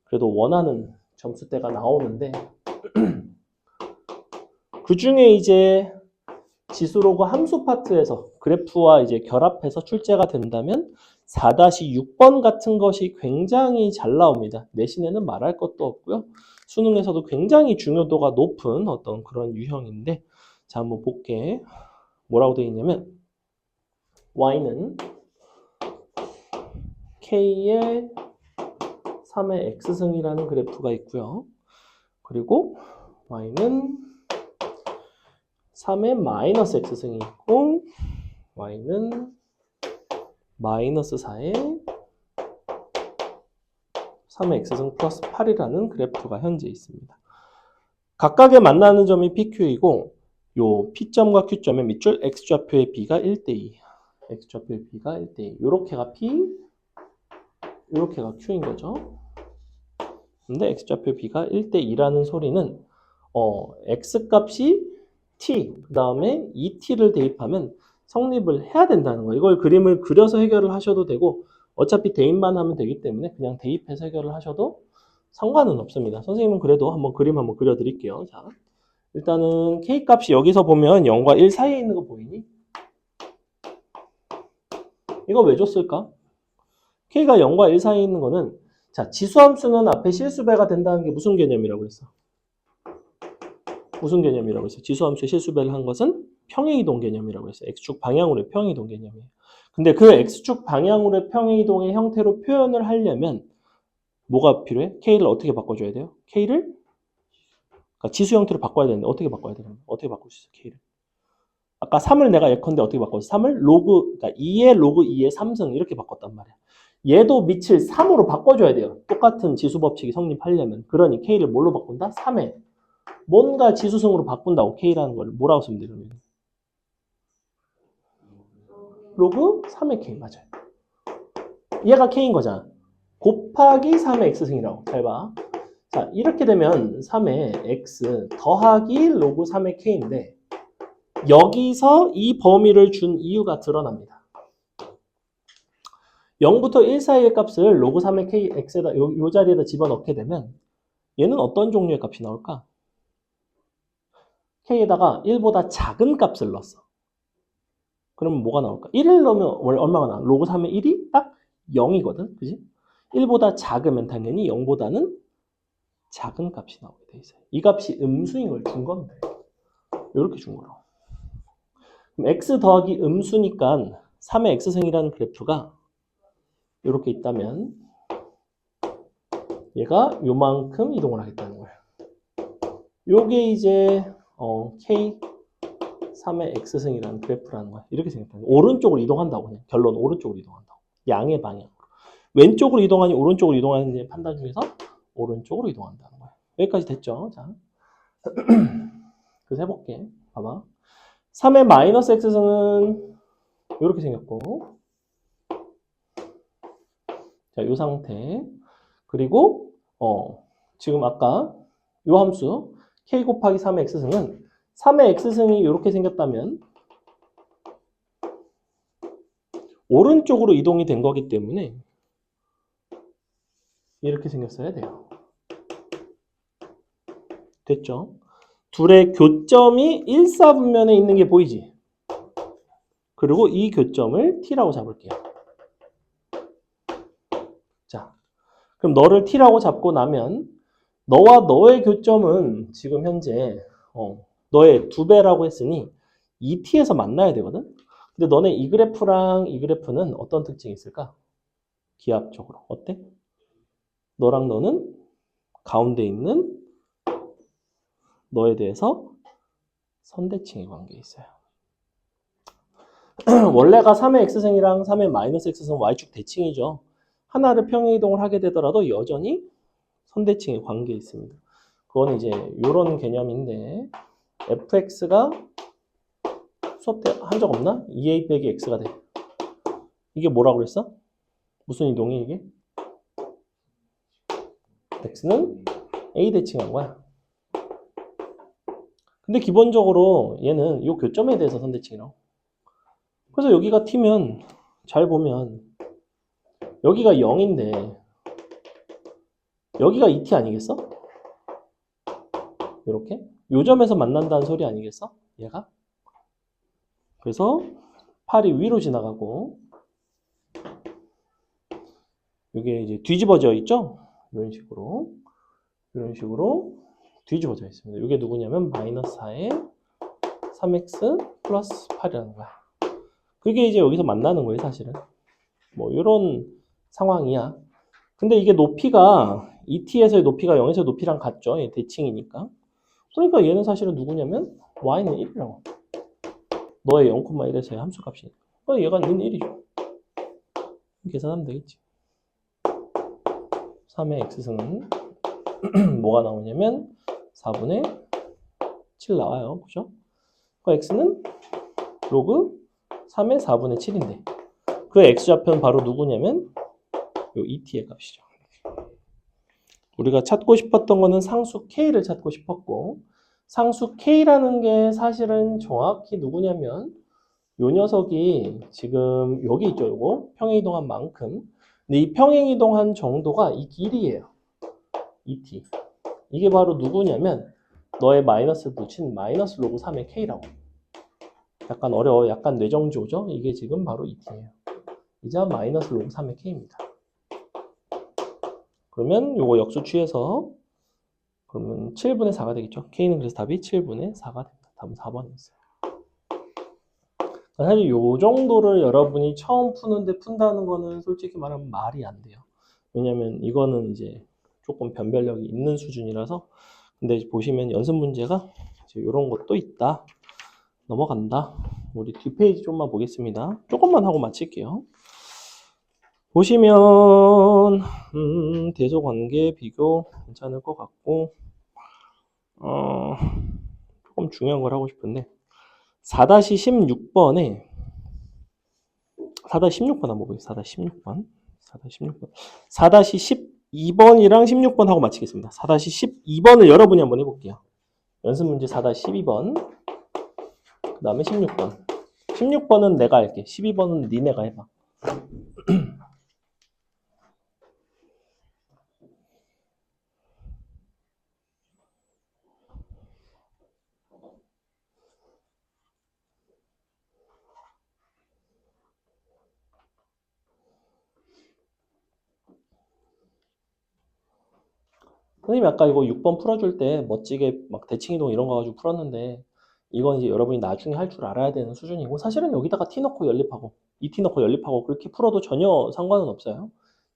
그래도 원하는 점수대가 나오는데 그 중에 이제 지수로그 함수 파트에서 그래프와 이제 결합해서 출제가 된다면 4-6번 같은 것이 굉장히 잘 나옵니다. 내신에는 말할 것도 없고요. 수능에서도 굉장히 중요도가 높은 어떤 그런 유형인데 자, 한번 볼게. 뭐라고 되어 있냐면 y는 k의 3의 x승이라는 그래프가 있고요. 그리고 y는 3의 마이너스 x승이 있고 y는 마이너스 4의 3의 x승 플러스 8이라는 그래프가 현재 있습니다. 각각의 만나는 점이 PQ이고 요 P점과 Q점의 밑줄 X좌표의 B가 1대2. X좌표의 B가 1대2. 요렇게가 P, 요렇게가 Q인 거죠. 근데 X좌표 B가 1대2라는 소리는 X값이 T, 그 다음에 2T를 대입하면 성립을 해야 된다는 거예요. 이걸 그림을 그려서 해결을 하셔도 되고 어차피 대입만 하면 되기 때문에 그냥 대입해서 해결을 하셔도 상관은 없습니다. 선생님은 그래도 한번 그림 한번 그려드릴게요. 자, 일단은 K값이 여기서 보면 0과 1 사이에 있는 거 보이니? 이거 왜 줬을까? K가 0과 1 사이에 있는 거는 자, 지수함수는 앞에 실수배가 된다는 게 무슨 개념이라고 했어? 무슨 개념이라고 했어? 지수함수의 실수배를 한 것은 평행이동 개념이라고 했어. X축 방향으로의 평행이동 개념이에요. 근데 그 X축 방향으로의 평행이동의 형태로 표현을 하려면 뭐가 필요해? K를 어떻게 바꿔줘야 돼요? K를 그러니까 지수 형태로 바꿔야 되는데 어떻게 바꿔야 돼요? 어떻게 바꿀 수 있어? K를. 아까 3을 내가 예컨대 어떻게 바꿨어? 3을 로그, 그러니까 2의 로그 2의 3승 이렇게 바꿨단 말이야. 얘도 밑을 3으로 바꿔줘야 돼요. 똑같은 지수 법칙이 성립하려면. 그러니 K를 뭘로 바꾼다? 3에. 뭔가 지수승으로 바꾼다고 K라는 걸 뭐라고 쓰면 돼요? 로그 3의 K 맞아요. 얘가 K인 거잖아. 곱하기 3의 X승이라고. 잘 봐. 자, 이렇게 되면 3의 X 더하기 로그 3의 K인데 여기서 이 범위를 준 이유가 드러납니다. 0부터 1 사이의 값을 로그 3의 K, X에다 요 자리에다 집어넣게 되면 얘는 어떤 종류의 값이 나올까? K에다가 1보다 작은 값을 넣었어. 그러면 뭐가 나올까? 1을 넣으면 얼마가 나와? 로그 3의 1이 딱 0이거든. 그지? 1보다 작으면 당연히 0보다는 작은 값이 나오게 돼 있어요. 이 값이 음수인 걸 준 겁니다. 이렇게 준 거로. 그럼 x 더하기 음수니까 3의 x승이라는 그래프가 이렇게 있다면 얘가 요만큼 이동을 하겠다는 거예요. 요게 이제 k 3의 x승이라는 그래프라는 거야. 이렇게 생각하면 오른쪽으로 이동한다고 그냥 결론 오른쪽으로 이동한다고. 양의 방향으로. 왼쪽으로 이동하니 오른쪽으로 이동하는 판단 중에서 오른쪽으로 이동한다는 거야. 여기까지 됐죠? 자. 그래서 해볼게. 봐봐. 3의 마이너스 x승은 이렇게 생겼고 자, 이 상태. 그리고 지금 아까 이 함수 k 곱하기 3의 x승은 3의 x승이 이렇게 생겼다면 오른쪽으로 이동이 된 거기 때문에 이렇게 생겼어야 돼요. 됐죠? 둘의 교점이 일사분면에 있는 게 보이지? 그리고 이 교점을 t라고 잡을게요. 자, 그럼 너를 t라고 잡고 나면 너와 너의 교점은 지금 현재 너의 2배라고 했으니 2t에서 만나야 되거든? 근데 너네 이 그래프랑 이 그래프는 어떤 특징이 있을까? 기하학적으로. 어때? 너랑 너는 가운데 있는 너에 대해서 선대칭의 관계에 있어요. 원래가 3의 x승이랑 3의 마이너스 x승 y축 대칭이죠. 하나를 평행이동을 하게 되더라도 여전히 선대칭의 관계에 있습니다. 그거는 이제 이런 개념인데 fx가 수업 때 한 적 없나? 2a 빼기 x가 돼. 이게 뭐라고 그랬어? 무슨 이동이 이게? x는 a 대칭한 거야. 근데 기본적으로 얘는 이 교점에 대해서 선대칭이라고. 그래서 여기가 t면 잘 보면 여기가 0인데 여기가 2t 아니겠어? 이렇게 요 점에서 만난다는 소리 아니겠어? 얘가? 그래서 팔이 위로 지나가고 이게 이제 뒤집어져 있죠? 이런 식으로 뒤집어져 있습니다. 이게 누구냐면 마이너스 4에 3x 플러스 8이라는 거야. 그게 이제 여기서 만나는 거예요, 사실은. 뭐 이런 상황이야. 근데 이게 높이가 2t에서의 높이가 0에서의 높이랑 같죠. 대칭이니까. 그러니까 얘는 사실은 누구냐면 y는 1이라고. 너의 0,1에서의 함수값이니까. 그러니까 얘가 는 1이죠. 계산하면 되겠지. 3의 x승은 뭐가 나오냐면 4분의 7 나와요. 그죠? x는 로그 3의 4분의 7인데 그 x좌표는 바로 누구냐면 요 et의 값이죠. 우리가 찾고 싶었던 거는 상수 k를 찾고 싶었고 상수 k라는 게 사실은 정확히 누구냐면 요 녀석이 지금 여기 있죠. 요거 평행이동한 만큼. 근데 이 평행이동한 정도가 이 길이에요. et. 이게 바로 누구냐면 너의 마이너스를 붙인 마이너스 로그 3의 k라고. 약간 어려워. 약간 뇌정지오죠. 이게 지금 바로 et예요. 이자 마이너스 로그 3의 k입니다. 그러면 요거 역수 취해서 그러면 7분의 4가 되겠죠. k는 그래서 답이 7분의 4가 됩니다. 답은 4번이었어요. 사실 요 정도를 여러분이 처음 푸는데 푼다는 거는 솔직히 말하면 말이 안 돼요. 왜냐면 이거는 이제 조금 변별력이 있는 수준이라서. 근데 보시면 연습 문제가 이제 이런 것도 있다. 넘어간다. 우리 뒷페이지 좀만 보겠습니다. 조금만 하고 마칠게요. 보시면 대소관계 비교 괜찮을 것 같고 조금 중요한 걸 하고 싶은데 4-16번에 4-16번 한번 보겠습니다. 4-16번 4-12번이랑 16번 하고 마치겠습니다. 4-12번을 여러분이 한번 해볼게요. 연습 문제 4-12번 그 다음에 16번 16번은 내가 할게. 12번은 니네가 해봐. 선생님이 아까 이거 6번 풀어줄 때 멋지게 막 대칭이동 이런 거 가지고 풀었는데 이건 이제 여러분이 나중에 할 줄 알아야 되는 수준이고 사실은 여기다가 t 넣고 연립하고 2t 넣고 연립하고 그렇게 풀어도 전혀 상관은 없어요.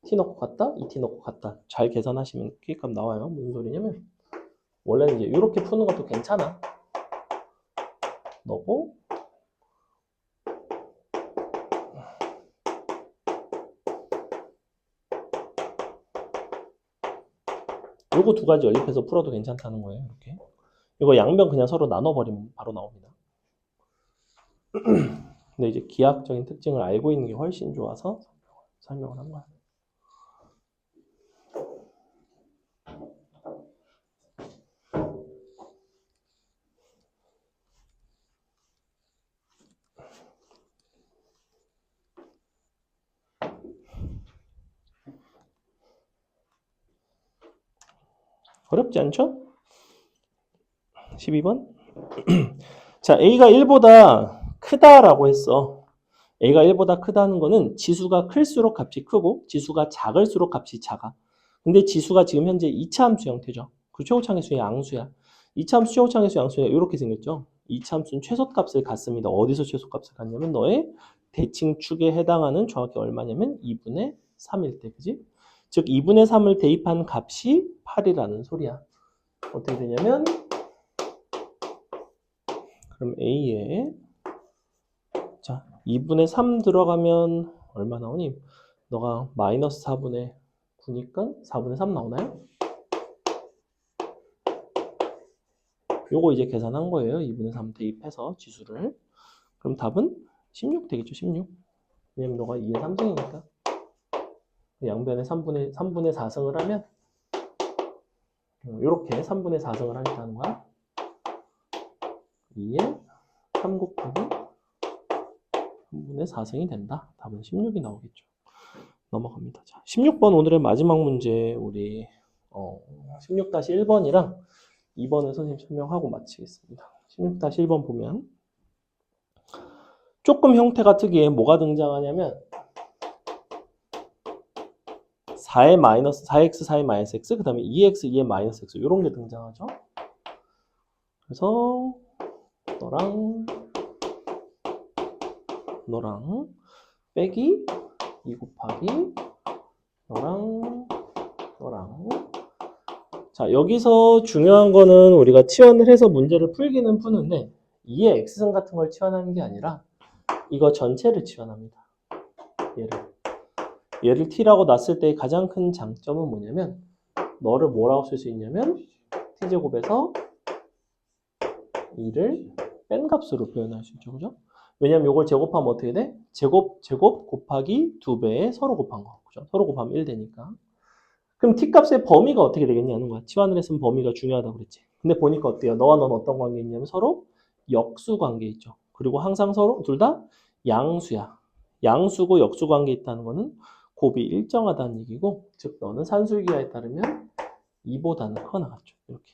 t 넣고 갔다 2t 넣고 갔다 잘 계산하시면 K값 나와요. 무슨 소리냐면 원래는 이제 이렇게 푸는 것도 괜찮아. 넣고 요거 두 가지 연립해서 풀어도 괜찮다는 거예요. 이렇게 이거 양변 그냥 서로 나눠버리면 바로 나옵니다. 근데 이제 기하학적인 특징을 알고 있는 게 훨씬 좋아서 설명을 한 거야. 어렵지 않죠? 12번. 자, A가 1보다 크다라고 했어. A가 1보다 크다는 거는 지수가 클수록 값이 크고 지수가 작을수록 값이 작아. 근데 지수가 지금 현재 2차 함수 형태죠. 그 최고차함수의 양수야. 2차 함수 최고차함수의 양수가 이렇게 생겼죠. 2차 함수는 최소값을 갖습니다. 어디서 최소값을 갖냐면 너의 대칭축에 해당하는 정확히 얼마냐면 2분의 3일 때, 그지? 즉 2분의 3을 대입한 값이 8이라는 소리야. 어떻게 되냐면 그럼 A에 자 2분의 3 들어가면 얼마 나오니? 너가 마이너스 4분의 9니까 4분의 3 나오나요? 요거 이제 계산한 거예요. 2분의 3 대입해서 지수를. 그럼 답은 16 되겠죠. 16. 왜냐면 너가 2의 3승이니까. 양변에 3분의 4승을 하면 이렇게 3분의 4승을 하겠다는 거야. 2에 3 곱하기 3분의 4승이 된다. 답은 16이 나오겠죠. 넘어갑니다. 자, 16번 오늘의 마지막 문제 우리 16-1번이랑 2번을 선생님 설명하고 마치겠습니다. 16-1번 보면 조금 형태가 특이해. 뭐가 등장하냐면 4의 마이너스 4x 4의 마이너스 x 그 다음에 2x 2의 마이너스 x 이런 게 등장하죠. 그래서 너랑 빼기 2 곱하기 너랑 자 여기서 중요한 거는 우리가 치환을 해서 문제를 풀기는 푸는데 2의 x승 같은 걸 치환하는 게 아니라 이거 전체를 치환합니다. 얘를 t라고 놨을 때 가장 큰 장점은 뭐냐면 너를 뭐라고 쓸 수 있냐면 t제곱에서 2를 뺀 값으로 표현할 수 있죠. 그죠? 왜냐면 이걸 제곱하면 어떻게 돼? 제곱 곱하기 2배에 서로 곱한 거. 그죠? 서로 곱하면 1 되니까. 그럼 t값의 범위가 어떻게 되겠냐는 거야. 치환을 했으면 범위가 중요하다고 그랬지. 근데 보니까 어때요? 너와 너는 어떤 관계 있냐면 서로 역수 관계 있죠. 그리고 항상 서로 둘 다 양수야. 양수고 역수 관계 있다는 거는 곱이 일정하다는 얘기고, 즉 너는 산술기하에 따르면 2보다는 크거나갔죠 이렇게.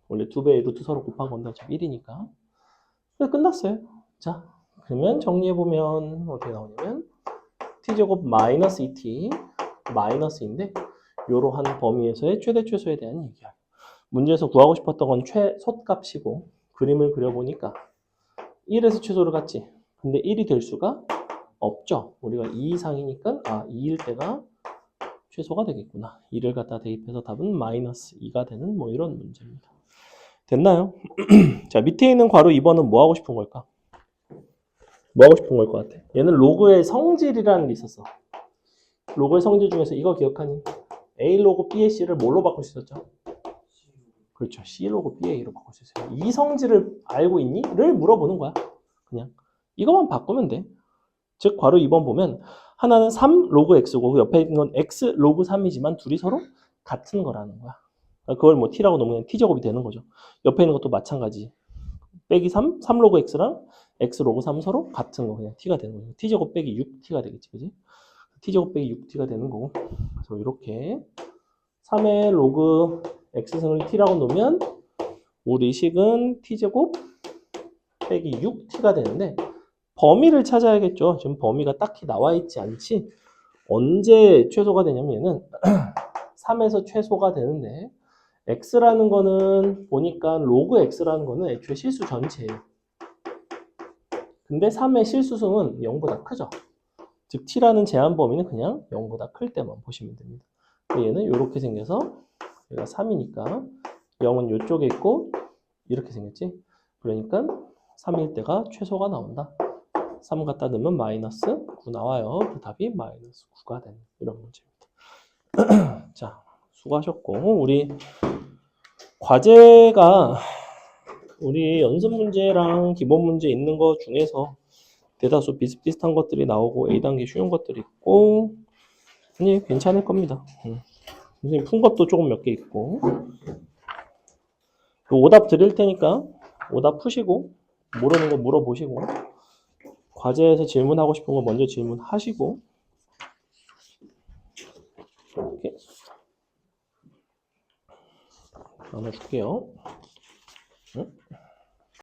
원래 2배의 루트 서로 곱한 건데 어차피 1이니까. 그래서 끝났어요. 자, 그러면 정리해보면 어떻게 나오냐면 t제곱 마이너스 2t 마이너스인데 이러한 범위에서의 최대 최소에 대한 얘기야. 문제에서 구하고 싶었던 건 최소값이고 그림을 그려보니까 1에서 최소를 갔지. 근데 1이 될 수가 없죠. 우리가 2 이상이니까 2일 때가 최소가 되겠구나. 2를 갖다 대입해서 답은 마이너스 2가 되는 뭐 이런 문제입니다. 됐나요? 자, 밑에 있는 괄호 2번은 뭐 하고 싶은 걸까? 뭐 하고 싶은 걸 것 같아? 얘는 로그의 성질이라는 게 있었어. 로그의 성질 중에서 이거 기억하니? A 로그 B의 C를 뭘로 바꿀 수 있었죠? 그렇죠. C 로그 B의 A로 바꿀 수 있어요. 이 성질을 알고 있니? 를 물어보는 거야. 그냥 이것만 바꾸면 돼. 즉 괄호 2번 보면 하나는 3 로그 X고 옆에 있는 건 X 로그 3이지만 둘이 서로 같은 거라는 거야. 그걸 뭐 T라고 놓으면 T제곱이 되는 거죠. 옆에 있는 것도 마찬가지. 빼기 3, 3 로그 X랑 X 로그 3 서로 같은 거 그냥 T가 되는 거죠. T제곱 빼기 6T가 되겠지. 그지? T제곱 빼기 6T가 되는 거고. 그래서 이렇게 3의 로그 X승을 T라고 놓으면 우리 식은 T제곱 빼기 6T가 되는데 범위를 찾아야겠죠. 지금 범위가 딱히 나와 있지 않지. 언제 최소가 되냐면 얘는 3에서 최소가 되는데 x라는 거는 보니까 로그 x라는 거는 애초에 실수 전체예요. 근데 3의 실수승은 0보다 크죠. 즉 t라는 제한 범위는 그냥 0보다 클 때만 보시면 됩니다. 얘는 이렇게 생겨서 얘가 3이니까 0은 이쪽에 있고 이렇게 생겼지. 그러니까 3일 때가 최소가 나온다. 3 갖다 넣으면 마이너스 9 나와요. 그 답이 마이너스 9가 되는 이런 문제입니다. 자, 수고하셨고 우리 과제가 우리 연습 문제랑 기본 문제 있는 것 중에서 대다수 비슷비슷한 것들이 나오고 A단계 쉬운 것들이 있고 아니 괜찮을 겁니다. 선생님 푼 것도 조금 몇 개 있고 오답 드릴 테니까 오답 푸시고 모르는 거 물어보시고 과제에서 질문하고 싶은 거 먼저 질문하시고 이렇게 나눠줄게요. 응?